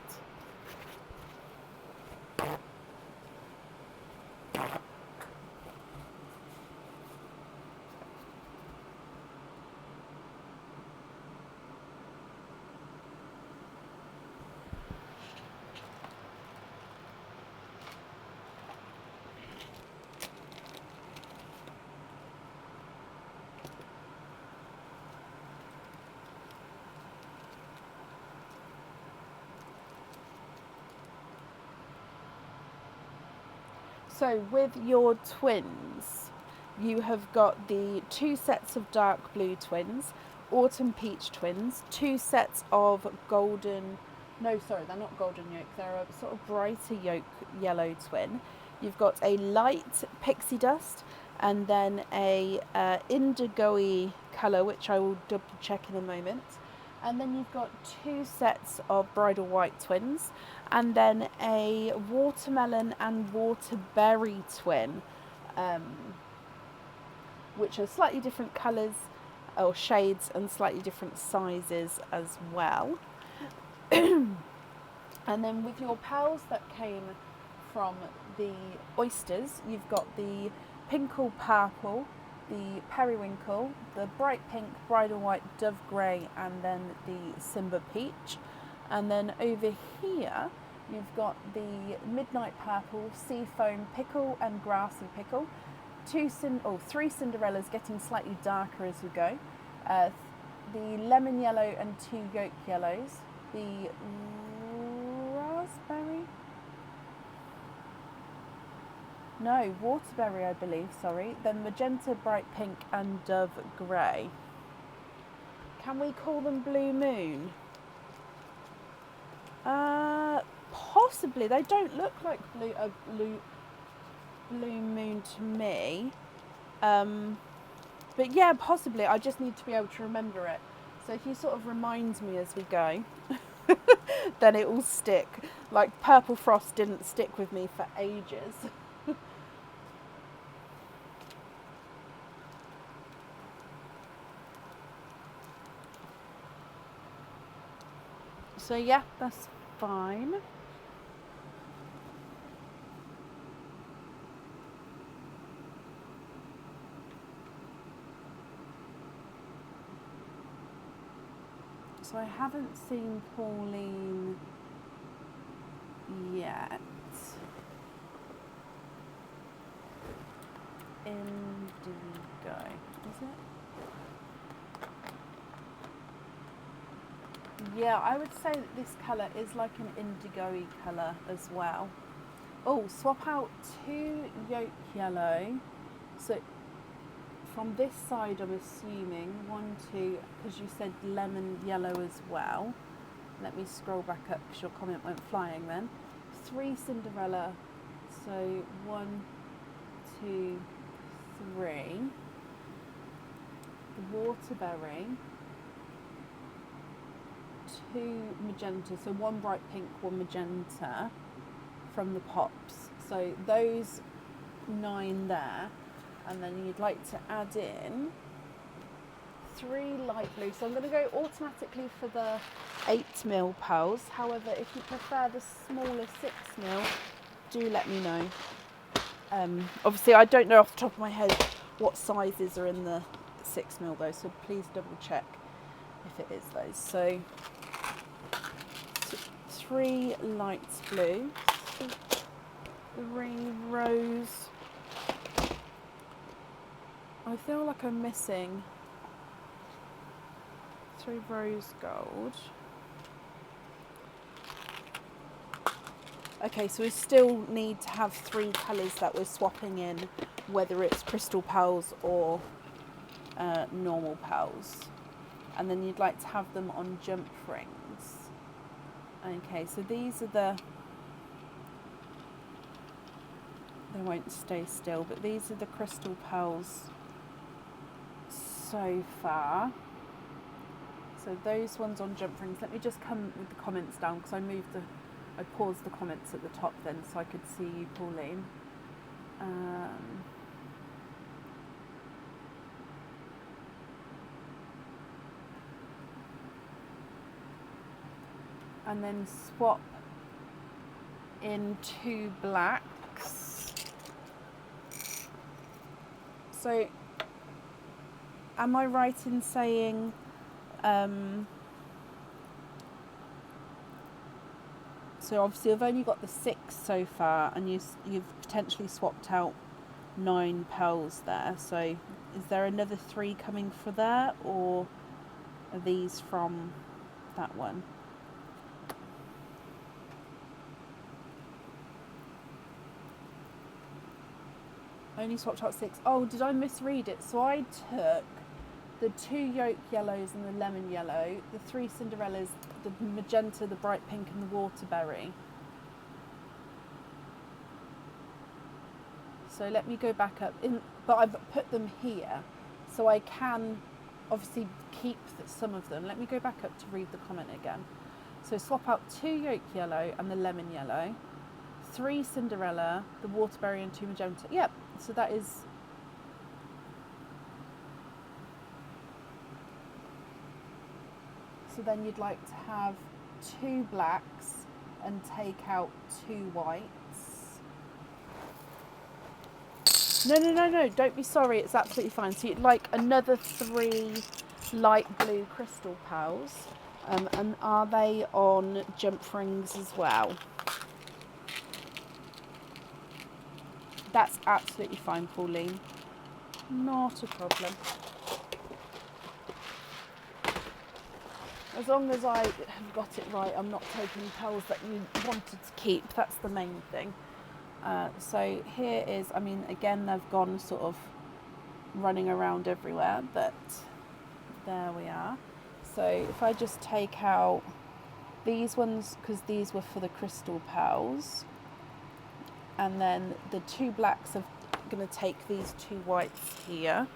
So with your twins, you have got the 2 sets of dark blue twins, autumn peach twins, 2 sets of golden, no sorry, they're not golden yolk, they're a sort of brighter yolk yellow twin. You've got a light pixie dust and then a indigo-y colour, which I will double check in a moment. And then you've got 2 sets of bridal white twins, and then a watermelon and waterberry twin, which are slightly different colours or shades and slightly different sizes as well. And then with your pals that came from the oysters, you've got the pinkle purple, the periwinkle, the bright pink, bridal white, dove grey, and then the Simba peach. And then over here you've got the midnight purple, sea foam, pickle and grassy pickle, 3 Cinderellas getting slightly darker as we go, the lemon yellow and 2 yolk yellows, the raspberry, no, waterberry I believe, sorry, then magenta, bright pink and dove grey. Can we call them blue moon? Possibly. They don't look like blue moon to me. But yeah, possibly. I just need to be able to remember it. So if you sort of remind me as we go, then it will stick. Like Purple Frost didn't stick with me for ages. So yeah, that's fine. So I haven't seen Pauline yet. Indigo, is it? Yeah, I would say that this colour is like an indigo-y colour as well. Oh, swap out 2 yolk yellow. So from this side, I'm assuming 1, 2, because you said lemon yellow as well. Let me scroll back up because your comment went flying then. 3 Cinderella. So 1, 2, 3. The waterberry. 2 magenta, so 1 bright pink, 1 magenta from the pops. So those 9 there, and then you'd like to add in 3 light blue. So I'm going to go automatically for the 8mm pearls. However, if you prefer the smaller 6mm, do let me know. Obviously, I don't know off the top of my head what sizes are in the 6mm though, so please double check if it is those. So 3 light blue, 3 rose. I feel like I'm missing 3 rose gold. Okay, so we still need to have 3 colours that we're swapping in, whether it's crystal pearls or normal pearls. And then you'd like to have them on jump rings. Okay, so these are they won't stay still, but these are the crystal pearls so far. So those ones on jump rings. Let me just come with the comments down because I paused the comments at the top then so I could see you, Pauline. And then swap in 2 blacks. So am I right in saying so obviously I've only got the 6 so far, and you've potentially swapped out 9 pearls there. So is there another 3 coming for there, or are these from that one? Only swapped out 6. Oh, did I misread it? So I took the 2 yolk yellows and the lemon yellow, the 3 Cinderellas, the magenta, the bright pink and the waterberry. So let me go back up, but I've put them here, so I can obviously keep some of them. Let me go back up to read the comment again. So swap out 2 yolk yellow and the lemon yellow, 3 Cinderella, the waterberry and 2 magenta. Yep, so that is... So then you'd like to have 2 blacks and take out 2 whites. No, don't be sorry, it's absolutely fine. So you'd like another 3 light blue crystal pearls. And are they on jump rings as well? That's absolutely fine, Pauline. Not a problem. As long as I have got it right, I'm not taking pearls that you wanted to keep. That's the main thing. So here is, I mean, again, they've gone sort of running around everywhere, but there we are. So if I just take out these ones, because these were for the crystal pearls, and then the 2 blacks are going to take these 2 whites here.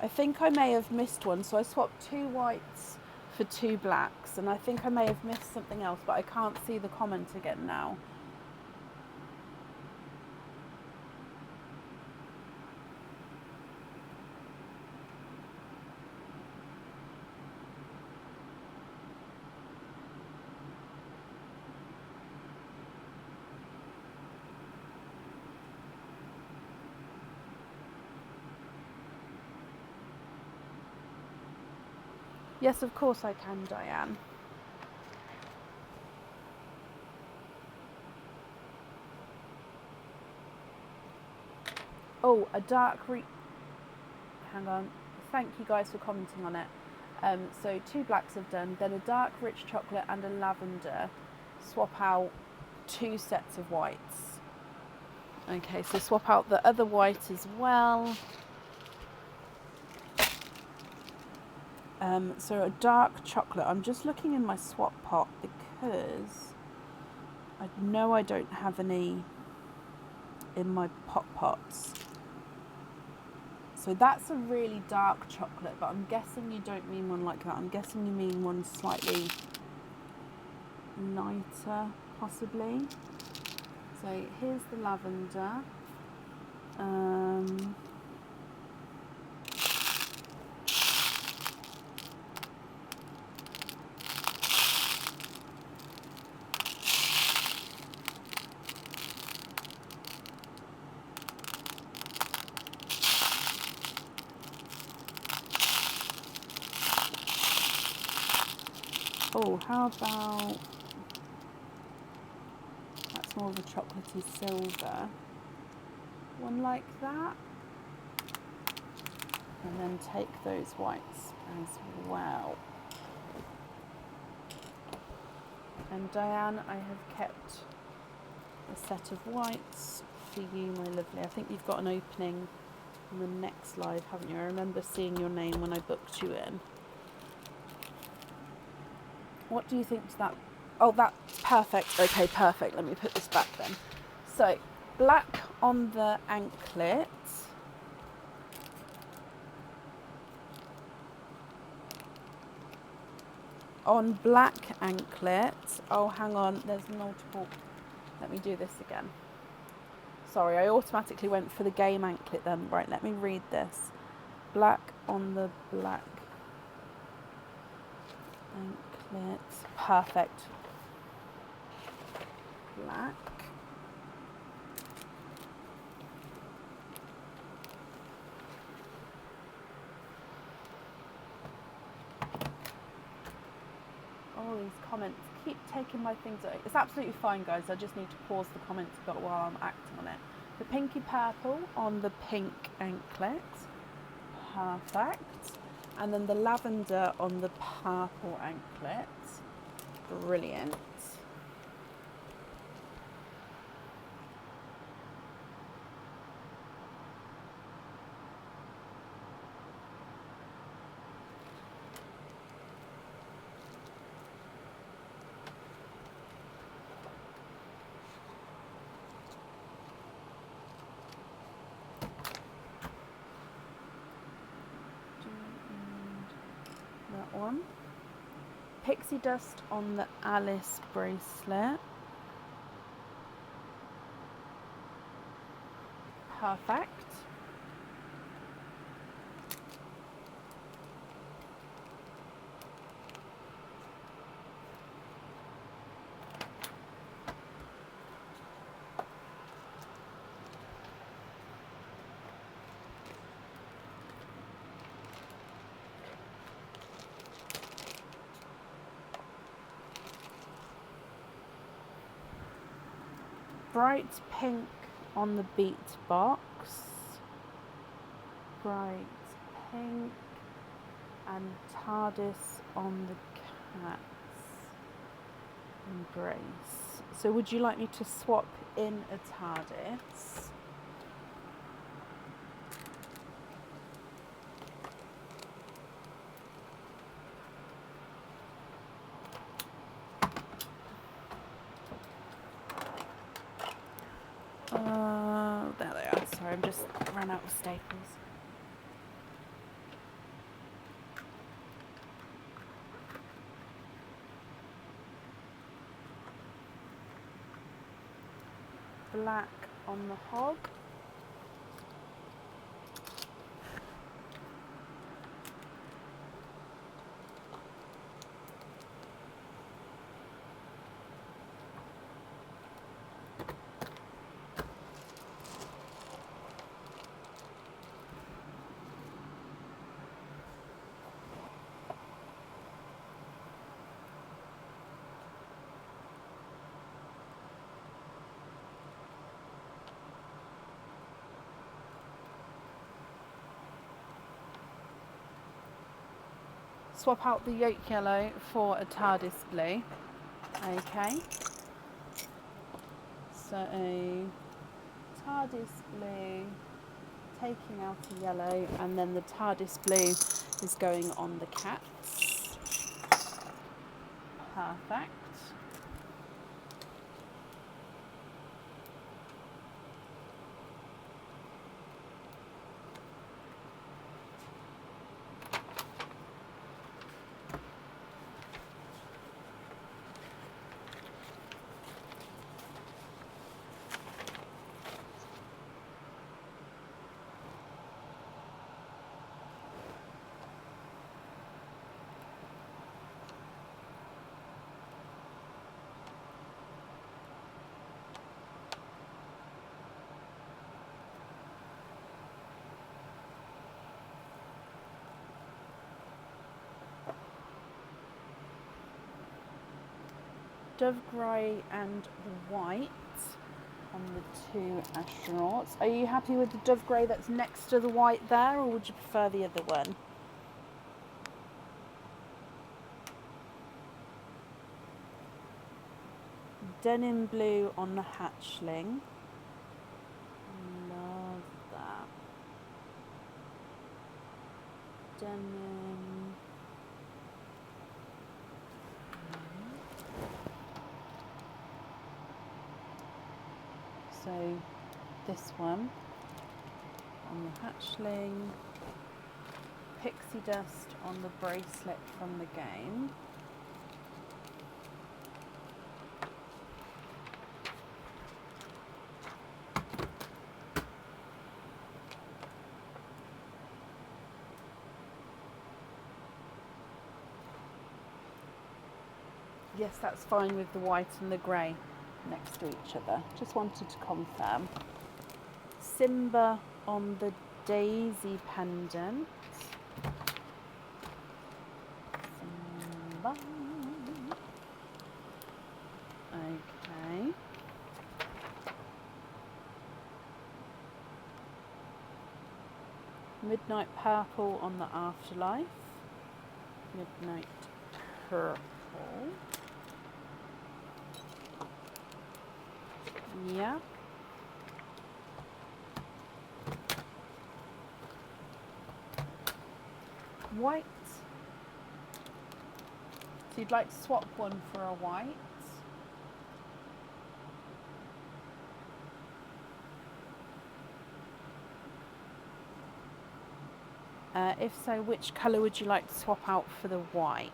I think I may have missed one, so I swapped 2 whites for 2 blacks, and I think I may have missed something else, but I can't see the comment again now. Yes, of course I can, Diane. Oh, a dark hang on. Thank you guys for commenting on it. So 2 blacks have done, then a dark rich chocolate and a lavender. Swap out 2 sets of whites. Okay, so swap out the other white as well. So a dark chocolate. I'm just looking in my swap pot because I know I don't have any in my pots. So that's a really dark chocolate, but I'm guessing you don't mean one like that. I'm guessing you mean one slightly lighter, possibly. So here's the lavender. Oh, how about, that's more of a chocolatey silver. One like that. And then take those whites as well. And Diane, I have kept a set of whites for you, my lovely. I think you've got an opening on the next live, haven't you? I remember seeing your name when I booked you in. What do you think to that? Oh, that's perfect. Okay, perfect. Let me put this back then. So, black on the anklet. On black anklet. Oh, hang on. There's multiple. Let me do this again. Sorry, I automatically went for the game anklet then. Right, let me read this. Black on the black anklet. Perfect. Black. all these comments keep taking my things away. It's absolutely fine, guys. I just need to pause the comments a bit while I'm acting on it. The pinky purple on the pink anklet. Perfect. And then the lavender on the purple anklet. Brilliant. That one. Pixie dust on the Alice bracelet. Perfect. Bright pink on the beat box. Bright pink. And TARDIS on the cat's embrace. So would you like me to swap in a TARDIS? There they are. Sorry, I'm just ran out of staples. Black on the hog. Swap out the yolk yellow for a TARDIS blue. Okay. So TARDIS blue, taking out a yellow, and then the TARDIS blue is going on the cats. Perfect. Dove grey and the white on the two astronauts. Are you happy with the dove grey that's next to the white there, or would you prefer the other one? Denim blue on the hatchling. Love that. Denim. So this one on the hatchling, pixie dust on the bracelet from the game. Yes, that's fine with the white and the grey next to each other. Just wanted to confirm. Simba on the daisy pendant. Simba. Midnight Purple on the Afterlife. Midnight Purple. Yeah. White. So you'd like to swap one for a white. If so, which colour would you like to swap out for the white?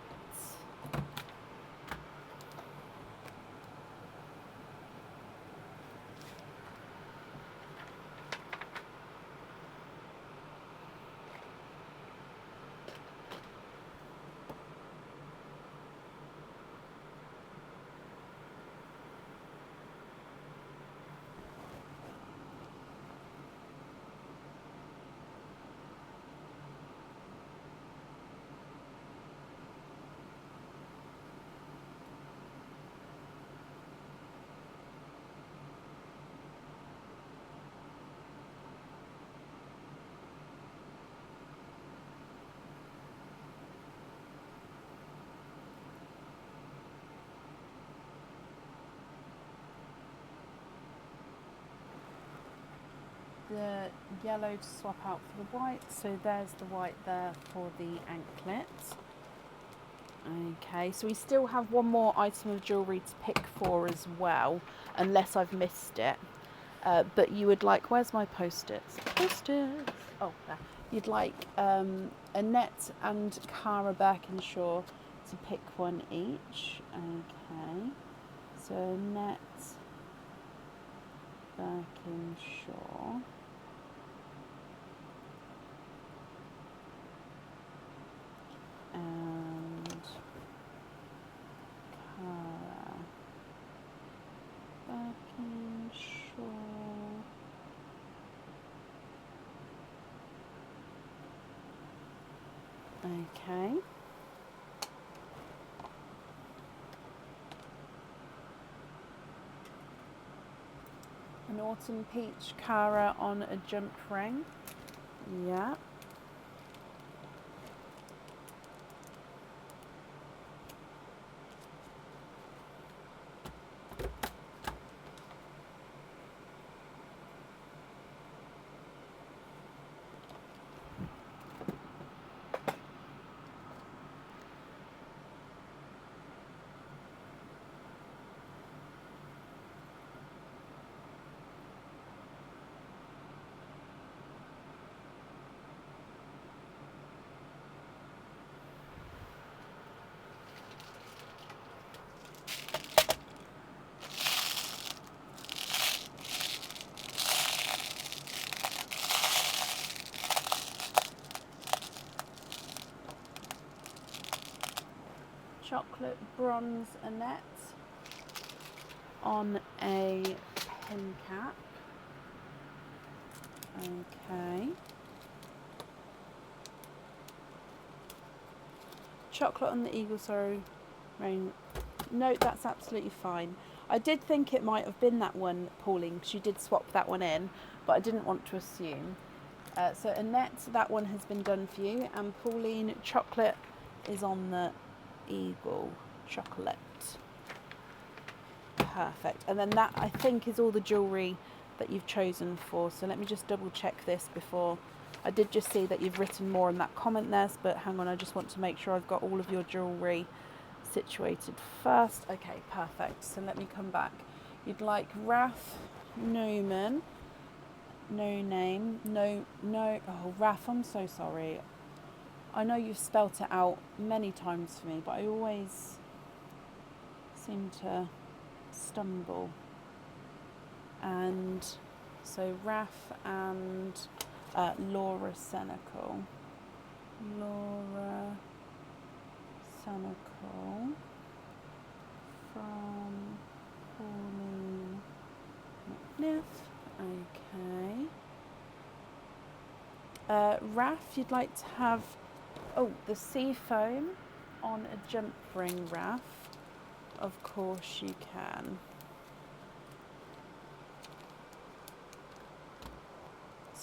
The yellow to swap out for the white, so there's the white there for the anklet. Okay, so we still have one more item of jewellery to pick for as well, unless I've missed it. But you would like, where's my post-its? Post-its! Oh, there. You'd like Annette and Cara Birkinshaw to pick one each. Okay, so Annette Birkinshaw. And Cara Birkinshaw. Okay. An autumn peach Cara on a jump ring. Yeah. Chocolate bronze Annette on a pin cap. Okay. Chocolate on the eagle sorrow ring. No, that's absolutely fine. I did think it might have been that one, Pauline, because you did swap that one in, but I didn't want to assume. So Annette, that one has been done for you, and Pauline, chocolate is on the eagle chocolate. Perfect. And then that, I think, is all the jewellery that you've chosen for. So let me just double check this before. I did just see that you've written more in that comment there, but hang on, I just want to make sure I've got all of your jewellery situated first. Okay, perfect. So let me come back. You'd like Raf Newman. No name. No. Oh, Raf, I'm so sorry. I know you've spelt it out many times for me, but I always seem to stumble. And so Raf and Laura Senecal. Laura Senecal from Pauline McNiff. Okay. Raf, you'd like to have the sea foam on a jump ring, Raf. Of course you can.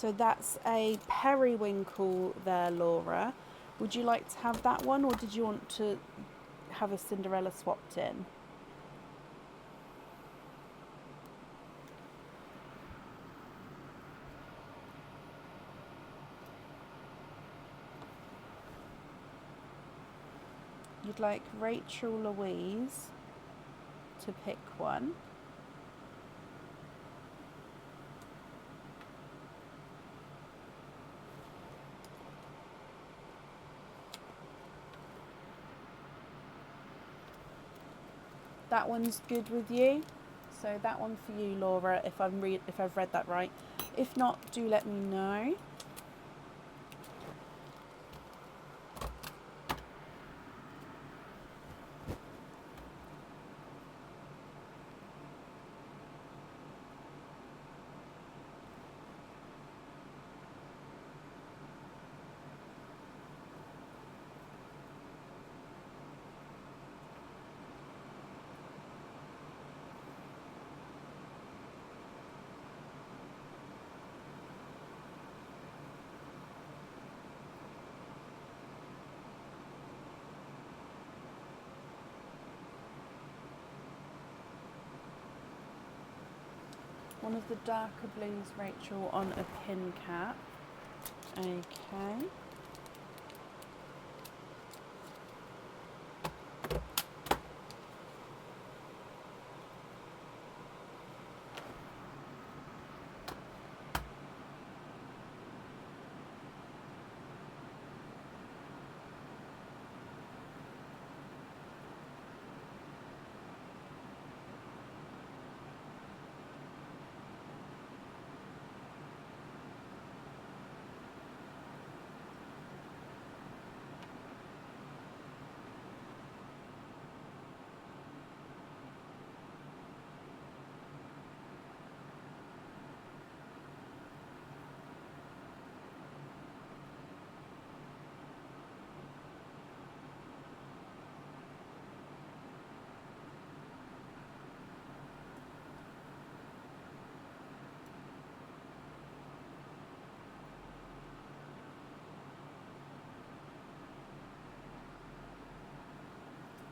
So that's a periwinkle there, Laura. Would you like to have that one, or did you want to have a Cinderella swapped in? You'd like Rachel Louise to pick one. That one's good with you. So that one for you, Laura, if I've read that right. If not, do let me know. One of the darker blues, Rachel, on a pin cap. Okay.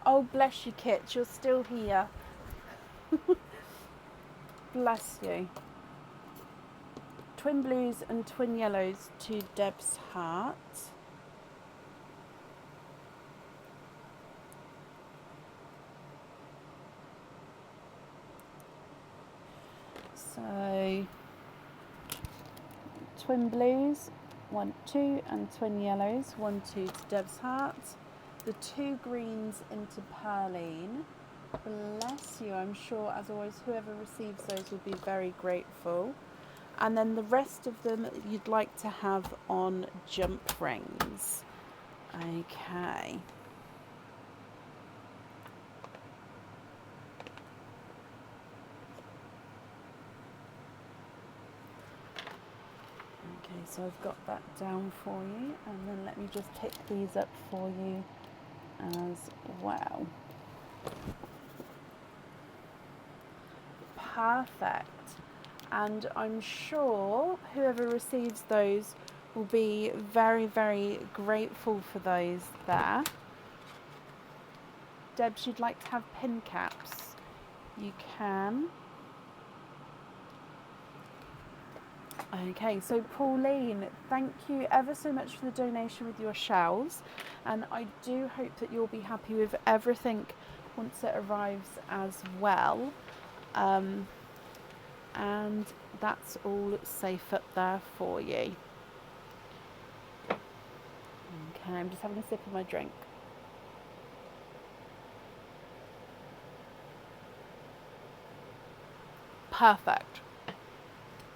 Oh, bless you, Kit. You're still here. Bless you. Twin blues and twin yellows to Deb's heart. So, twin blues, 1, 2, and twin yellows, 1, 2 to Deb's heart. The 2 greens into Pearline. Bless you. I'm sure, as always, whoever receives those will be very grateful. And then the rest of them you'd like to have on jump rings. Okay. Okay, so I've got that down for you, and then let me just pick these up for you as well. Perfect. And I'm sure whoever receives those will be very, very grateful for those there. Debs, you'd like to have pin caps? You can. Okay, so Pauline, thank you ever so much for the donation with your shells, and I do hope that you'll be happy with everything once it arrives as well. And that's all safe up there for you. Okay, I'm just having a sip of my drink. Perfect.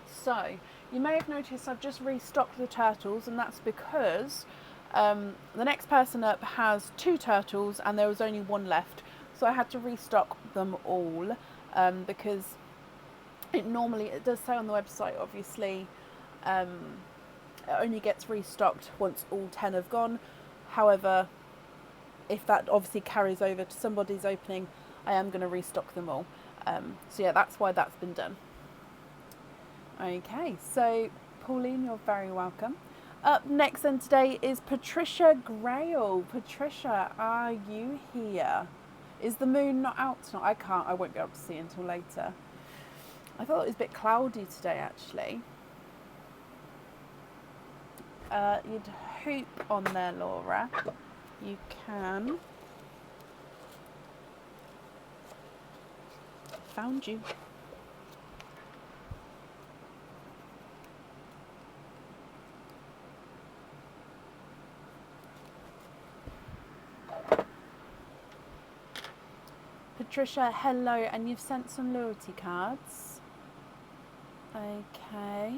So, you may have noticed I've just restocked the turtles, and that's because the next person up has 2 turtles and there was only 1 left. So I had to restock them all because it does say on the website, obviously, it only gets restocked once all 10 have gone. However, if that obviously carries over to somebody's opening, I am going to restock them all. So yeah, that's why that's been done. Okay, so Pauline, you're very welcome. Up next then today is Patricia Grail. Patricia, are you here? Is the moon not out tonight? I won't be able to see until later. I thought it was a bit cloudy today actually. You'd hoop on there, Laura. You can. Found you. Patricia, hello, and you've sent some loyalty cards. Okay.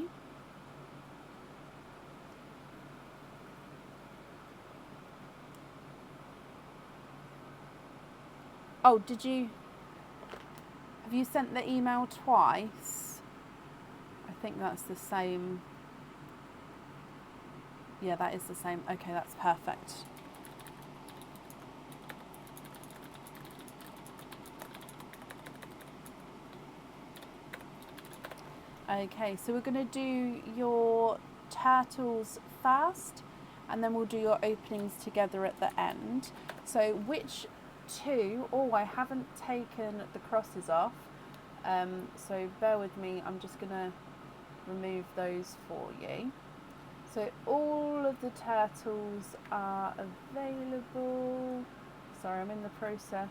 Oh, have you sent the email twice? I think that's the same. Yeah, that is the same. Okay, that's perfect. Okay, so we're going to do your turtles first, and then we'll do your openings together at the end. So which two? Oh, I haven't taken the crosses off, so bear with me. I'm just going to remove those for you. So all of the turtles are available. Sorry, I'm in the process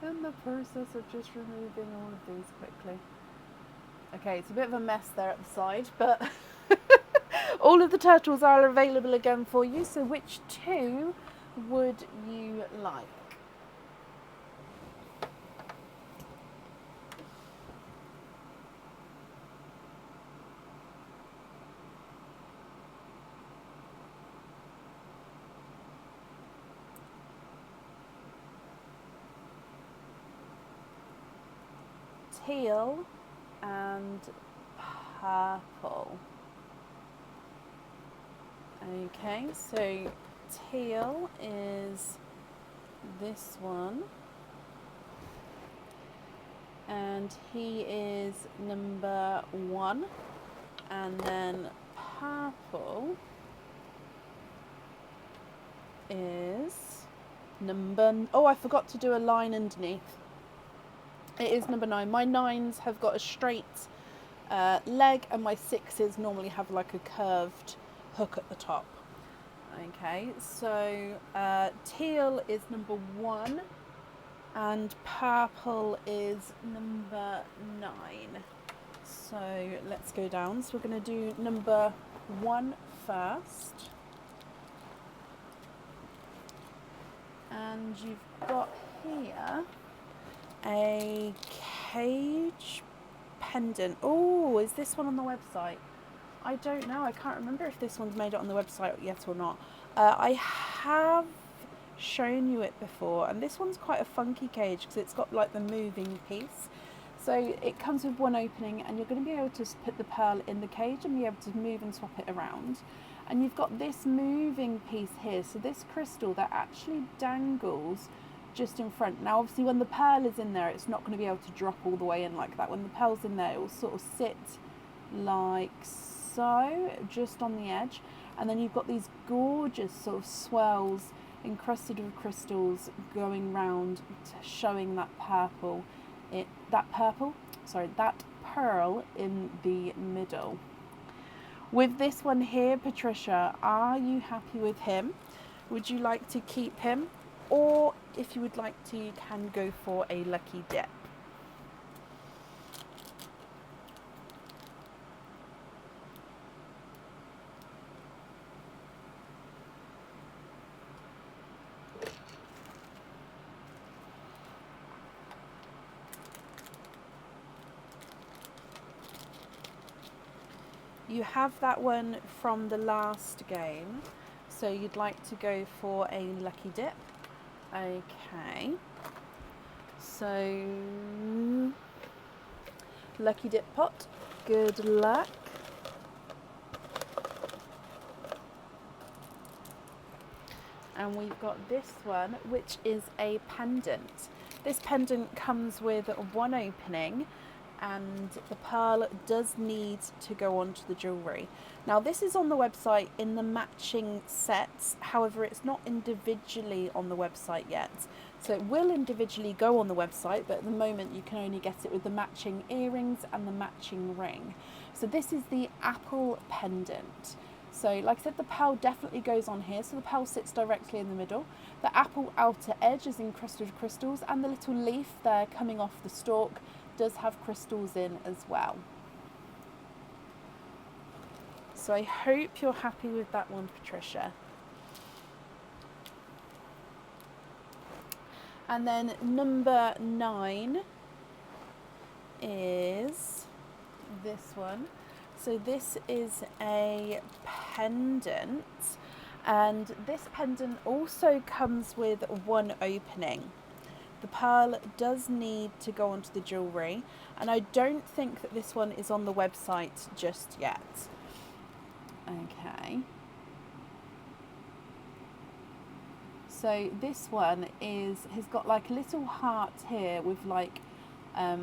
of just removing all of these quickly. Okay, it's a bit of a mess there at the side, but all of the turtles are available again for you. So which two would you like? Teal and purple. Okay, so teal is this one, and he is number 1, and then purple is number, oh, I forgot to do a line underneath. It is number 9. My 9s have got a straight leg, and my 6s normally have like a curved hook at the top. Okay, so teal is number 1 and purple is number 9. So let's go down. So we're going to do number 1 first. And you've got here a cage pendant. Oh, is this one on the website? I don't know. I can't remember if this one's made it on the website yet or not. I have shown you it before, and this one's quite a funky cage because it's got like the moving piece. So it comes with one opening, and you're going to be able to put the pearl in the cage and be able to move and swap it around. And you've got this moving piece here, so this crystal that actually dangles just in front. Now obviously when the pearl is in there, it's not going to be able to drop all the way in like that. When the pearl's in there, it will sort of sit like so, just on the edge. And then you've got these gorgeous sort of swells encrusted with crystals going round, showing that that pearl in the middle. With this one here, Patricia, are you happy with him? Would you like to keep him? Or if you would like to, you can go for a lucky dip. You have that one from the last game, so you'd like to go for a lucky dip. Okay, so lucky dip pot, good luck. And we've got this one, which is a pendant. This pendant comes with one opening, and the pearl does need to go onto the jewellery. Now this is on the website in the matching sets, however it's not individually on the website yet. So it will individually go on the website, but at the moment you can only get it with the matching earrings and the matching ring. So this is the apple pendant. So like I said, the pearl definitely goes on here, so the pearl sits directly in the middle. The apple outer edge is encrusted with crystals, and the little leaf there coming off the stalk does have crystals in as well. So I hope you're happy with that one, Patricia. And then number 9 is this one. So this is a pendant, and this pendant also comes with one opening. The pearl does need to go onto the jewellery, and I don't think that this one is on the website just yet. Okay. So this one has got like a little heart here with like a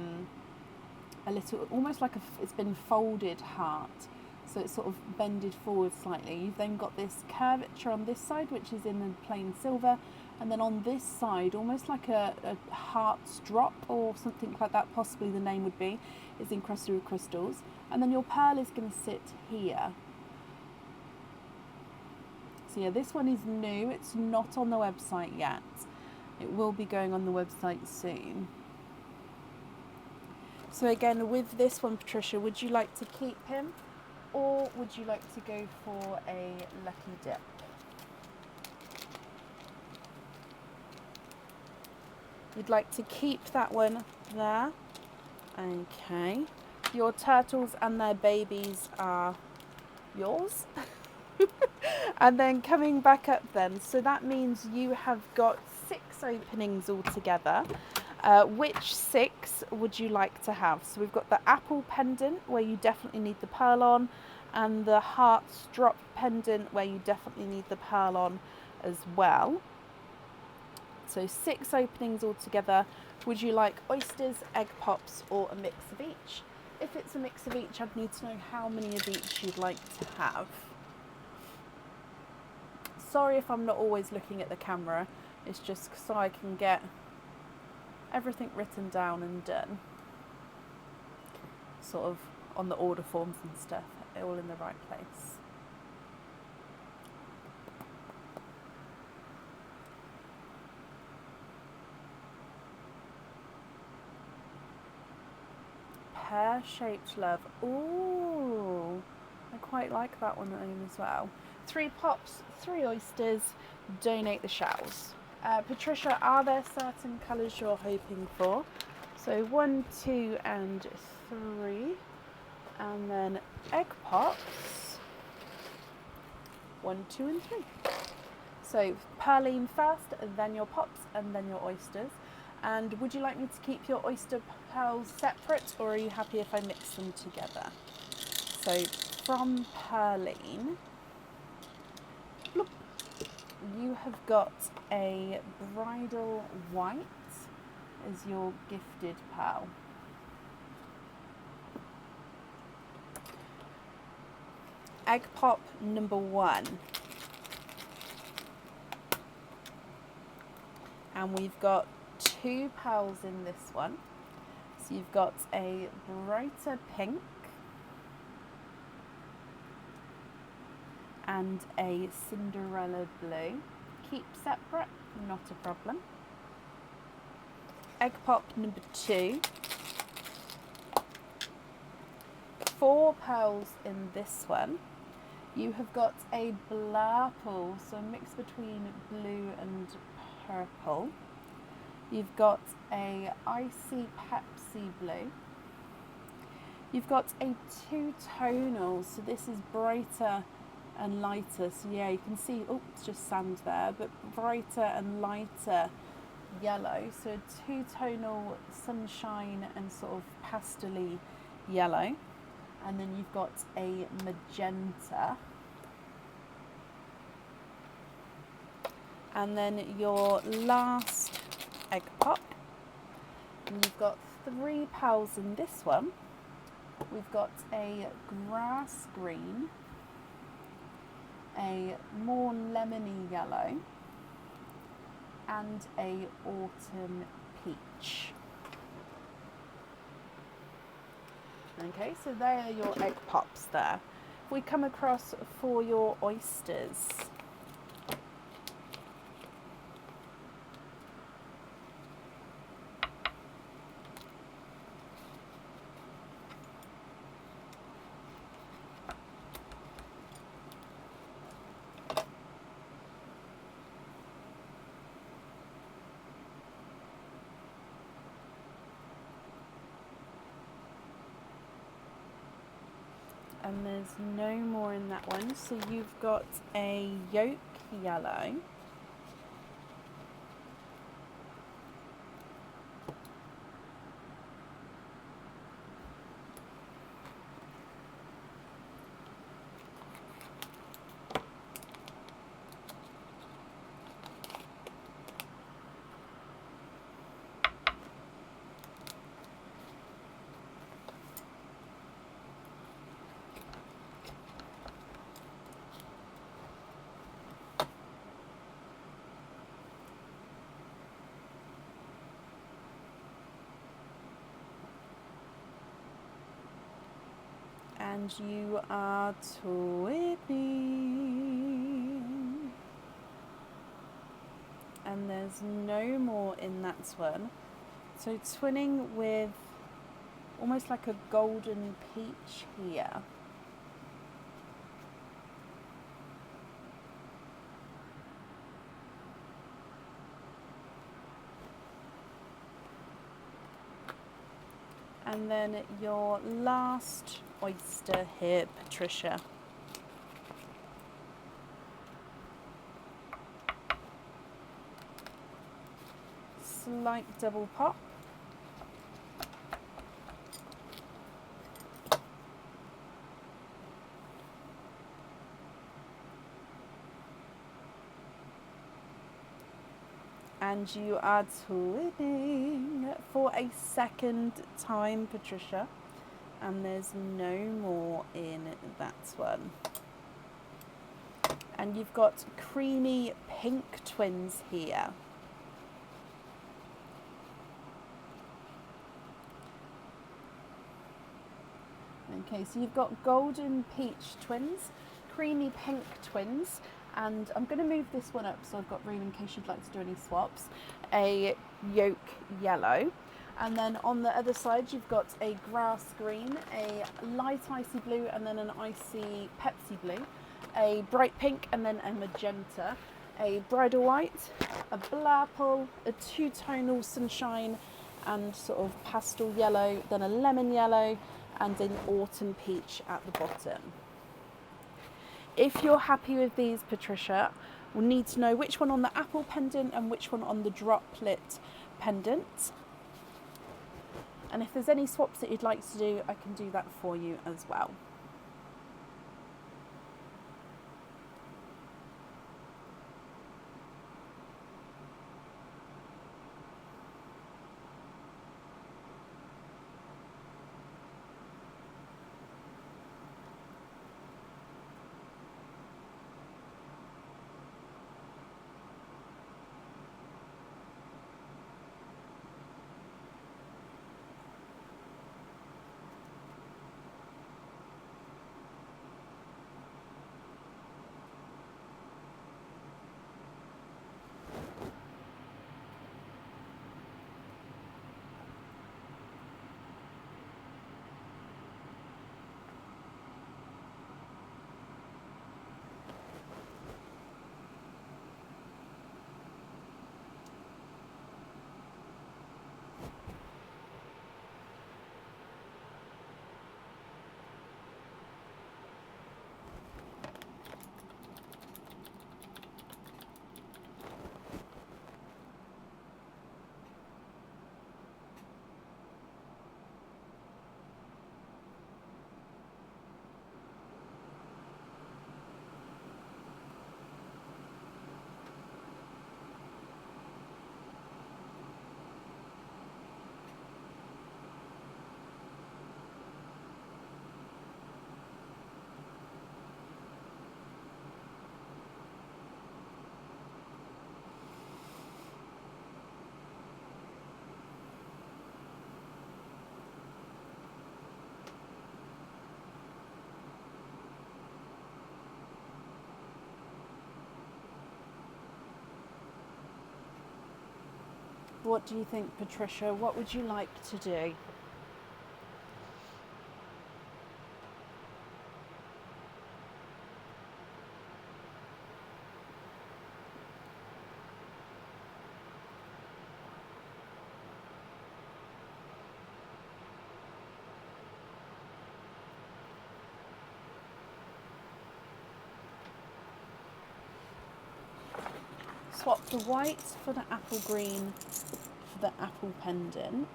little, almost like it's been folded heart. So it's sort of bended forward slightly. You've then got this curvature on this side, which is in the plain silver. And then on this side, almost like a heart's drop or something like that, possibly the name would be, is encrusted with crystals. And then your pearl is going to sit here. So yeah, this one is new. It's not on the website yet. It will be going on the website soon. So again, with this one, Patricia, would you like to keep him, or would you like to go for a lucky dip? You'd like to keep that one there. Okay. Your turtles and their babies are yours. And then coming back up then, so that means you have got 6 openings altogether. Which 6 would you like to have? So we've got the apple pendant, where you definitely need the pearl on, and the heart's drop pendant, where you definitely need the pearl on as well. So 6 openings altogether. Would you like oysters, egg pops, or a mix of each? If it's a mix of each, I'd need to know how many of each you'd like to have. Sorry if I'm not always looking at the camera, it's just so I can get everything written down and done. Sort of on the order forms and stuff, all in the right place. Pear-shaped love. Ooh, I quite like that one as well. 3 pops, 3 oysters, donate the shells. Patricia, are there certain colours you're hoping for? So 1, 2 and 3, and then egg pops, 1, 2 and 3. So Pearline first, then your pops, and then your oysters. And would you like me to keep your oyster pearls separate, or are you happy if I mix them together? So from Pearline, bloop, you have got a bridal white as your gifted pearl. Egg pop number 1. And we've got 2 pearls in this one. So you've got a brighter pink and a Cinderella blue. Keep separate, not a problem. Egg pop number 2. 4 pearls in this one. You have got a blurple, so a mix between blue and purple. You've got a icy Pepsi blue. You've got a 2-tonal, so this is brighter and lighter. So yeah, you can see, oh, it's just sand there, but brighter and lighter yellow. So 2-tonal sunshine and sort of pastel-y yellow. And then you've got a magenta. And then your last egg pop. And you've got three pals in this one. We've got a grass green, a more lemony yellow, and a autumn peach. Okay, so they are your egg pops there. If we come across for your oysters, and there's no more in that one, so you've got a yolk yellow, and you are twinning. And there's no more in that one. So twinning with almost like a golden peach here. And then your last oyster here, Patricia. Slight double pop. And you are twinning for a second time, Patricia. And there's no more in that one. And you've got creamy pink twins here. Okay, so you've got golden peach twins, creamy pink twins, and I'm going to move this one up so I've got room in case you'd like to do any swaps. A yolk yellow, and then on the other side you've got a grass green, a light icy blue, and then an icy Pepsi blue, a bright pink, and then a magenta, a bridal white, a blapple, a two-tonal sunshine, and sort of pastel yellow, then a lemon yellow, and an autumn peach at the bottom. If you're happy with these, Patricia, we'll need to know which one on the apple pendant and which one on the droplet pendant. And if there's any swaps that you'd like to do, I can do that for you as well. What do you think, Patricia? What would you like to do? Swap the white for the apple green for the apple pendant.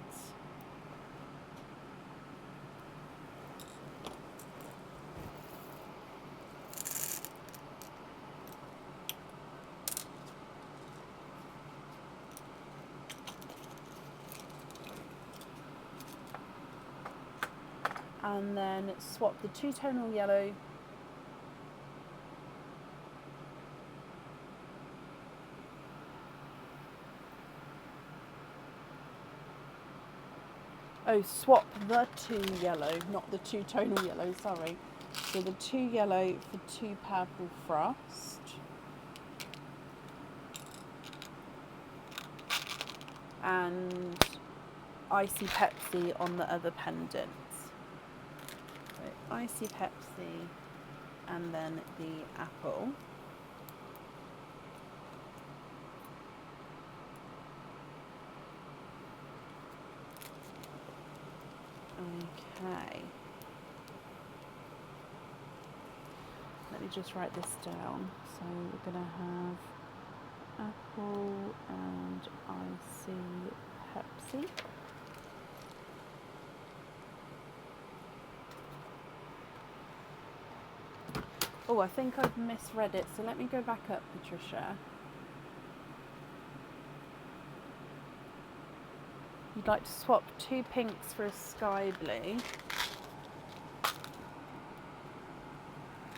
And then swap the two-tonal yellow swap the two yellow, not the two-tonal yellow, sorry. So the two yellow for two purple frost. And Icy Pepsi on the other pendant. So Icy Pepsi and then the apple. Okay. Let me just write this down. So we're going to have apple and Icy Pepsi. Oh, I think I've misread it, so let me go back up, Patricia. You'd like to swap two pinks for a sky blue.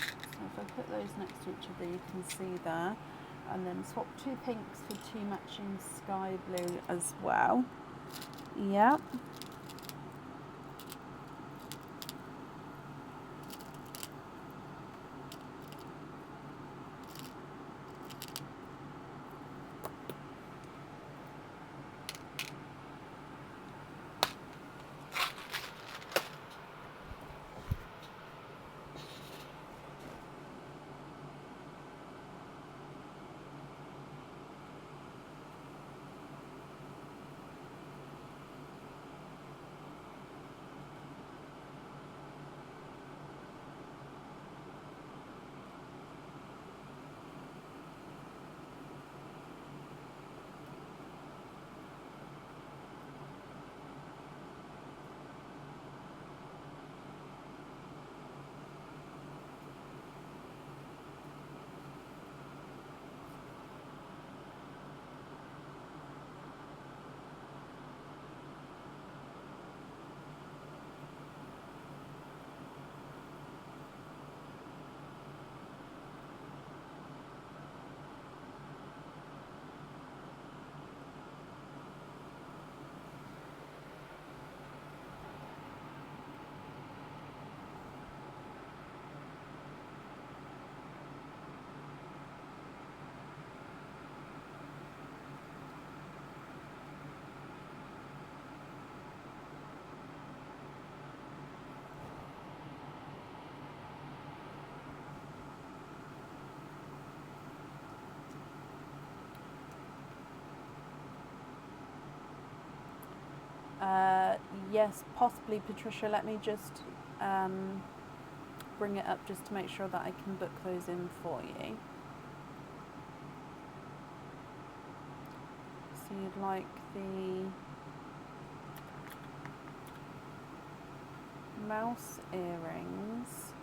So if I put those next to each other, you can see there. And then swap two pinks for two matching sky blue as well. Yep. Yes, possibly, Patricia. Let me just bring it up just to make sure that I can book those in for you. So you'd like the mouse earrings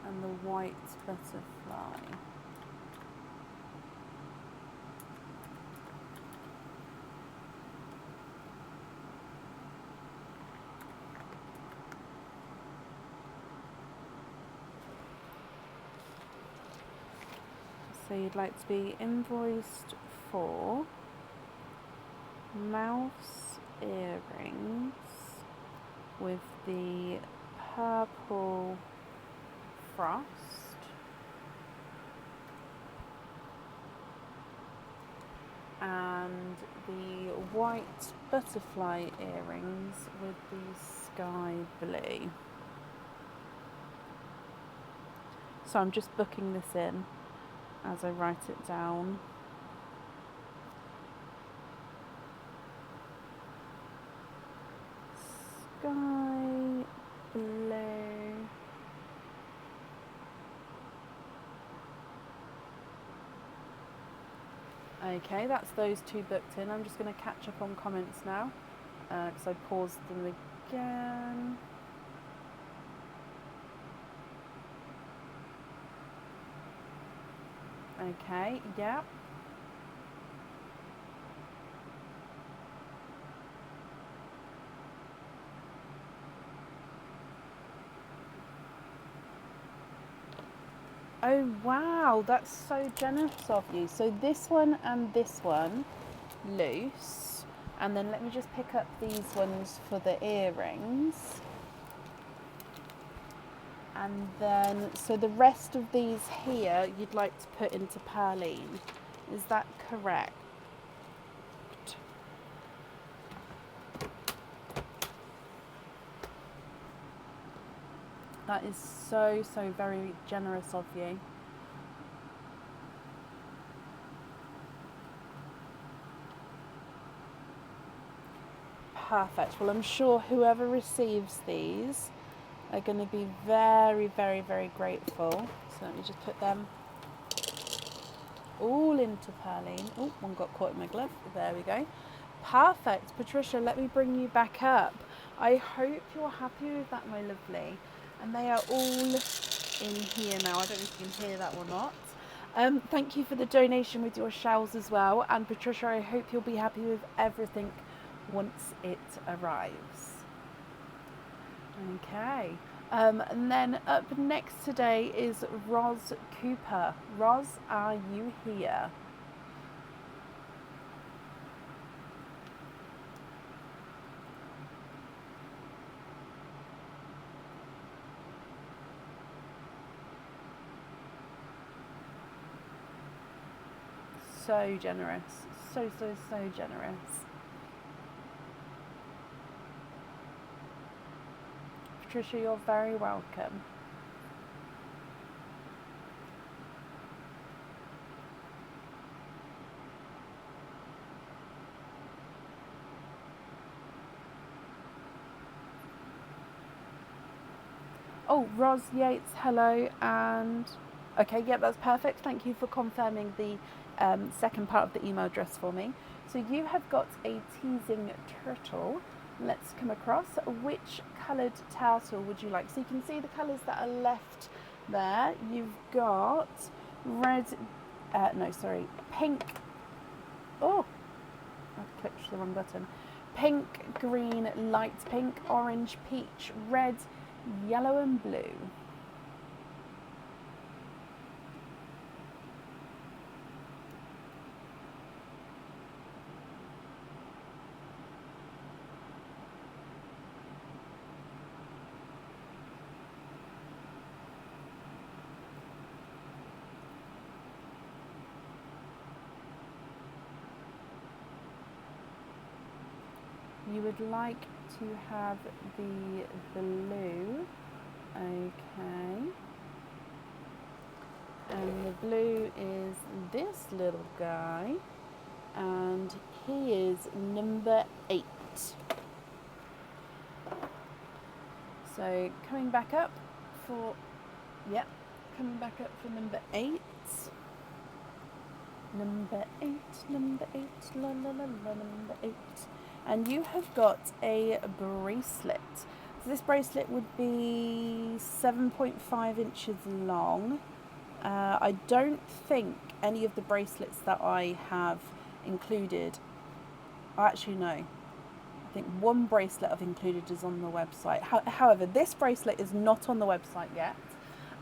and the white butterfly. So you'd like to be invoiced for mouse earrings with the purple frost and the white butterfly earrings with the sky blue. So I'm just booking this in as I write it down. Sky blue. Okay, that's those two booked in. I'm just going to catch up on comments now because I paused them again. Okay, yeah. Oh wow, that's so generous of you. So this one and this one loose, and then let me just pick up these ones for the earrings. And then, so the rest of these here you'd like to put into Perline. Is that correct? That is so very generous of you. Perfect. Well, I'm sure whoever receives these are going to be very grateful. So let me just put them all into Perline. Oh, one got caught in my glove. There we go. Perfect. Patricia, let me bring you back up. I hope you're happy with that, my lovely. And they are all in here now. I don't know if you can hear that or not. Thank you for the donation with your shells as well. And Patricia, I hope you'll be happy with everything once it arrives. Okay. And then up next today is Roz Cooper. Roz, are you here? So generous. So generous. Patricia, you're very welcome. Oh, Roz Yates, hello, and okay, yeah, that's perfect. Thank you for confirming the second part of the email address for me. So you have got a teasing turtle. Let's come across. Which coloured turtle would you like? So you can see the colours that are left there. You've got red, pink. Oh, I clicked the wrong button. Pink, green, light pink, orange, peach, red, yellow and blue. You would like to have the blue, okay, and the blue is this little guy, and he is number 8. So coming back up for number 8. Number 8, la la la la, number 8. And you have got a bracelet. So this bracelet would be 7.5 inches long. I don't think any of the bracelets that I have included, actually no, I think one bracelet I've included is on the website. However, this bracelet is not on the website yet.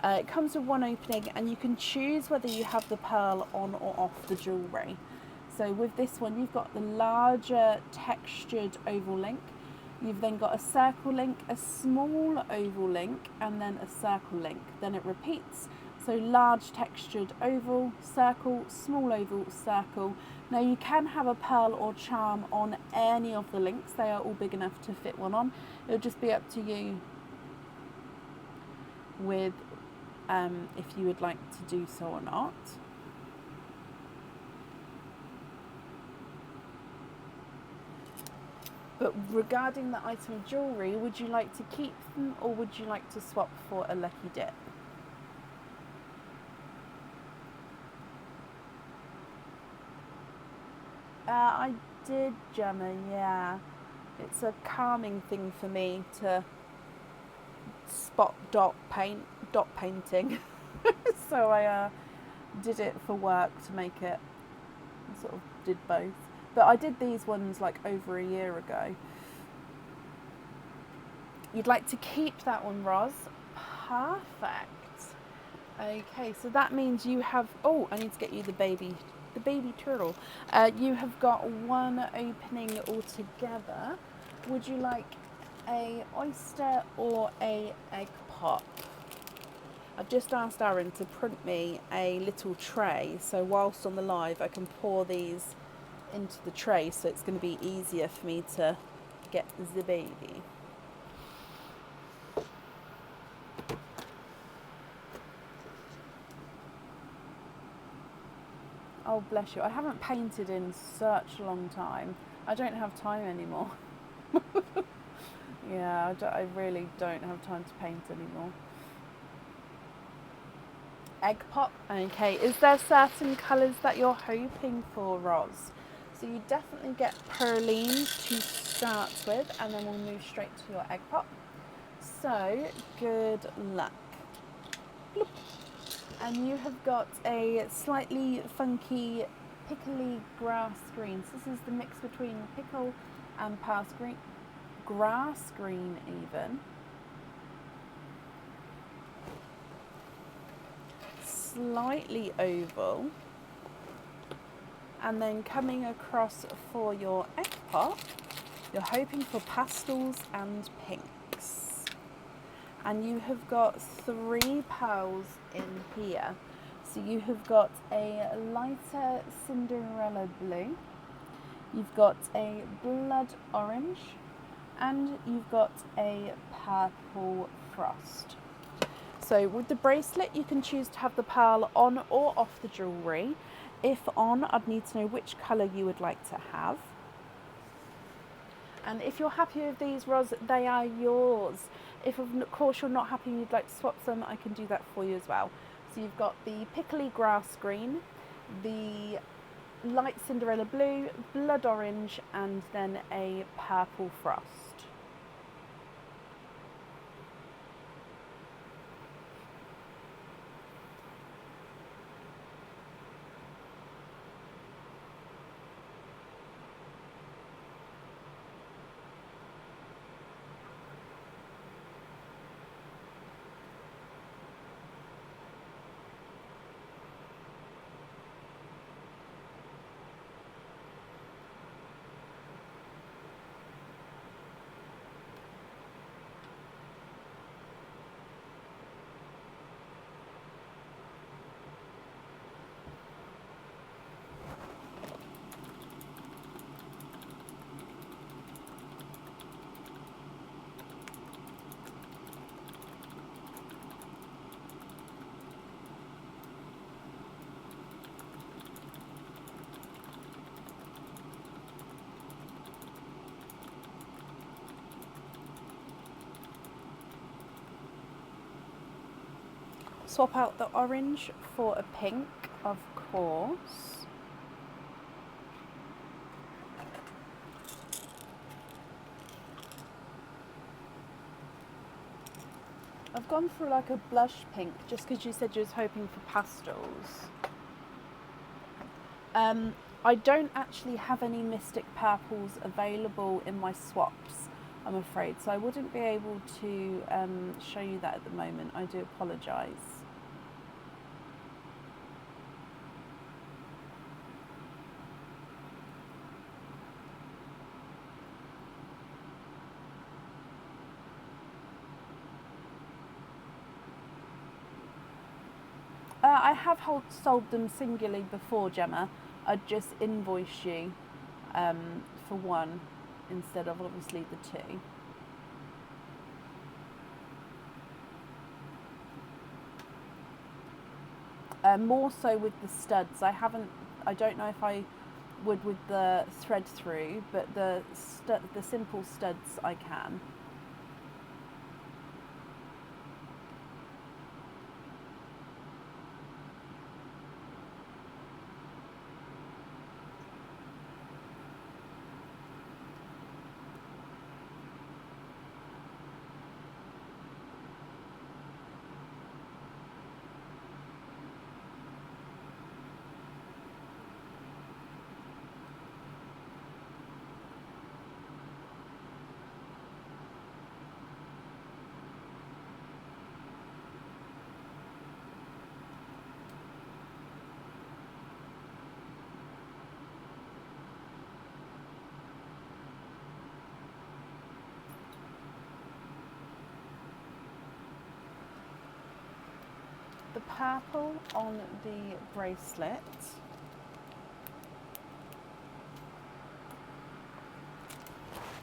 It comes with one opening and you can choose whether you have the pearl on or off the jewellery. So with this one, you've got the larger textured oval link. You've then got a circle link, a small oval link, and then a circle link. Then it repeats. So large textured oval, circle, small oval, circle. Now you can have a pearl or charm on any of the links. They are all big enough to fit one on. It'll just be up to you with if you would like to do so or not. But regarding the item of jewellery, would you like to keep them or would you like to swap for a lucky dip? I did, Gemma, yeah. It's a calming thing for me to spot dot painting. So I did it for work to make it, sort of did both. But I did these ones like over a year ago. You'd like to keep that one, Roz? Perfect. Okay, so that means you have, oh, I need to get you the baby turtle. You have got one opening altogether. Would you like a oyster or a egg pop? I've just asked Aaron to print me a little tray, so whilst on the live I can pour these into the tray, so it's going to be easier for me to get the baby. Oh, bless you. I haven't painted in such a long time. I don't have time anymore. Yeah, I really don't have time to paint anymore. Egg pop. Okay, is there certain colours that you're hoping for, Roz? So you definitely get Perline to start with, and then we'll move straight to your egg pop. So, good luck. Bloop. And you have got a slightly funky pickly grass green. So this is the mix between pickle and grass green even. Slightly oval. And then coming across for your egg pop, you're hoping for pastels and pinks. And you have got 3 pearls in here. So you have got a lighter Cinderella blue, you've got a blood orange, and you've got a purple frost. So with the bracelet, you can choose to have the pearl on or off the jewellery. If on, I'd need to know which colour you would like to have. And if you're happy with these, Roz, they are yours. If of course you're not happy and you'd like to swap them, I can do that for you as well. So you've got the pickly grass green, the light Cinderella blue, blood orange, and then a purple frost. Swap out the orange for a pink, of course. I've gone for like a blush pink just because you said you was hoping for pastels. I don't actually have any Mystic Purples available in my swaps, I'm afraid, so I wouldn't be able to show you that at the moment. I do apologise. I have sold them singularly before, Gemma. I'd just invoice you for one instead of obviously the two. More so with the studs. I don't know if I would with the thread through, but the simple studs I can. The purple on the bracelet,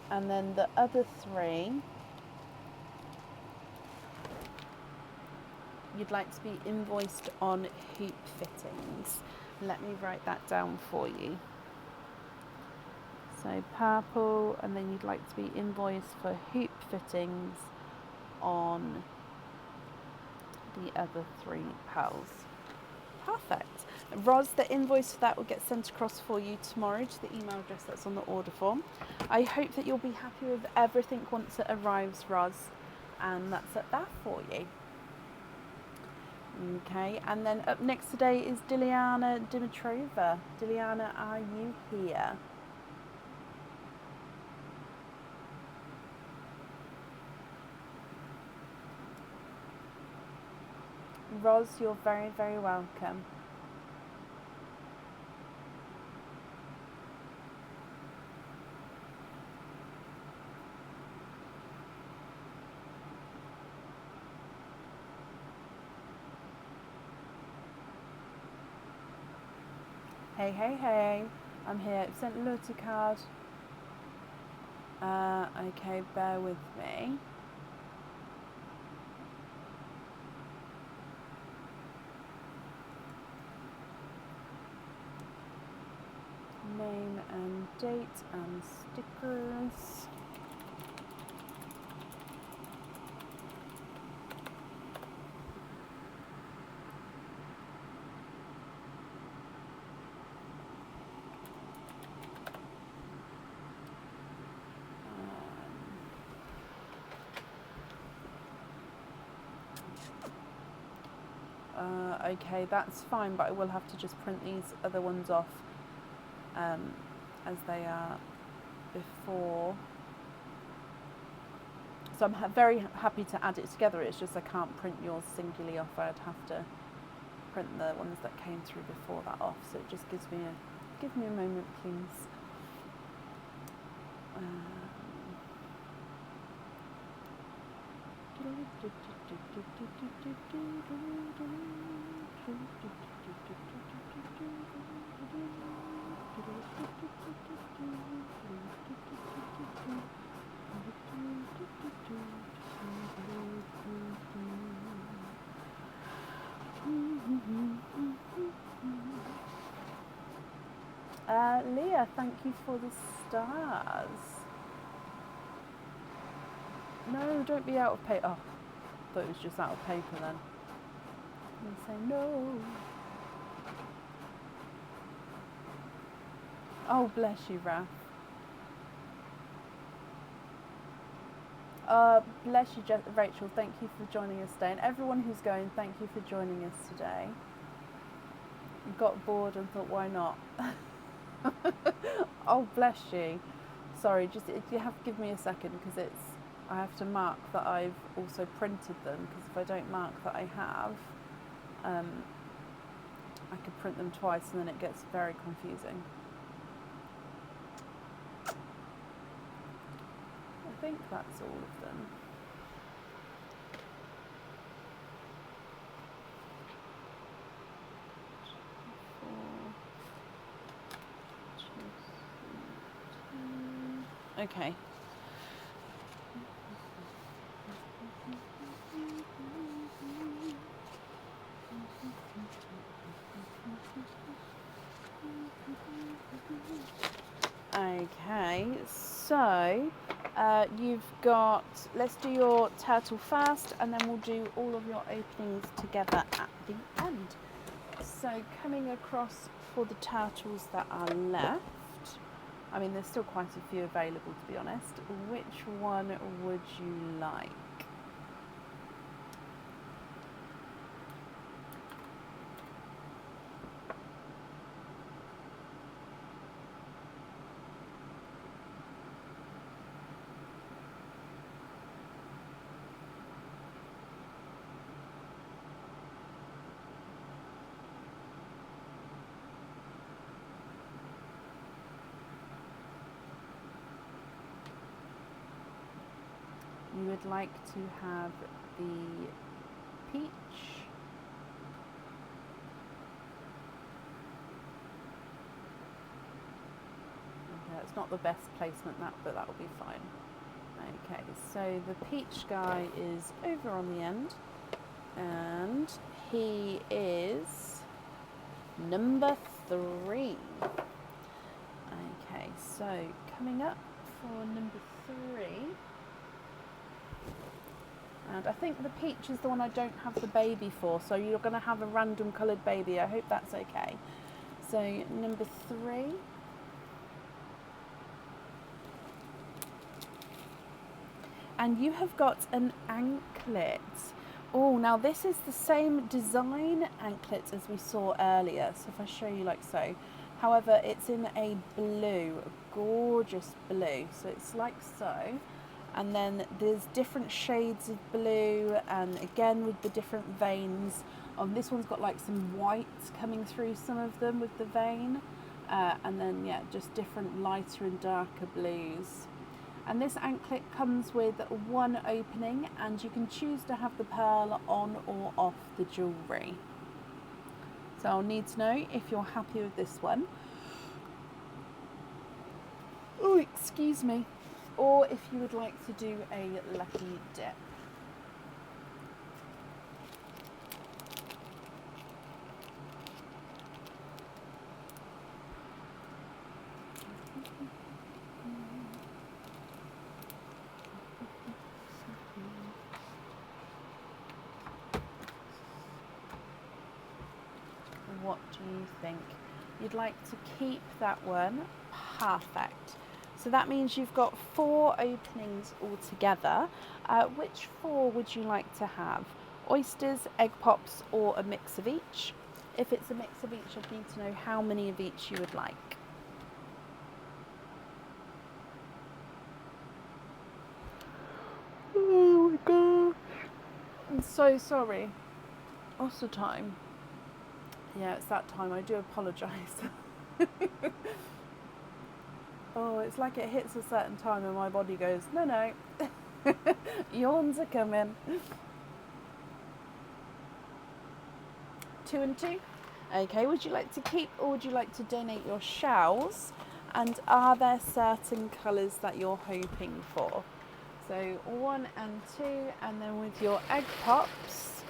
and then the other three you'd like to be invoiced on hoop fittings. Let me write that down for you. So purple, and then you'd like to be invoiced for hoop fittings on the other three pearls. Perfect. Roz, the invoice for that will get sent across for you tomorrow to the email address that's on the order form. I hope that you'll be happy with everything once it arrives, Roz, and that's at that for you. Okay, and then up next today is Diliana Dimitrova. Diliana, are you here? Roz, you're very, very welcome. Hey, hey, hey, I'm here. I've sent Lotte card. Okay, bear with me. Name and date and stickers. Okay, that's fine, but I will have to just print these other ones off as they are before. So I'm very happy to add it together, it's just I can't print yours singularly off. I'd have to print the ones that came through before that off, so it just give me a moment, please. Leah, thank you for the stars. No, don't be out of paper. Oh, I thought it was just out of paper then. I'm say no. Oh, bless you, Raph. Bless you, Rachel. Thank you for joining us today. And everyone who's going, thank you for joining us today. Got bored and thought, why not? Oh, bless you. Sorry, just you have to give me a second because I have to mark that I've also printed them, because if I don't mark that I have, I could print them twice and then it gets very confusing. I think that's all of them. Okay. Okay, so you've got, let's do your turtle first and then we'll do all of your openings together at the end. So coming across for the turtles that are left, I mean there's still quite a few available to be honest. Which one would you like? You would like to have the peach, okay, it's not the best placement but that will be fine. Okay, so the peach guy is over on the end and he is number 3. Okay, so coming up for number 3, and I think the peach is the one I don't have the baby for, so you're going to have a random coloured baby. I hope that's okay. So number 3. And you have got an anklet. Oh, now this is the same design anklet as we saw earlier. So if I show you like so. However, it's in a blue, a gorgeous blue. So it's like so. And then there's different shades of blue, and again with the different veins. This one's got like some white coming through some of them with the vein. And then, yeah, just different lighter and darker blues. And this anklet comes with one opening, and you can choose to have the pearl on or off the jewellery. So I'll need to know if you're happy with this one. Oh, excuse me. Or if you would like to do a lucky dip. What do you think? You'd like to keep that one? Perfect. So that means you've got 4 openings altogether. Which 4 would you like to have? Oysters, egg pops, or a mix of each? If it's a mix of each, I'd need to know how many of each you would like. Oh my god. I'm so sorry. What's the time? Yeah, it's that time. I do apologise. Oh, it's like it hits a certain time and my body goes, no, no. Yawns are coming. 2 and 2. Okay, would you like to keep or would you like to donate your shells? And are there certain colours that you're hoping for? So 1 and 2, and then with your egg pops,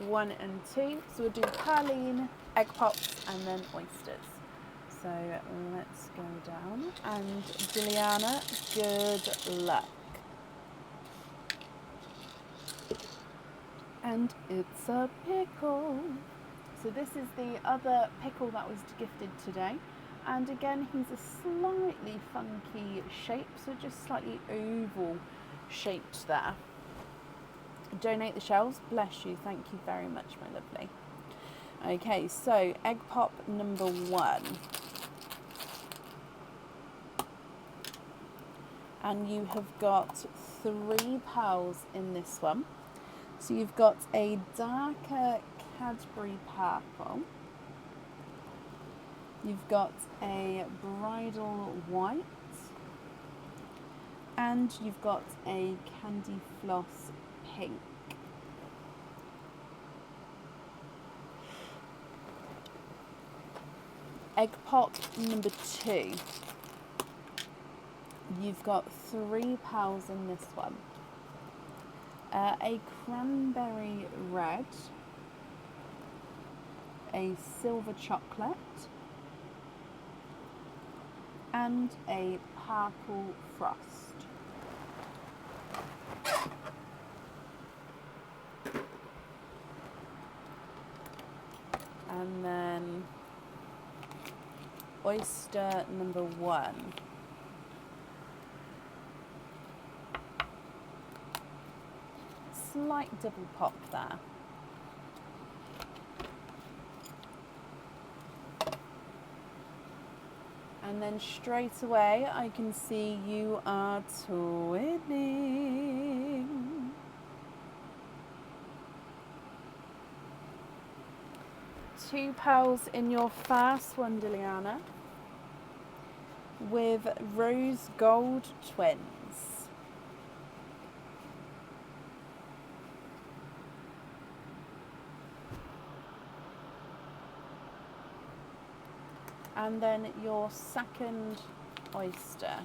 1 and 2. So we'll do Perline, egg pops, and then oysters. So let's go down. And Juliana, good luck. And it's a pickle. So this is the other pickle that was gifted today. And again, he's a slightly funky shape, so just slightly oval shaped there. Donate the shells, bless you, thank you very much, my lovely. Okay, so egg pop number 1. And you have got 3 pearls in this one. So you've got a darker Cadbury purple. You've got a bridal white. And you've got a candy floss pink. Egg pop number 2. You've got £3 in this one. A cranberry red, a silver chocolate, and a purple frost. And then oyster number 1. Slight double pop there. And then straight away I can see you are twinning. £2 in your first one, Diliana, with rose gold twins. And then your second oyster.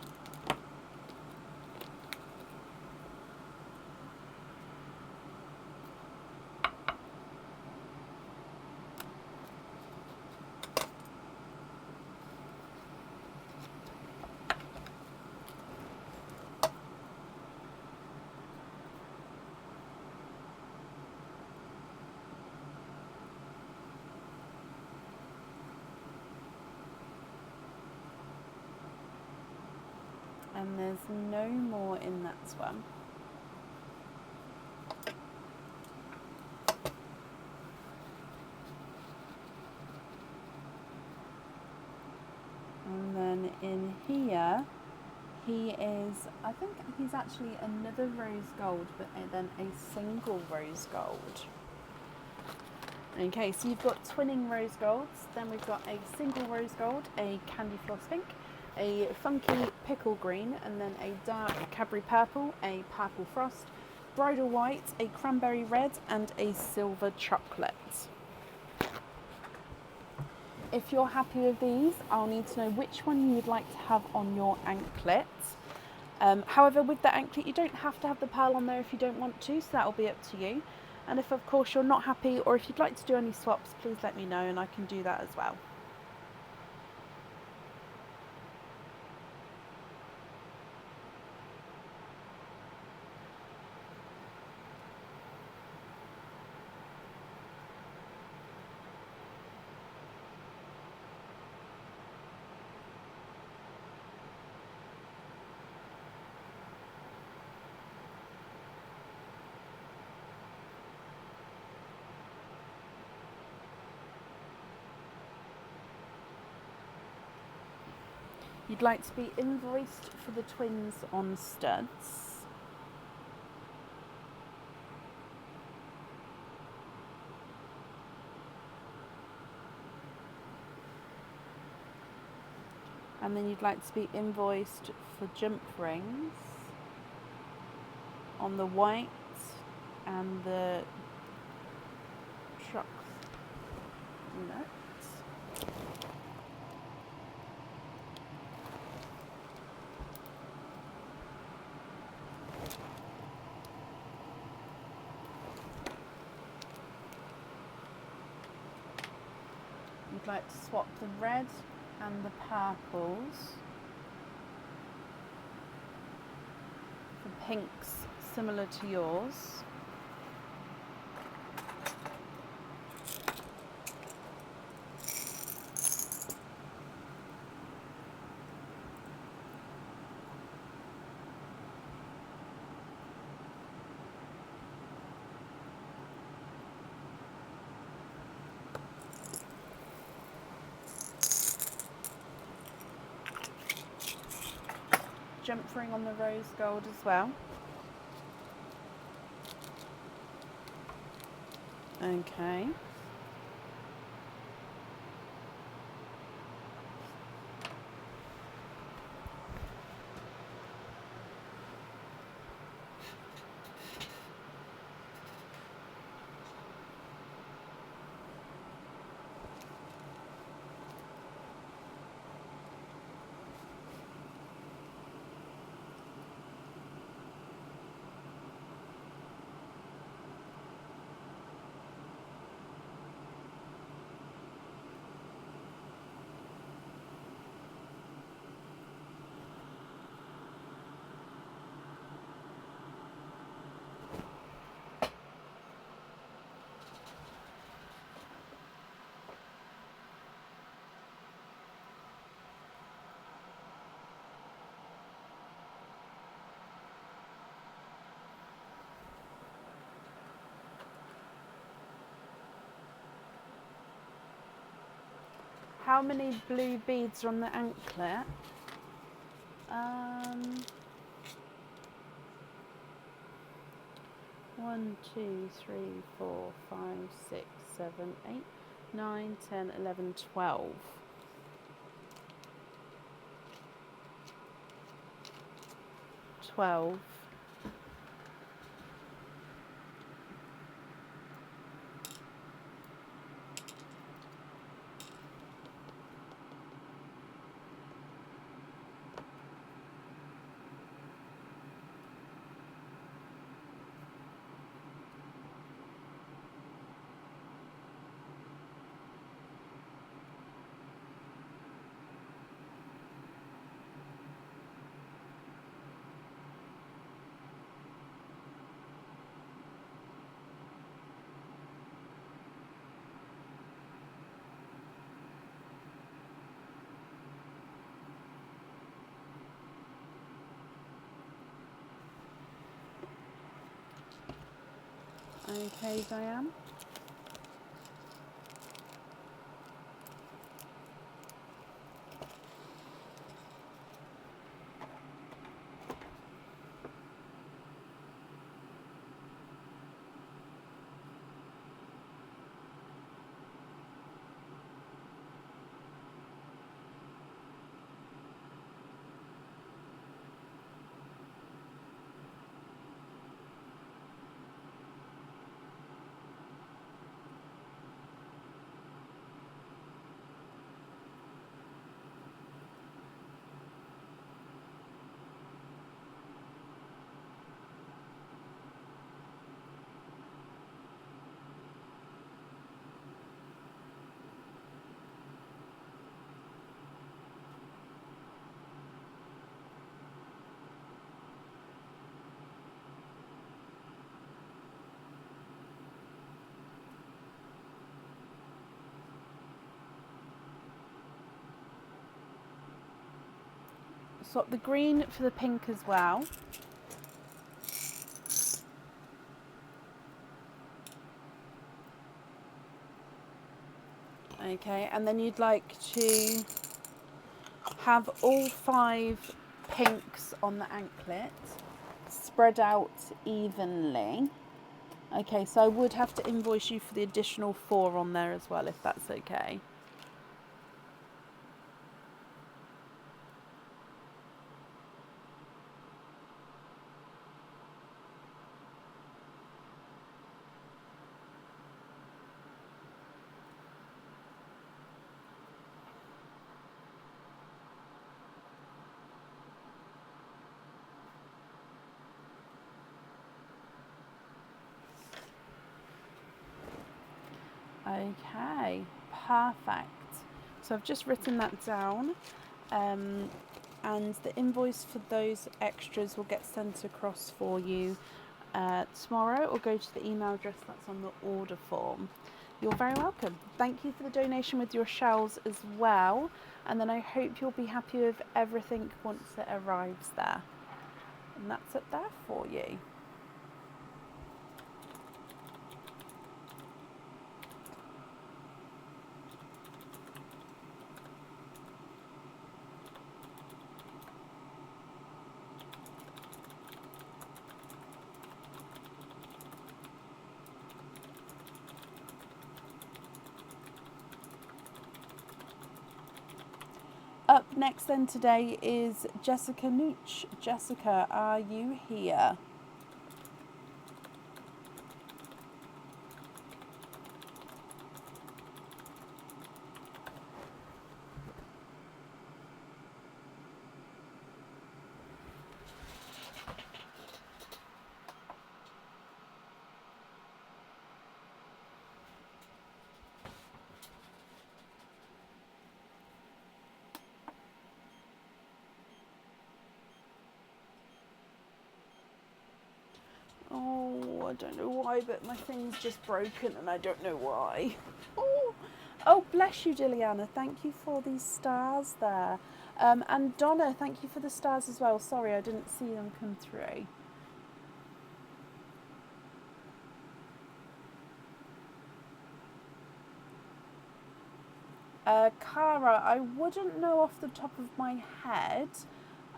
And there's no more in that one. And then in here, he is, I think he's actually another rose gold, but then a single rose gold. Okay, so you've got twinning rose golds, then we've got a single rose gold, a candy floss pink, a funky pickle green, and then a dark Cadbury purple, a purple frost, bridal white, a cranberry red, and a silver chocolate. If you're happy with these, I'll need to know which one you would like to have on your anklet. However, with the anklet, you don't have to have the pearl on there if you don't want to, so that'll be up to you. And if, of course, you're not happy, or if you'd like to do any swaps, please let me know and I can do that as well. You'd like to be invoiced for the twins on studs. And then you'd like to be invoiced for jump rings on the white and the trucks nuts. You'd like to swap the red and the purples for pinks similar to yours. Jump ring on the rose gold as well. Okay. how many blue beads are on the anklet? 1, 2, 3, 4, 5, 6, 7, 8, 9, 10, 11, 12. 12. Okay, Diane. Swap the green for the pink as well. Okay, and then you'd like to have all 5 pinks on the anklet spread out evenly. Okay, so I would have to invoice you for the additional 4 on there as well, if that's okay. Okay, perfect. So I've just written that down, and the invoice for those extras will get sent across for you tomorrow, or go to the email address that's on the order form. You're very welcome. Thank you for the donation with your shells as well, and then I hope you'll be happy with everything once it arrives there. And that's it there for you. Up next then today is Jessica Nooch. Jessica, are you here? Oh, I don't know why, but my thing's just broken and I don't know why. Oh, bless you, Diliana. Thank you for these stars there. And Donna, thank you for the stars as well. Sorry, I didn't see them come through. Cara, I wouldn't know off the top of my head,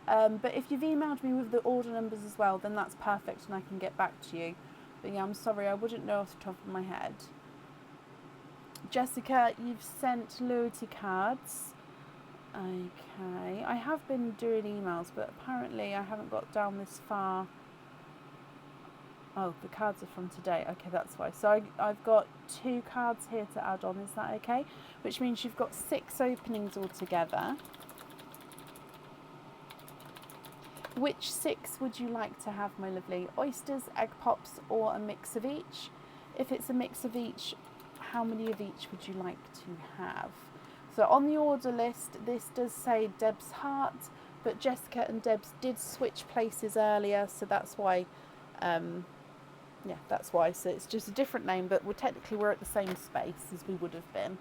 but if you've emailed me with the order numbers as well, then that's perfect and I can get back to you. But yeah, I'm sorry, I wouldn't know off the top of my head. Jessica, you've sent loyalty cards. Okay, I have been doing emails, but apparently I haven't got down this far. Oh, the cards are from today. Okay, that's why. So I've got 2 cards here to add on. Is that okay? Which means you've got 6 openings altogether. Which 6 would you like to have, my lovely? Oysters, egg pops, or a mix of each? If it's a mix of each, how many of each would you like to have? So on the order list, this does say Deb's Heart, but Jessica and Deb's did switch places earlier, so that's why, yeah, that's why. So it's just a different name, but we're at the same space as we would have been.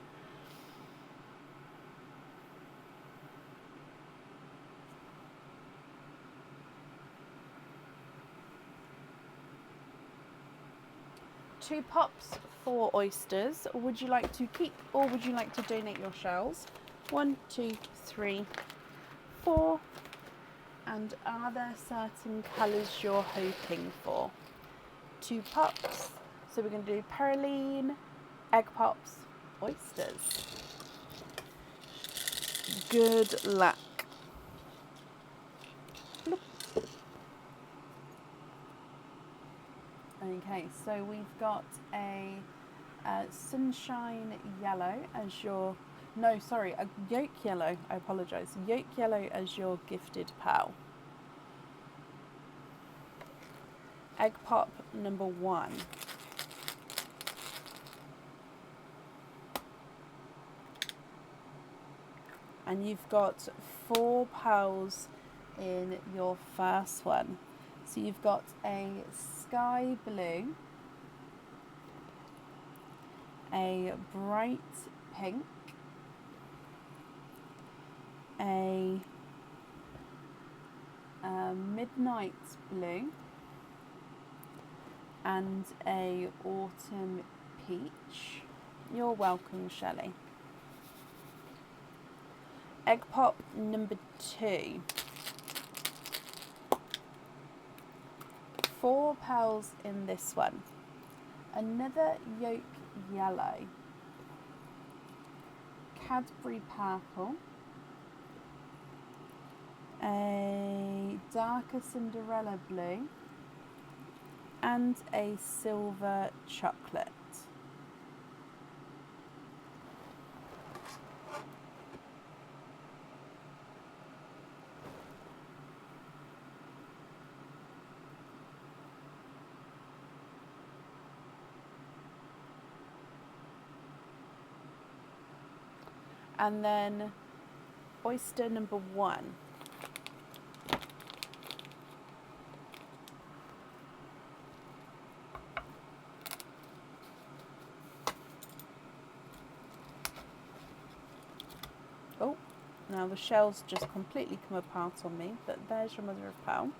Two pops for oysters. Would you like to keep or would you like to donate your shells? 1, 2, 3, 4. And are there certain colours you're hoping for? 2 pops. So we're going to do Pearline, egg pops, oysters. Good luck. Okay, so we've got a sunshine yellow as your, no, sorry, a yolk yellow, I apologise, yolk yellow as your gifted pal. Egg pop number 1. And you've got 4 pals in your first one. So you've got a sky blue, a bright pink, a midnight blue, and a autumn peach. You're welcome, Shelley. Egg pop number 2. 4 pals in this one. Another yolk yellow, Cadbury purple, a darker Cinderella blue, and a silver chocolate. And then oyster number 1. Oh, now the shell's just completely come apart on me, but there's your mother of pearl.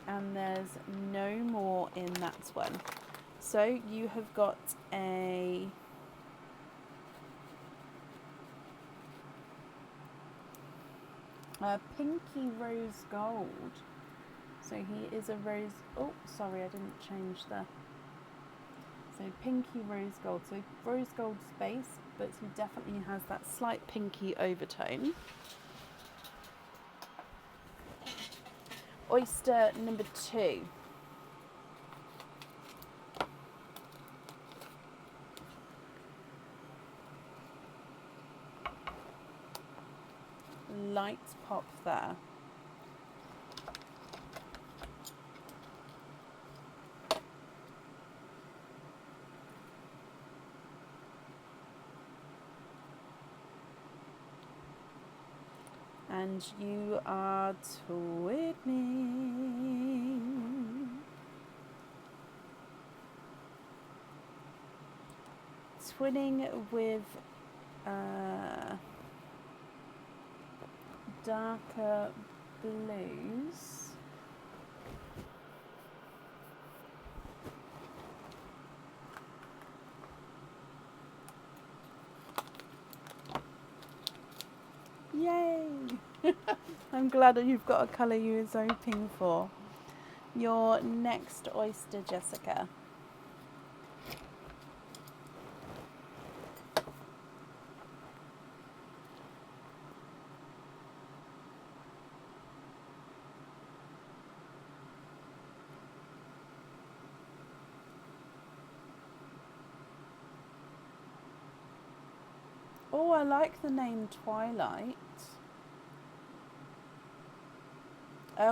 And there's no more in that one. So you have got a pinky rose gold. So he is a rose, oh sorry, I didn't change the, so pinky rose gold. So rose gold space, but he definitely has that slight pinky overtone. Oyster number 2. Light pop there. And you are twinning. Twinning with darker blues. Yay! I'm glad that you've got a colour you was hoping for. Your next oyster, Jessica. Oh, I like the name Twilight.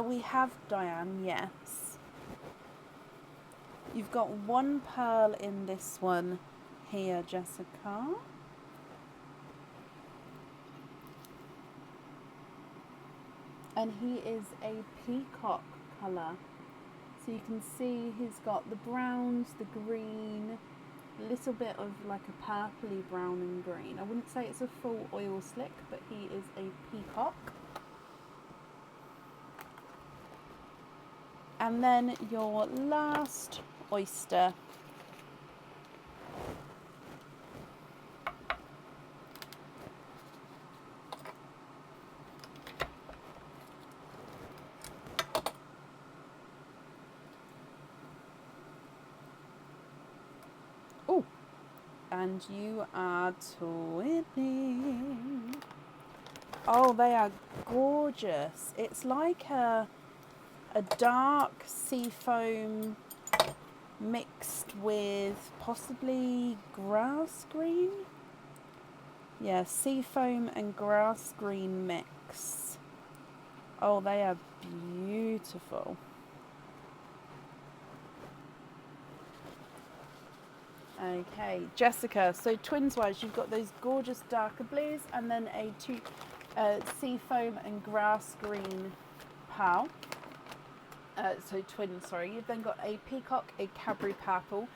We have Diane, yes. You've got one pearl in this one here, Jessica. And he is a peacock colour. So you can see he's got the browns, the green, a little bit of like a purpley brown and green. I wouldn't say it's a full oil slick, but he is a peacock. And then your last oyster. Oh, and you are twinning. Oh, they are gorgeous. It's like a dark sea foam mixed with possibly grass green. Yeah, sea foam and grass green mix. Oh, they are beautiful. Okay, Jessica, so twins wise, you've got those gorgeous darker blues and then a sea foam and grass green pearl. So twins, sorry. You've then got a peacock, a Cadbury purple,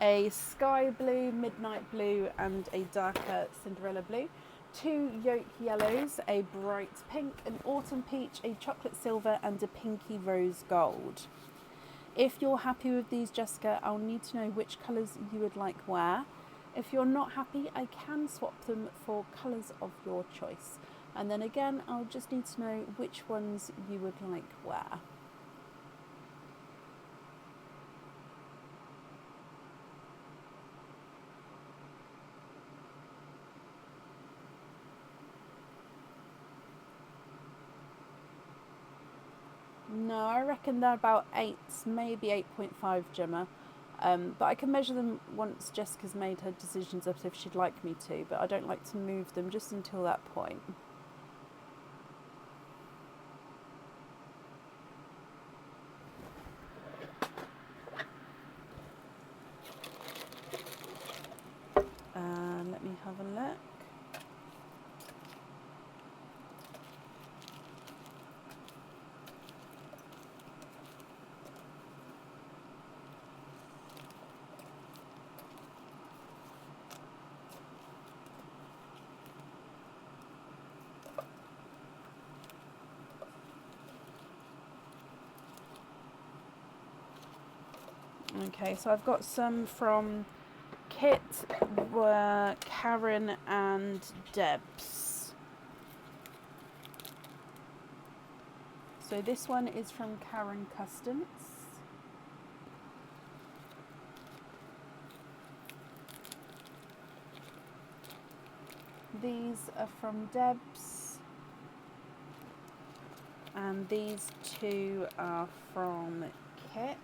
a sky blue, midnight blue, and a darker Cinderella blue. 2 yolk yellows, a bright pink, an autumn peach, a chocolate silver, and a pinky rose gold. If you're happy with these, Jessica, I'll need to know which colours you would like where. If you're not happy, I can swap them for colours of your choice. And then again, I'll just need to know which ones you would like where. No, I reckon they're about 8, maybe 8.5, Gemma. But I can measure them once Jessica's made her decisions up if she'd like me to, but I don't like to move them just until that point. Let me have a look. Okay, so I've got some from Kit, Karen and Debs. So this one is from Karen Customs. These are from Debs. And these 2 are from Kit.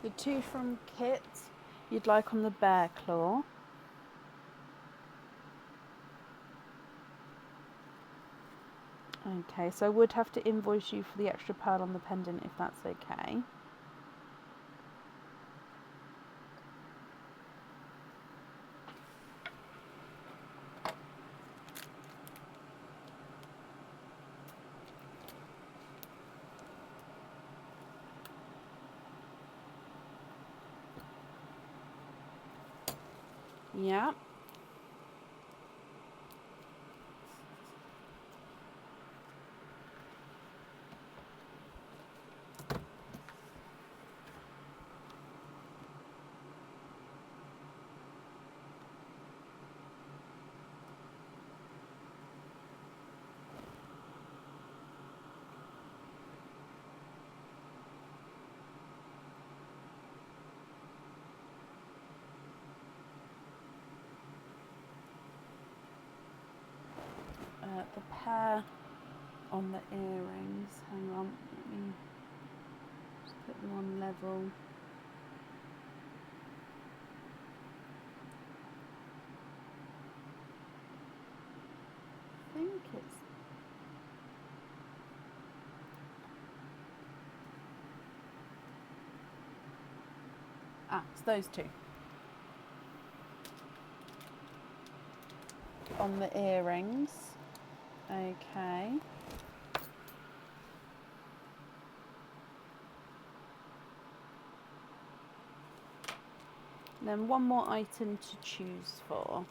The 2 from Kit you'd like on the bear claw. Okay, so I would have to invoice you for the extra pearl on the pendant if that's okay. Yeah. The pair on the earrings. Hang on, let me just put them on level. I think it's it's those 2 on the earrings. Okay. Then one more item to choose for.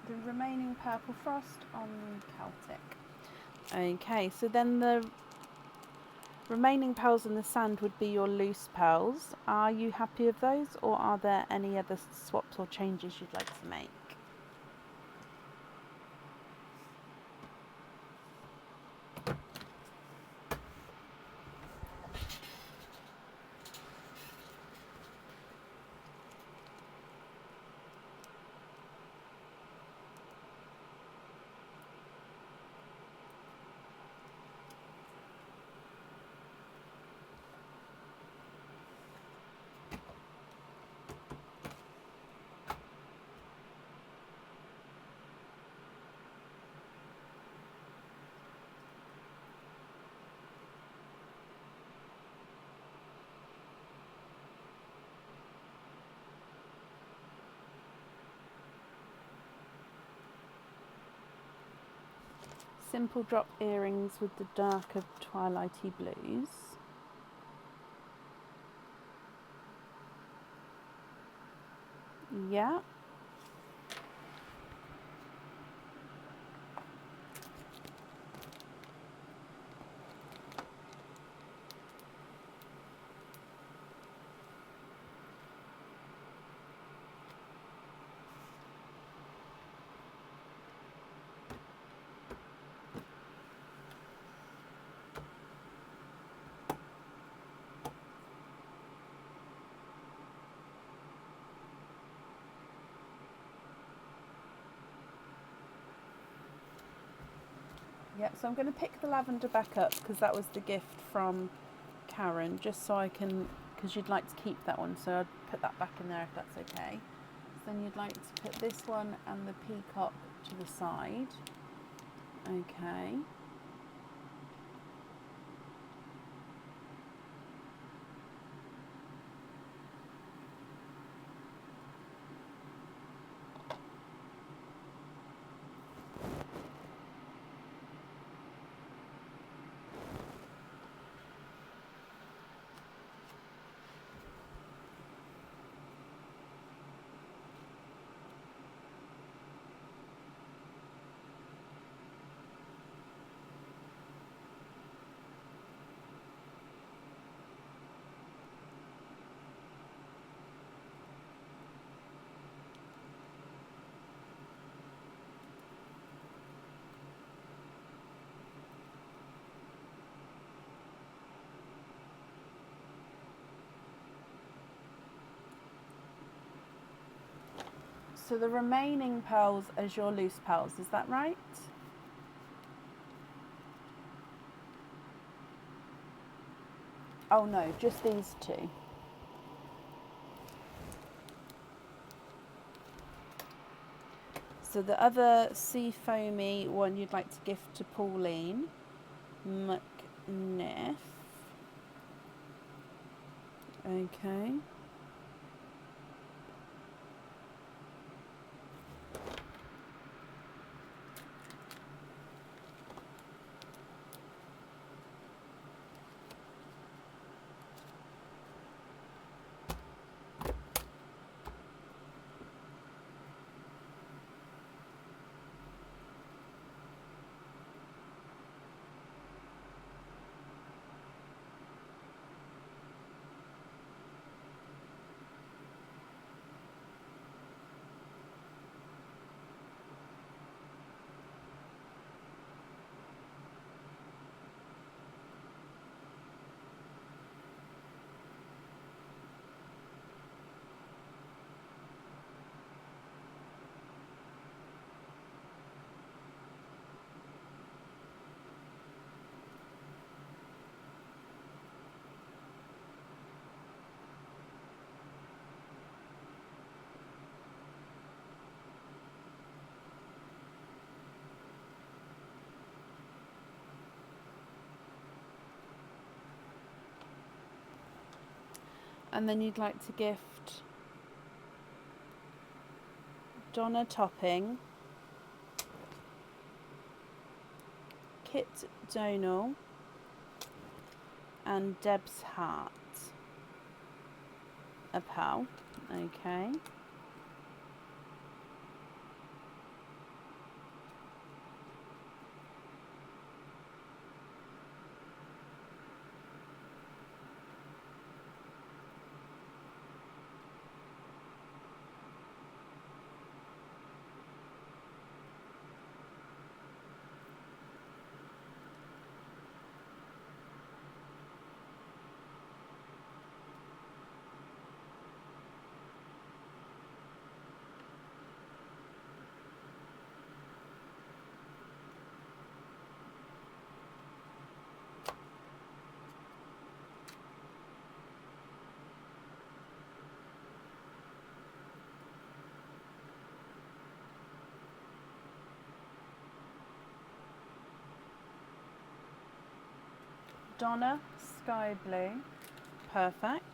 The remaining purple frost on Celtic. Okay, so then the remaining pearls in the sand would be your loose pearls. Are you happy with those, or are there any other swaps or changes you'd like to make? Simple drop earrings with the darker twilighty blues. Yeah. Yep, so I'm going to pick the lavender back up because that was the gift from Karen, just so I can, because you'd like to keep that one, so I'd put that back in there if that's okay. So then you'd like to put this one and the peacock to the side. Okay. So the remaining pearls as your loose pearls, is that right? Oh no, just these two. So the other sea foamy one you'd like to gift to Pauline McNiff. Okay. And then you'd like to gift Donna Topping, Kit Donal, and Deb's Heart a pearl. Okay. Donna, sky blue. Perfect.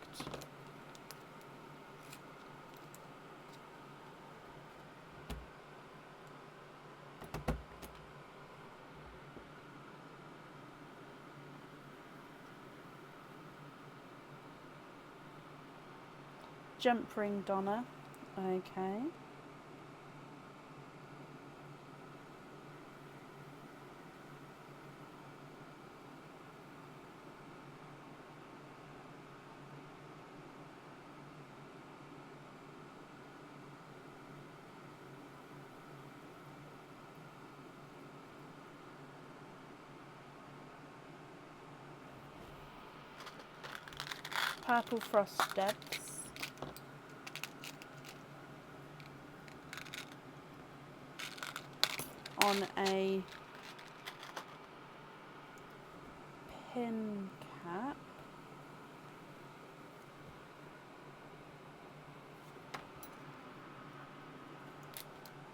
Jump ring, Donna. Okay. Purple frost depths. On a pin cap.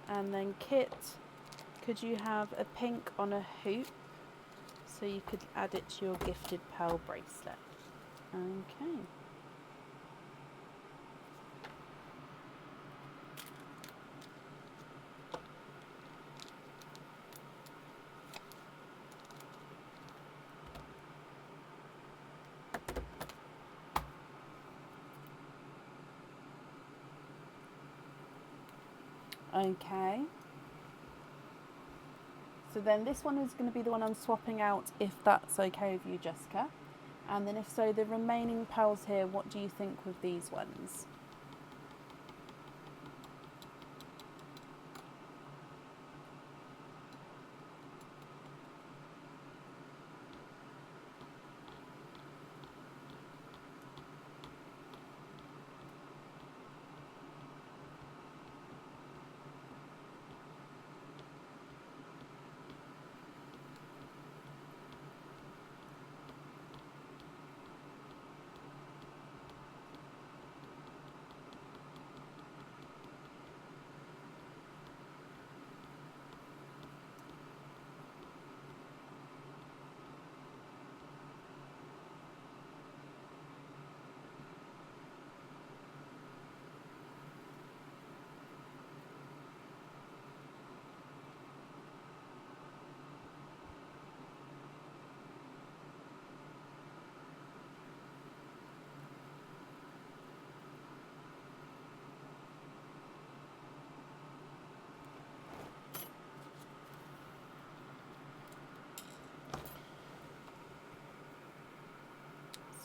And then Kit, could you have a pink on a hoop so you could add it to your gifted pearl bracelet? Okay. Okay. So then this one is going to be the one I'm swapping out, if that's okay with you, Jessica. And then if so, the remaining pearls here, what do you think with these ones?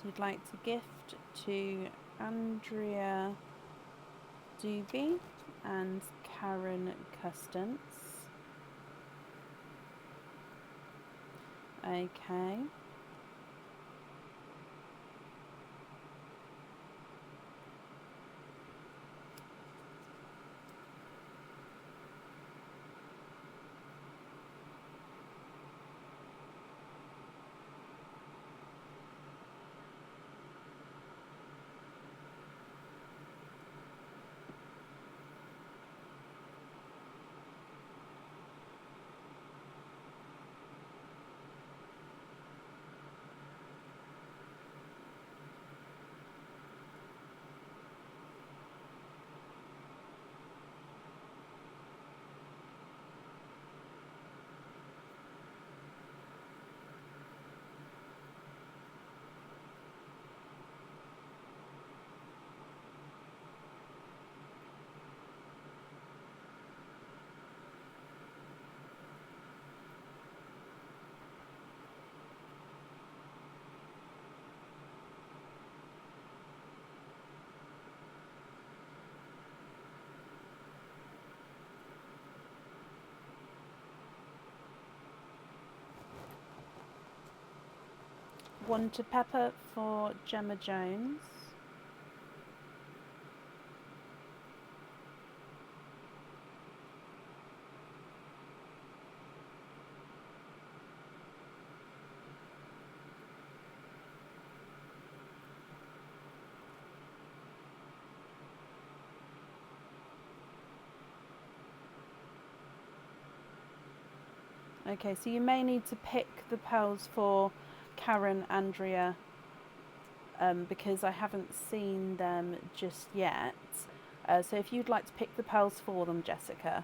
you'd like to gift to Andrea Doobie and Karen Custance. Okay. One to Pepper for Gemma Jones. Okay, so you may need to pick the pearls for Karen, Andrea, because I haven't seen them just yet. So if you'd like to pick the pearls for them, Jessica.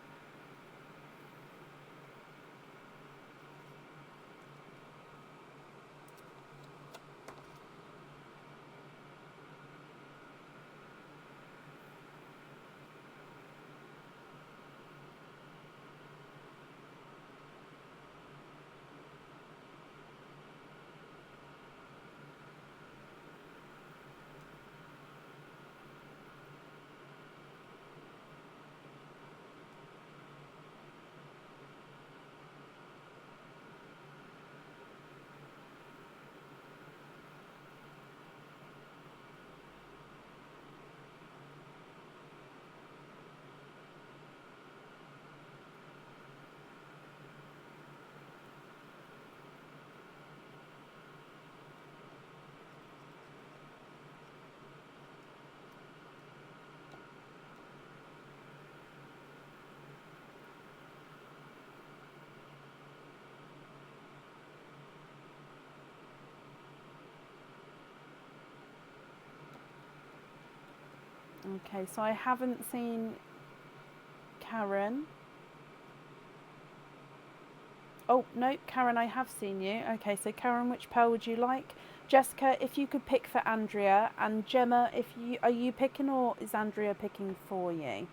Okay, so I haven't seen Karen. Oh, no, Karen, I have seen you. Okay, so Karen, which pearl would you like? Jessica, if you could pick for Andrea, and Gemma, are you picking or is Andrea picking for you?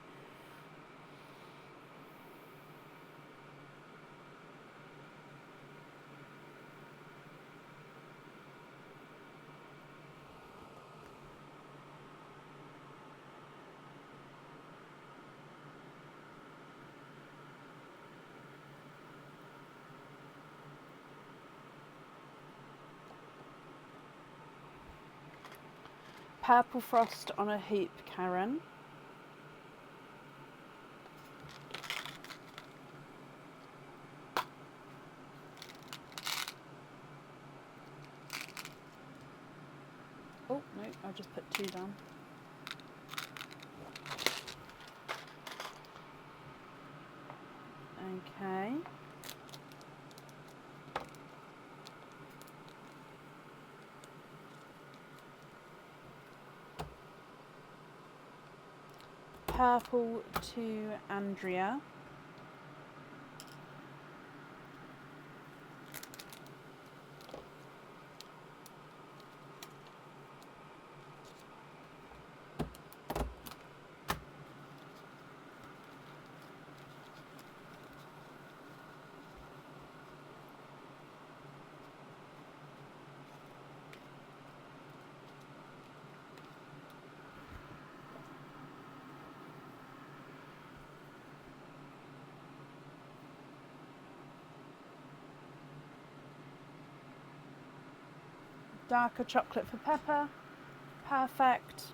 Purple Frost on a hoop, Karen. Oh, no, I just put 2 down. Okay. Purple to Andrea. Darker chocolate for Pepper. Perfect.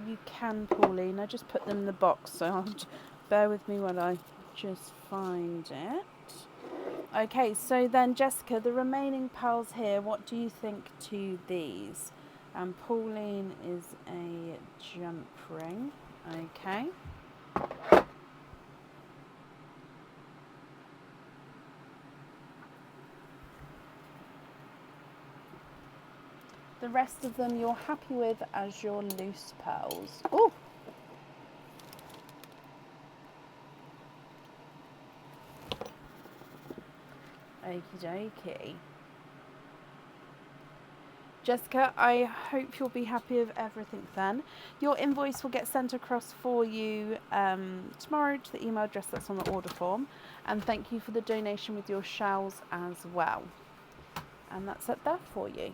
You can, Pauline. I just put them in the box, so bear with me while I just find it. Okay, so then Jessica, the remaining pearls here, what do you think to these? Pauline is a jump ring. Okay. The rest of them you're happy with as your loose pearls. Oh! Okie dokie. Jessica, I hope you'll be happy with everything then. Your invoice will get sent across for you tomorrow to the email address that's on the order form. And thank you for the donation with your shells as well. And that's up there for you.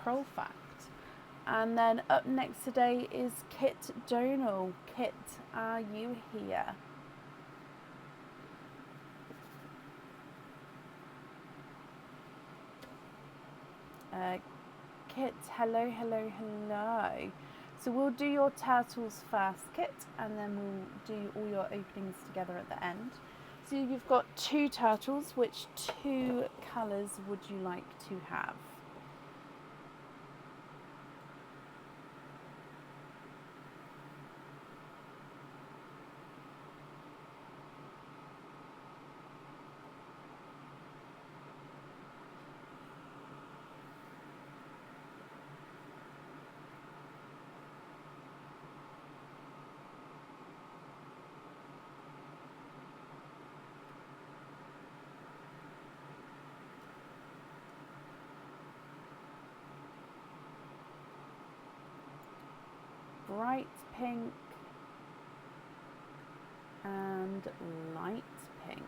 Pearl fact. And then up next today is Kit Donal. Kit, are you here? Kit, hello. So we'll do your turtles first, Kit, and then we'll do all your openings together at the end. So you've got 2 turtles. Which 2 colours would you like to have? Bright pink and light pink.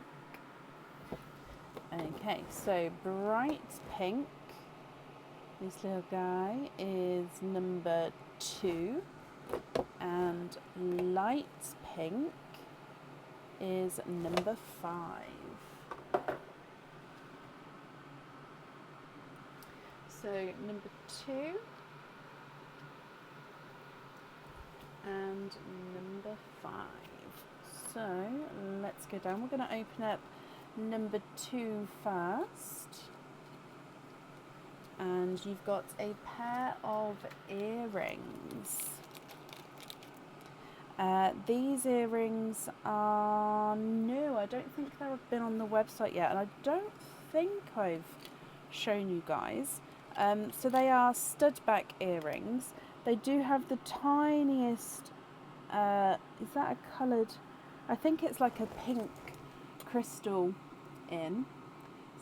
Okay, so bright pink, this little guy, is number 2, and light pink is number 5. So number 2 and number 5. So let's go down. We're going to open up number 2 first. And you've got a pair of earrings. These earrings are new. I don't think they've been on the website yet, and I don't think I've shown you guys. So they are stud back earrings. They do have the tiniest, is that a coloured, I think it's like a pink crystal in.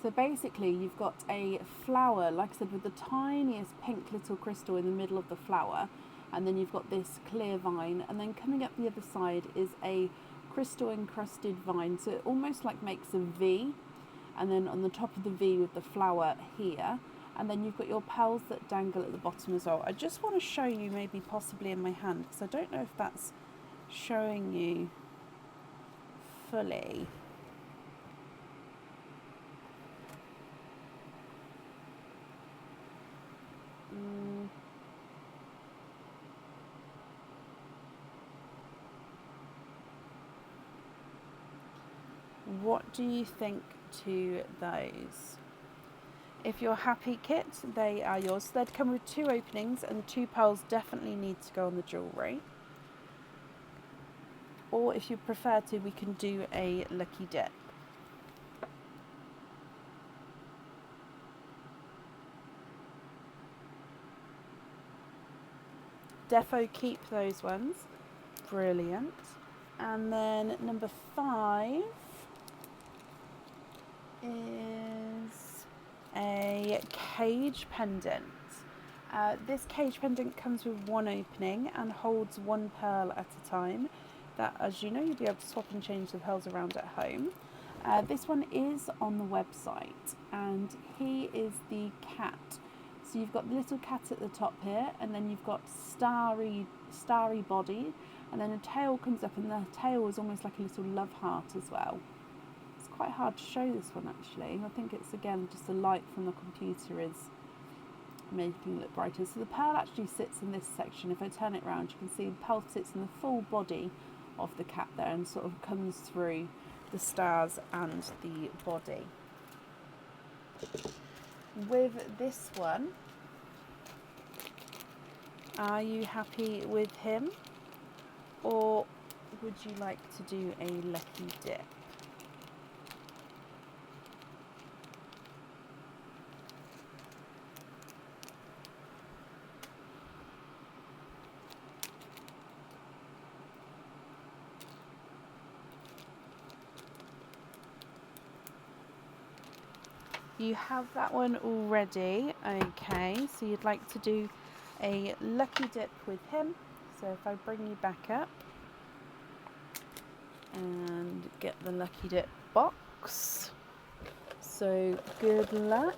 So basically you've got a flower, like I said, with the tiniest pink little crystal in the middle of the flower, and then you've got this clear vine, and then coming up the other side is a crystal encrusted vine, so it almost like makes a V, and then on the top of the V with the flower here, and then you've got your pearls that dangle at the bottom as well. I just want to show you, maybe possibly in my hand, because I don't know if that's showing you fully. What do you think to those? If you're happy, Kit, they are yours. So they'd come with 2 openings, and 2 pearls definitely need to go on the jewellery. Or if you prefer to, we can do a lucky dip. Defo keep those ones. Brilliant. And then number 5 is a cage pendant. This cage pendant comes with 1 opening and holds 1 pearl at a time. That, as you know, you'll be able to swap and change the pearls around at home. This one is on the website, and he is the cat. So you've got the little cat at the top here, and then you've got starry body, and then a tail comes up, and the tail is almost like a little love heart as well. It's quite hard to show this one actually. I think it's again just the light from the computer is making it look brighter. So the pearl actually sits in this section. If I turn it around, you can see the pearl sits in the full body of the cat there and sort of comes through the stars and the body. With this one, are you happy with him, or would you like to do a lucky dip? You have that one already. Okay, so you'd like to do a lucky dip with him. So if I bring you back up and get the lucky dip box. So good luck.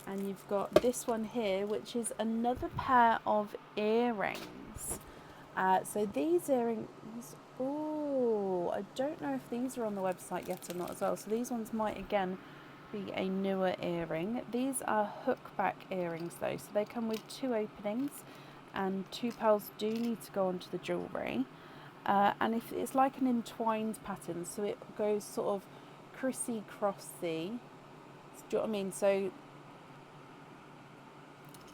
And you've got this one here, which is another pair of earrings. So these earrings, oh, I don't know if these are on the website yet or not as well. So these ones might again be a newer earring. These are hook back earrings though, so they come with 2 openings, and 2 pearls do need to go onto the jewellery. And if it's like an entwined pattern, so it goes sort of crissy-crossy. Do you know what I mean? So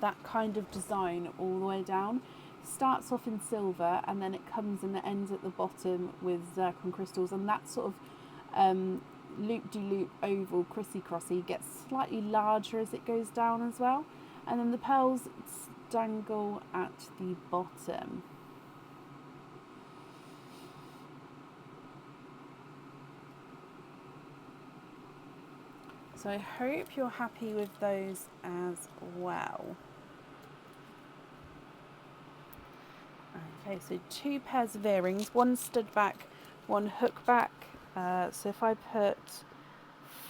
that kind of design all the way down. Starts off in silver, and then it comes and it ends at the bottom with zircon crystals, and that sort of loop-de-loop oval crissy-crossy gets slightly larger as it goes down as well, and then the pearls dangle at the bottom. So I hope you're happy with those as well. Okay, so 2 pairs of earrings, one stud back, one hook back. So if I put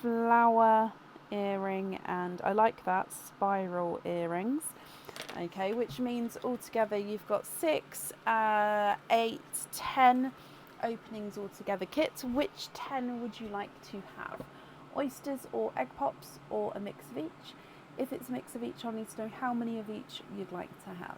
flower earring, and I like that, spiral earrings. Okay, which means altogether you've got 6, 8, 10 openings altogether. Kit, which 10 would you like to have? Oysters or egg pops, or a mix of each? If it's a mix of each, I'll need to know how many of each you'd like to have.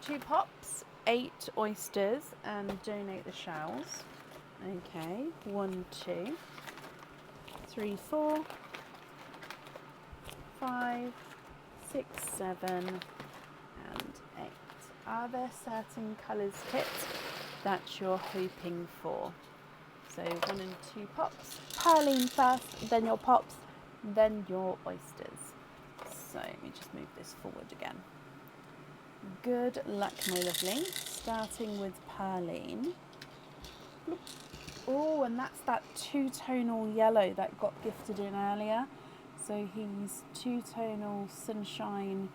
Two pops, 8 oysters, and donate the shells. Okay, 1, 2, 3, 4, 5, 6, 7, and 8. Are there certain colours, Kit, that you're hoping for? So 1 and 2 pops. Pearline first, then your pops, then your oysters. So let me just move this forward again. Good luck, my lovely. Starting with Pearline. Oh, and that's that 2-tonal yellow that got gifted in earlier. So he's 2-tonal sunshine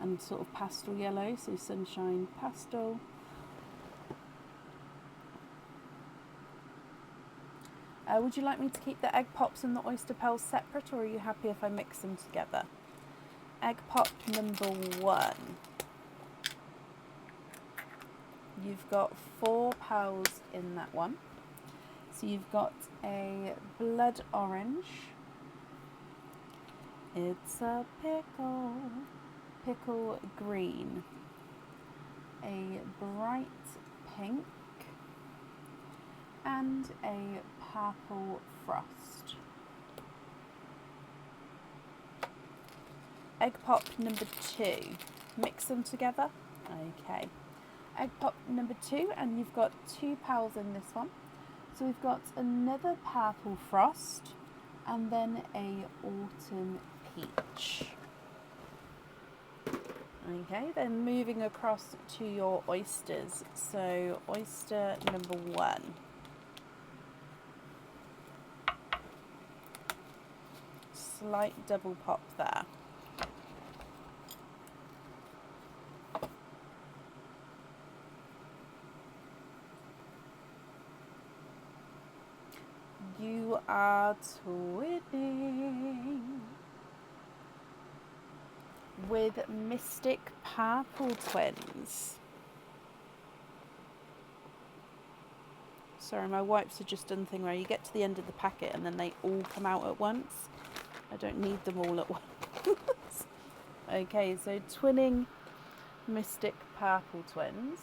and sort of pastel yellow. So sunshine, pastel. Would you like me to keep the egg pops and the oyster pearls separate, or are you happy if I mix them together? Egg pop number 1. You've got 4 pearls in that one. So you've got a blood orange. It's a pickle green. A bright pink. And a purple frost. egg pop number 2. Mix them together. Okay. Egg pop number 2, and you've got 2 pals in this one. So we've got another purple frost and then a autumn peach. Okay, then moving across to your oysters. So oyster number 1. Slight double pop there. You are twinning with Mystic Purple Twins. Sorry, my wipes are just done the thing where you get to the end of the packet and then they all come out at once. I don't need them all at once. Okay, so twinning Mystic Purple Twins.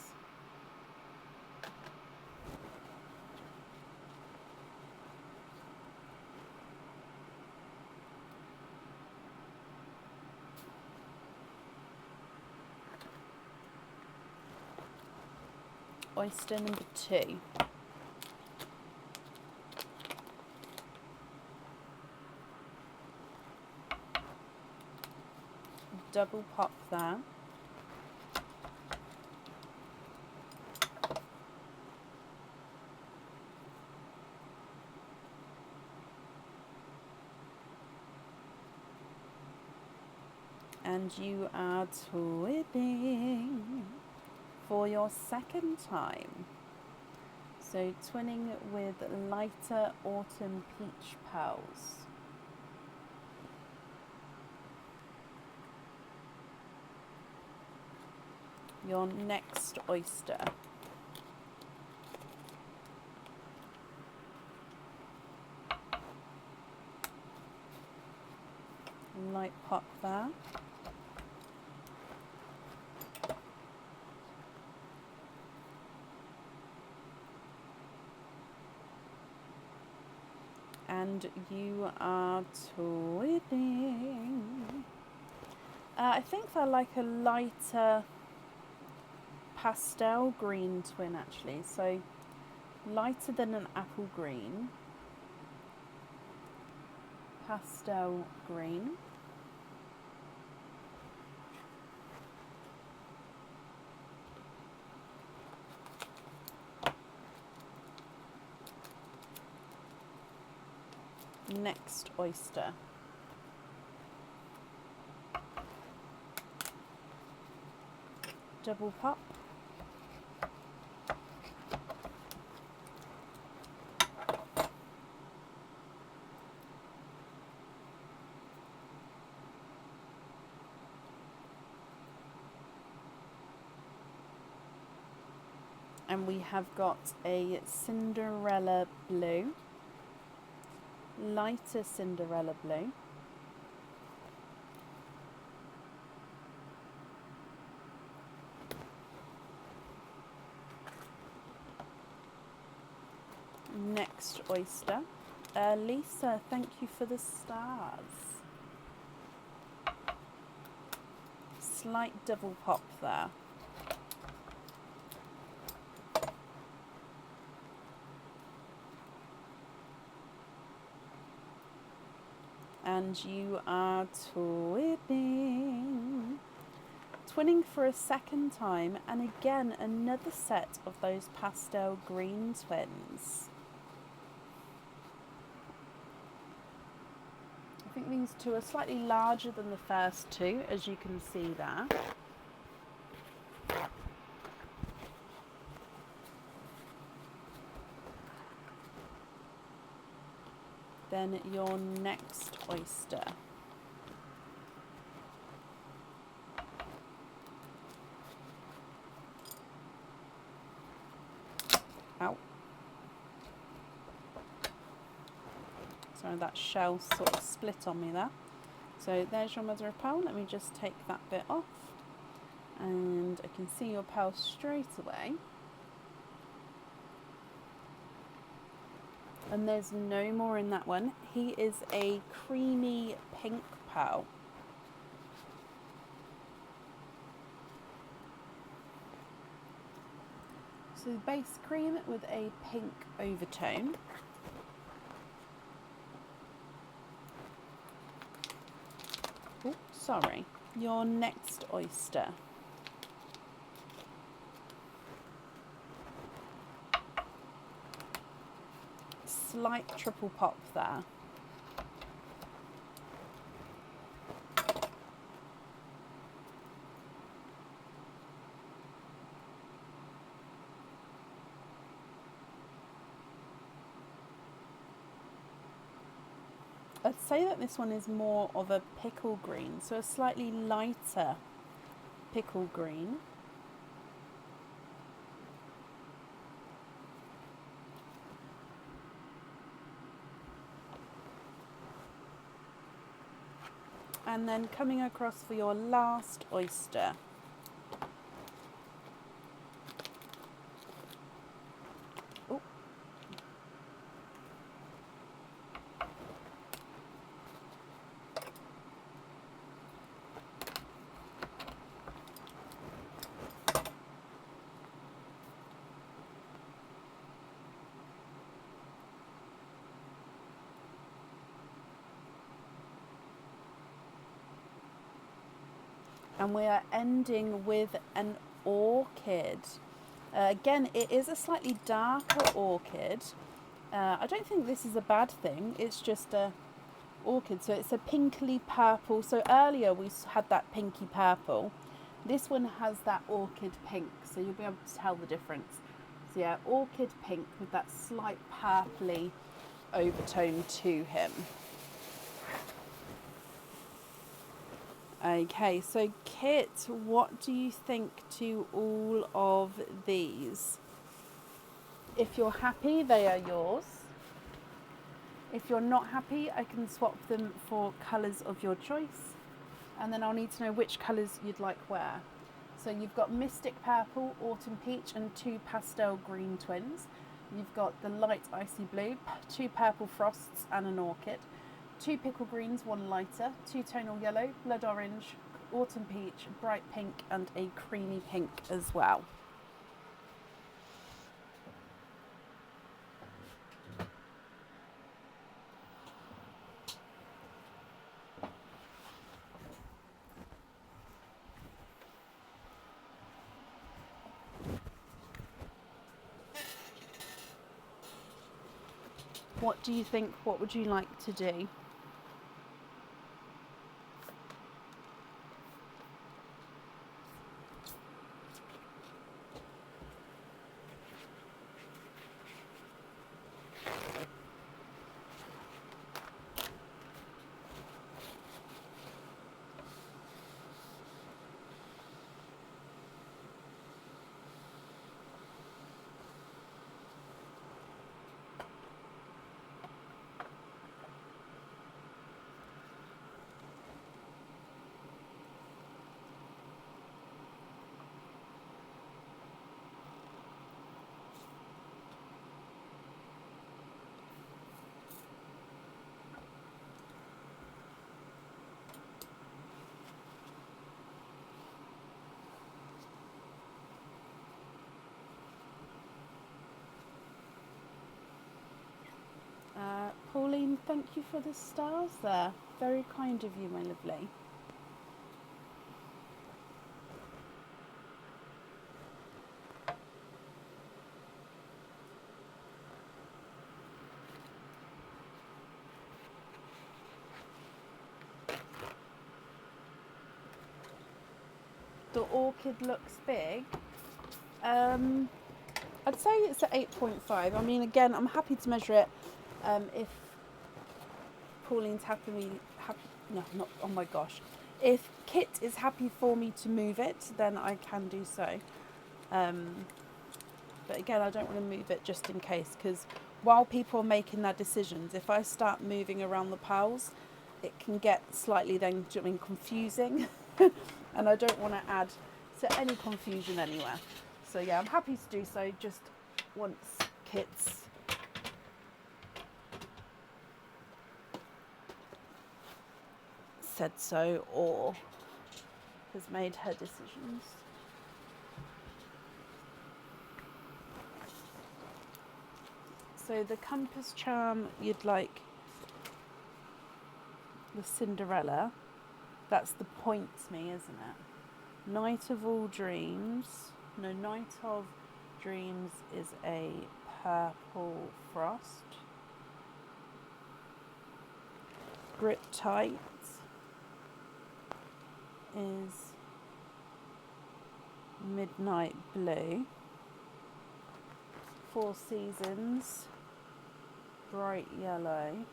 Oyster number 2. Double pop there. And you are twinning for your second time. So twinning with lighter autumn peach pearls. Your next oyster. Light pop there. And you are twinning. I think they're like a lighter pastel green twin actually, so lighter than an apple green, pastel green, next oyster. Double pop. And we have got a Cinderella blue, lighter Cinderella blue, next oyster. Lisa, thank you for the stars. Slight double pop there. And you are twinning. Twinning for a second time, and again another set of those pastel green twins. I think these two are slightly larger than the first two, as you can see there. Then your next oyster. Ow. Sorry, that shell sort of split on me there. So there's your mother of pearl. Let me just take that bit off. And I can see your pearl straight away. And there's no more in that one. He is a creamy pink pearl. So base cream with a pink overtone. Oh, sorry. Your next oyster. Slight triple pop there. I'd say that this one is more of a pickle green, so a slightly lighter pickle green. And then coming across for your last oyster. Oh. And we are ending with an orchid. Again, it is a slightly darker orchid. I don't think this is a bad thing. It's just a orchid. So it's a pinkly purple. So earlier we had that pinky purple. This one has that orchid pink. So you'll be able to tell the difference. So yeah, orchid pink with that slight purpley overtone to him. Okay, so Kit, what do you think to all of these? If you're happy, they are yours. If you're not happy, I can swap them for colours of your choice. And then I'll need to know which colours you'd like where. So you've got Mystic Purple, Autumn Peach and 2 Pastel Green twins. You've got the Light Icy Blue, 2 Purple Frosts and an Orchid. 2 pickle greens, 1 lighter, 2 tonal yellow, blood orange, autumn peach, bright pink and a creamy pink as well. What do you think? What would you like to do? Pauline, thank you for the stars there. Very kind of you, my lovely. The orchid looks big. I'd say it's at 8.5. I mean, again, I'm happy to measure it if Pauline's oh my gosh. If Kit is happy for me to move it, then I can do so. But again, I don't want to move it just in case, because while people are making their decisions, if I start moving around the piles, it can get slightly then confusing. And I don't want to add to any confusion anywhere. So yeah, I'm happy to do so just once Kit's said so or has made her decisions. So the compass charm, you'd like the Cinderella. That's the points me, isn't it? Night of All Dreams. No, Night of Dreams is a purple frost. Grip Tight is Midnight Blue. Four Seasons, Bright Yellow.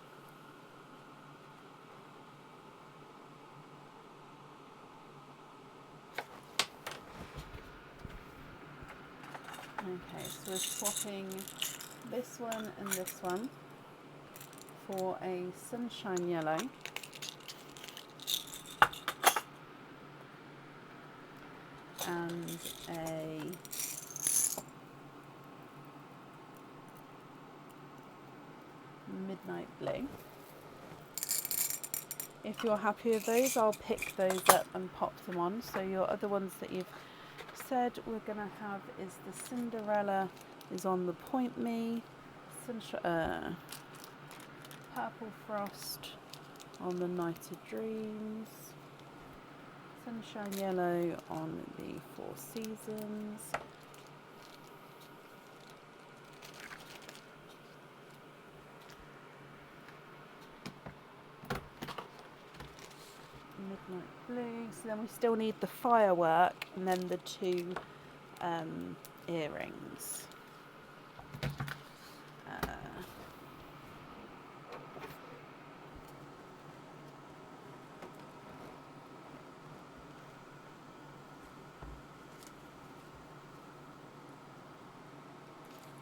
Okay, so we're swapping this one and this one for a Sunshine Yellow. And a Midnight Blue. If you're happy with those, I'll pick those up and pop them on. So your other ones that you've said we're going to have is the Cinderella is on the Point Me, Purple Frost on the Night of Dreams, Sunshine Yellow on the Four Seasons, Midnight Blue. So then we still need the firework and then the two earrings.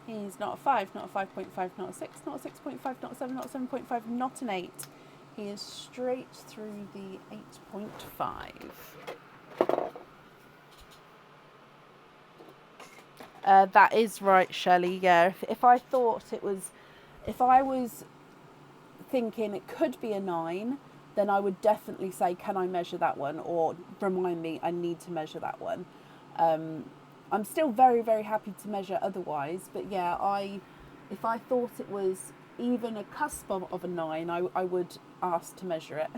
He's not a 5, not a 5.5, not a 6, not a 6.5, not a 7, not a 7.5, not an 8. He is straight through the 8.5. That is right, Shelley. Yeah, if I thought it was, if I was thinking it could be a 9, then I would definitely say, can I measure that one? Or remind me, I need to measure that one. I'm still very, very happy to measure otherwise. But yeah, if I thought it was even a cusp of a 9, I would ask to measure it.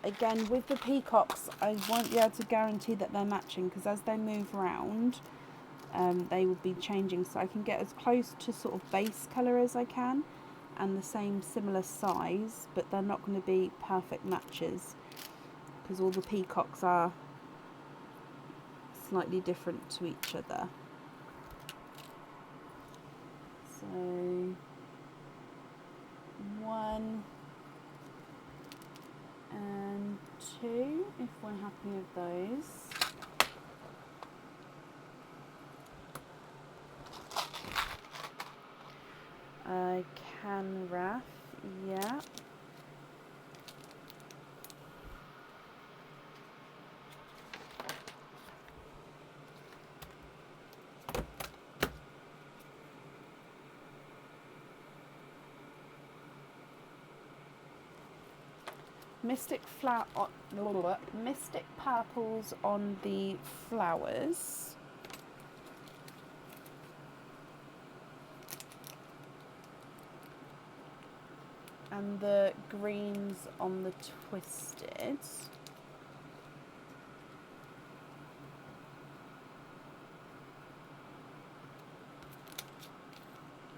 Again, with the peacocks, I won't be able to guarantee that they're matching because as they move around, they will be changing. So I can get as close to sort of base colour as I can and the same similar size, but they're not going to be perfect matches because all the peacocks are slightly different to each other. So 1 and 2, if we're happy with those. Canrath, yeah. Mystic purples on the flowers. And the greens on the twisted.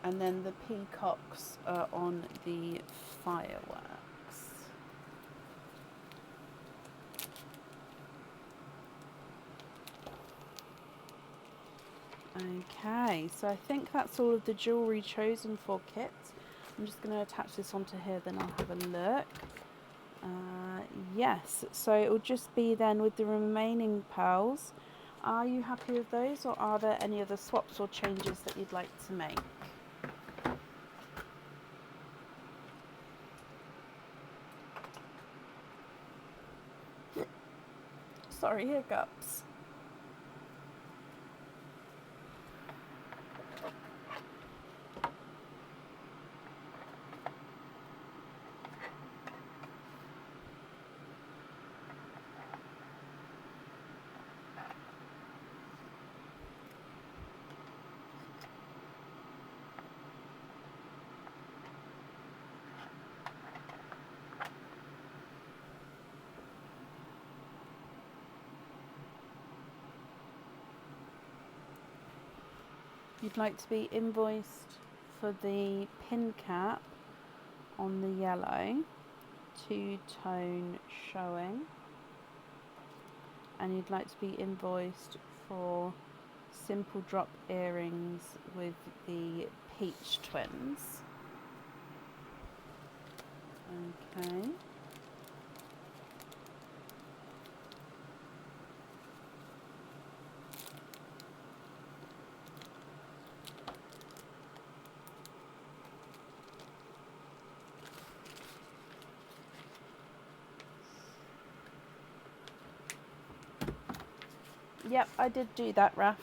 And then the peacocks are on the fireworks. Okay, so I think that's all of the jewellery chosen for kits. I'm just going to attach this onto here, then I'll have a look. Yes, so it will just be then with the remaining pearls. Are you happy with those, or are there any other swaps or changes that you'd like to make? Sorry, hiccups. You'd like to be invoiced for the pin cap on the yellow, two-tone showing, and you'd like to be invoiced for simple drop earrings with the peach twins. Okay. Yep, I did do that, Raf.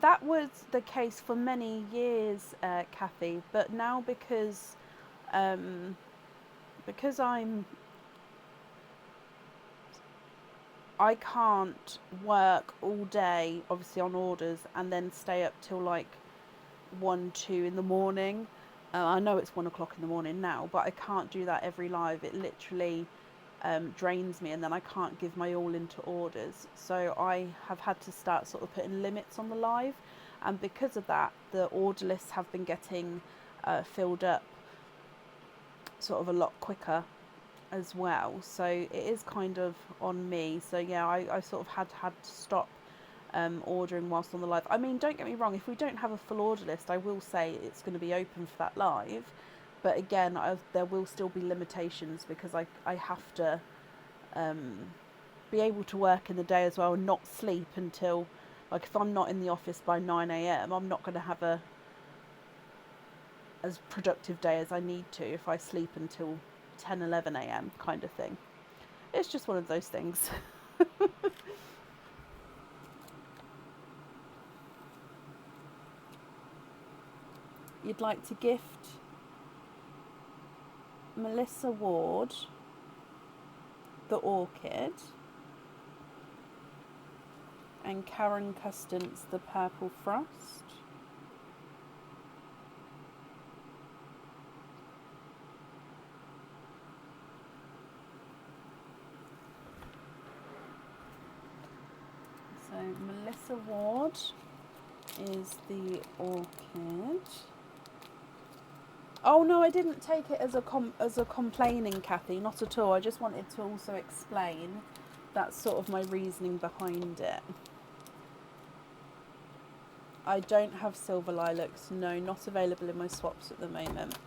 That was the case for many years, Kathy, but now because I can't work all day, obviously on orders, and then stay up till like 1, 2 in the morning. I know it's 1 o'clock in the morning now, but I can't do that every live. It literally drains me, and then I can't give my all into orders. So I have had to start sort of putting limits on the live, and because of that, the order lists have been getting filled up sort of a lot quicker as well. So it is kind of on me. So yeah, I sort of had to stop ordering whilst on the live. I mean, don't get me wrong, if we don't have a full order list, I will say it's going to be open for that live. But again, there will still be limitations because I have to be able to work in the day as well and not sleep until, like, if I'm not in the office by 9 a.m, I'm not going to have as productive day as I need to if I sleep until 10, 11 a.m. kind of thing. It's just one of those things. You'd like to gift Melissa Ward the orchid and Karen Custance the purple frost. So Melissa Ward is the orchid. Oh no, I didn't take it as a complaining, Kathy, not at all. I just wanted to also explain that's sort of my reasoning behind it. I don't have silver lilacs, no, not available in my swaps at the moment.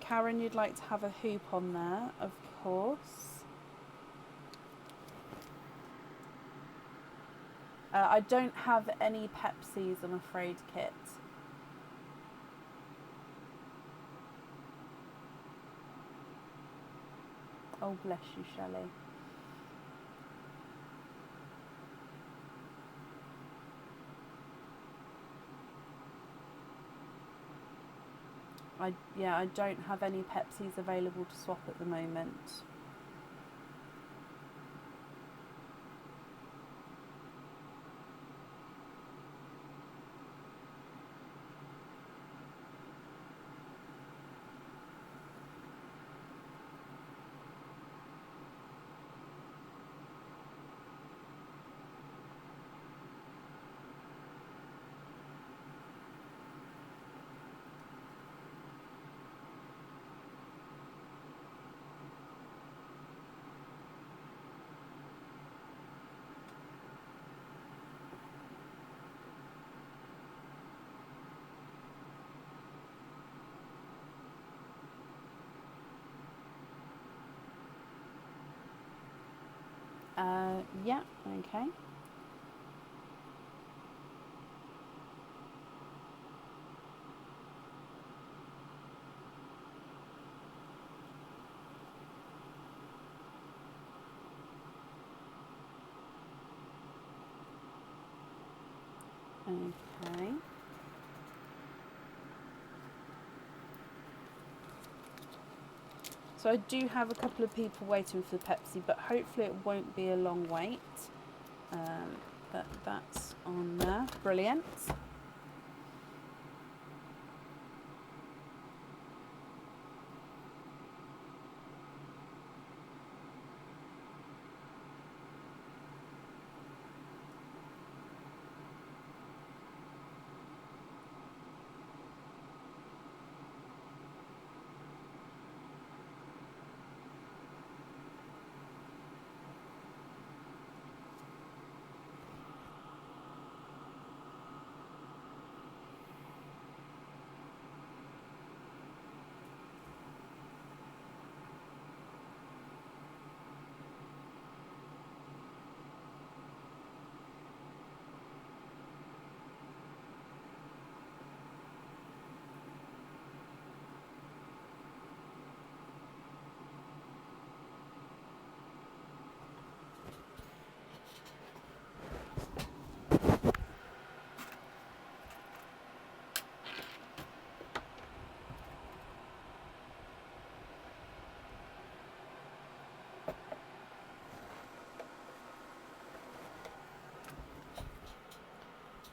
Karen, you'd like to have a hoop on there, of course. I don't have any Pepsis, I'm afraid, Kit. Oh, bless you, Shelley. I don't have any Pepsis available to swap at the moment. Yeah, okay. Okay. So I do have a couple of people waiting for the Pepsi, but hopefully it won't be a long wait. But that's on there. Brilliant.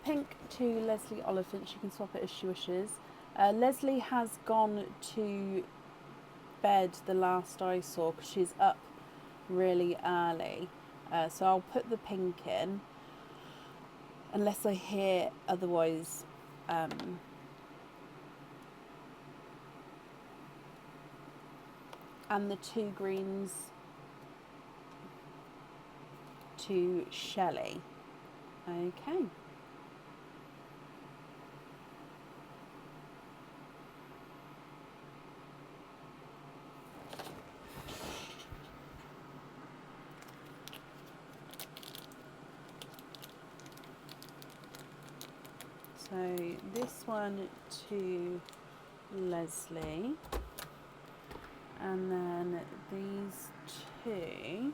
Pink to Leslie Oliphant. She can swap it as she wishes. Leslie has gone to bed the last I saw because she's up really early. So I'll put the pink in unless I hear otherwise. And the 2 greens to Shelley. Okay. So this one to Leslie, and then these 2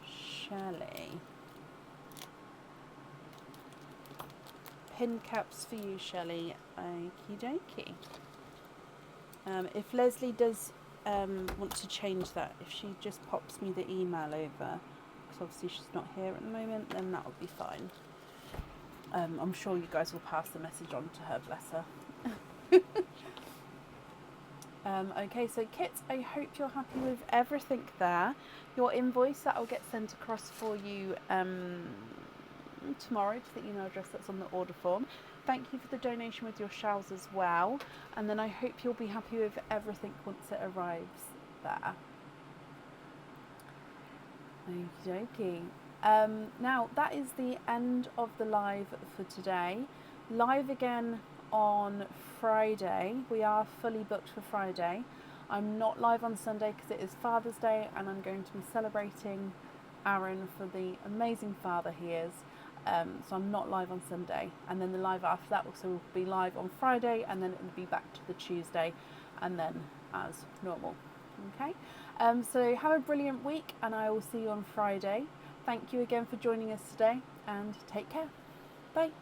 Shelley. Pin caps for you, Shelley. Okie dokie. If Leslie does want to change that, if she just pops me the email over, because obviously she's not here at the moment, then that will be fine. I'm sure you guys will pass the message on to her, bless her. Okay, so Kit, I hope you're happy with everything there. Your invoice, that will get sent across for you tomorrow to the email address that's on the order form. Thank you for the donation with your shells as well. And then I hope you'll be happy with everything once it arrives there. Okie dokie. Now, that is the end of the live for today. Live again on Friday. We are fully booked for Friday. I'm not live on Sunday because it is Father's Day and I'm going to be celebrating Aaron for the amazing father he is. So I'm not live on Sunday. And then the live after that also will be live on Friday, and then it will be back to the Tuesday and then as normal. Okay? So have a brilliant week and I will see you on Friday. Thank you again for joining us today and take care. Bye.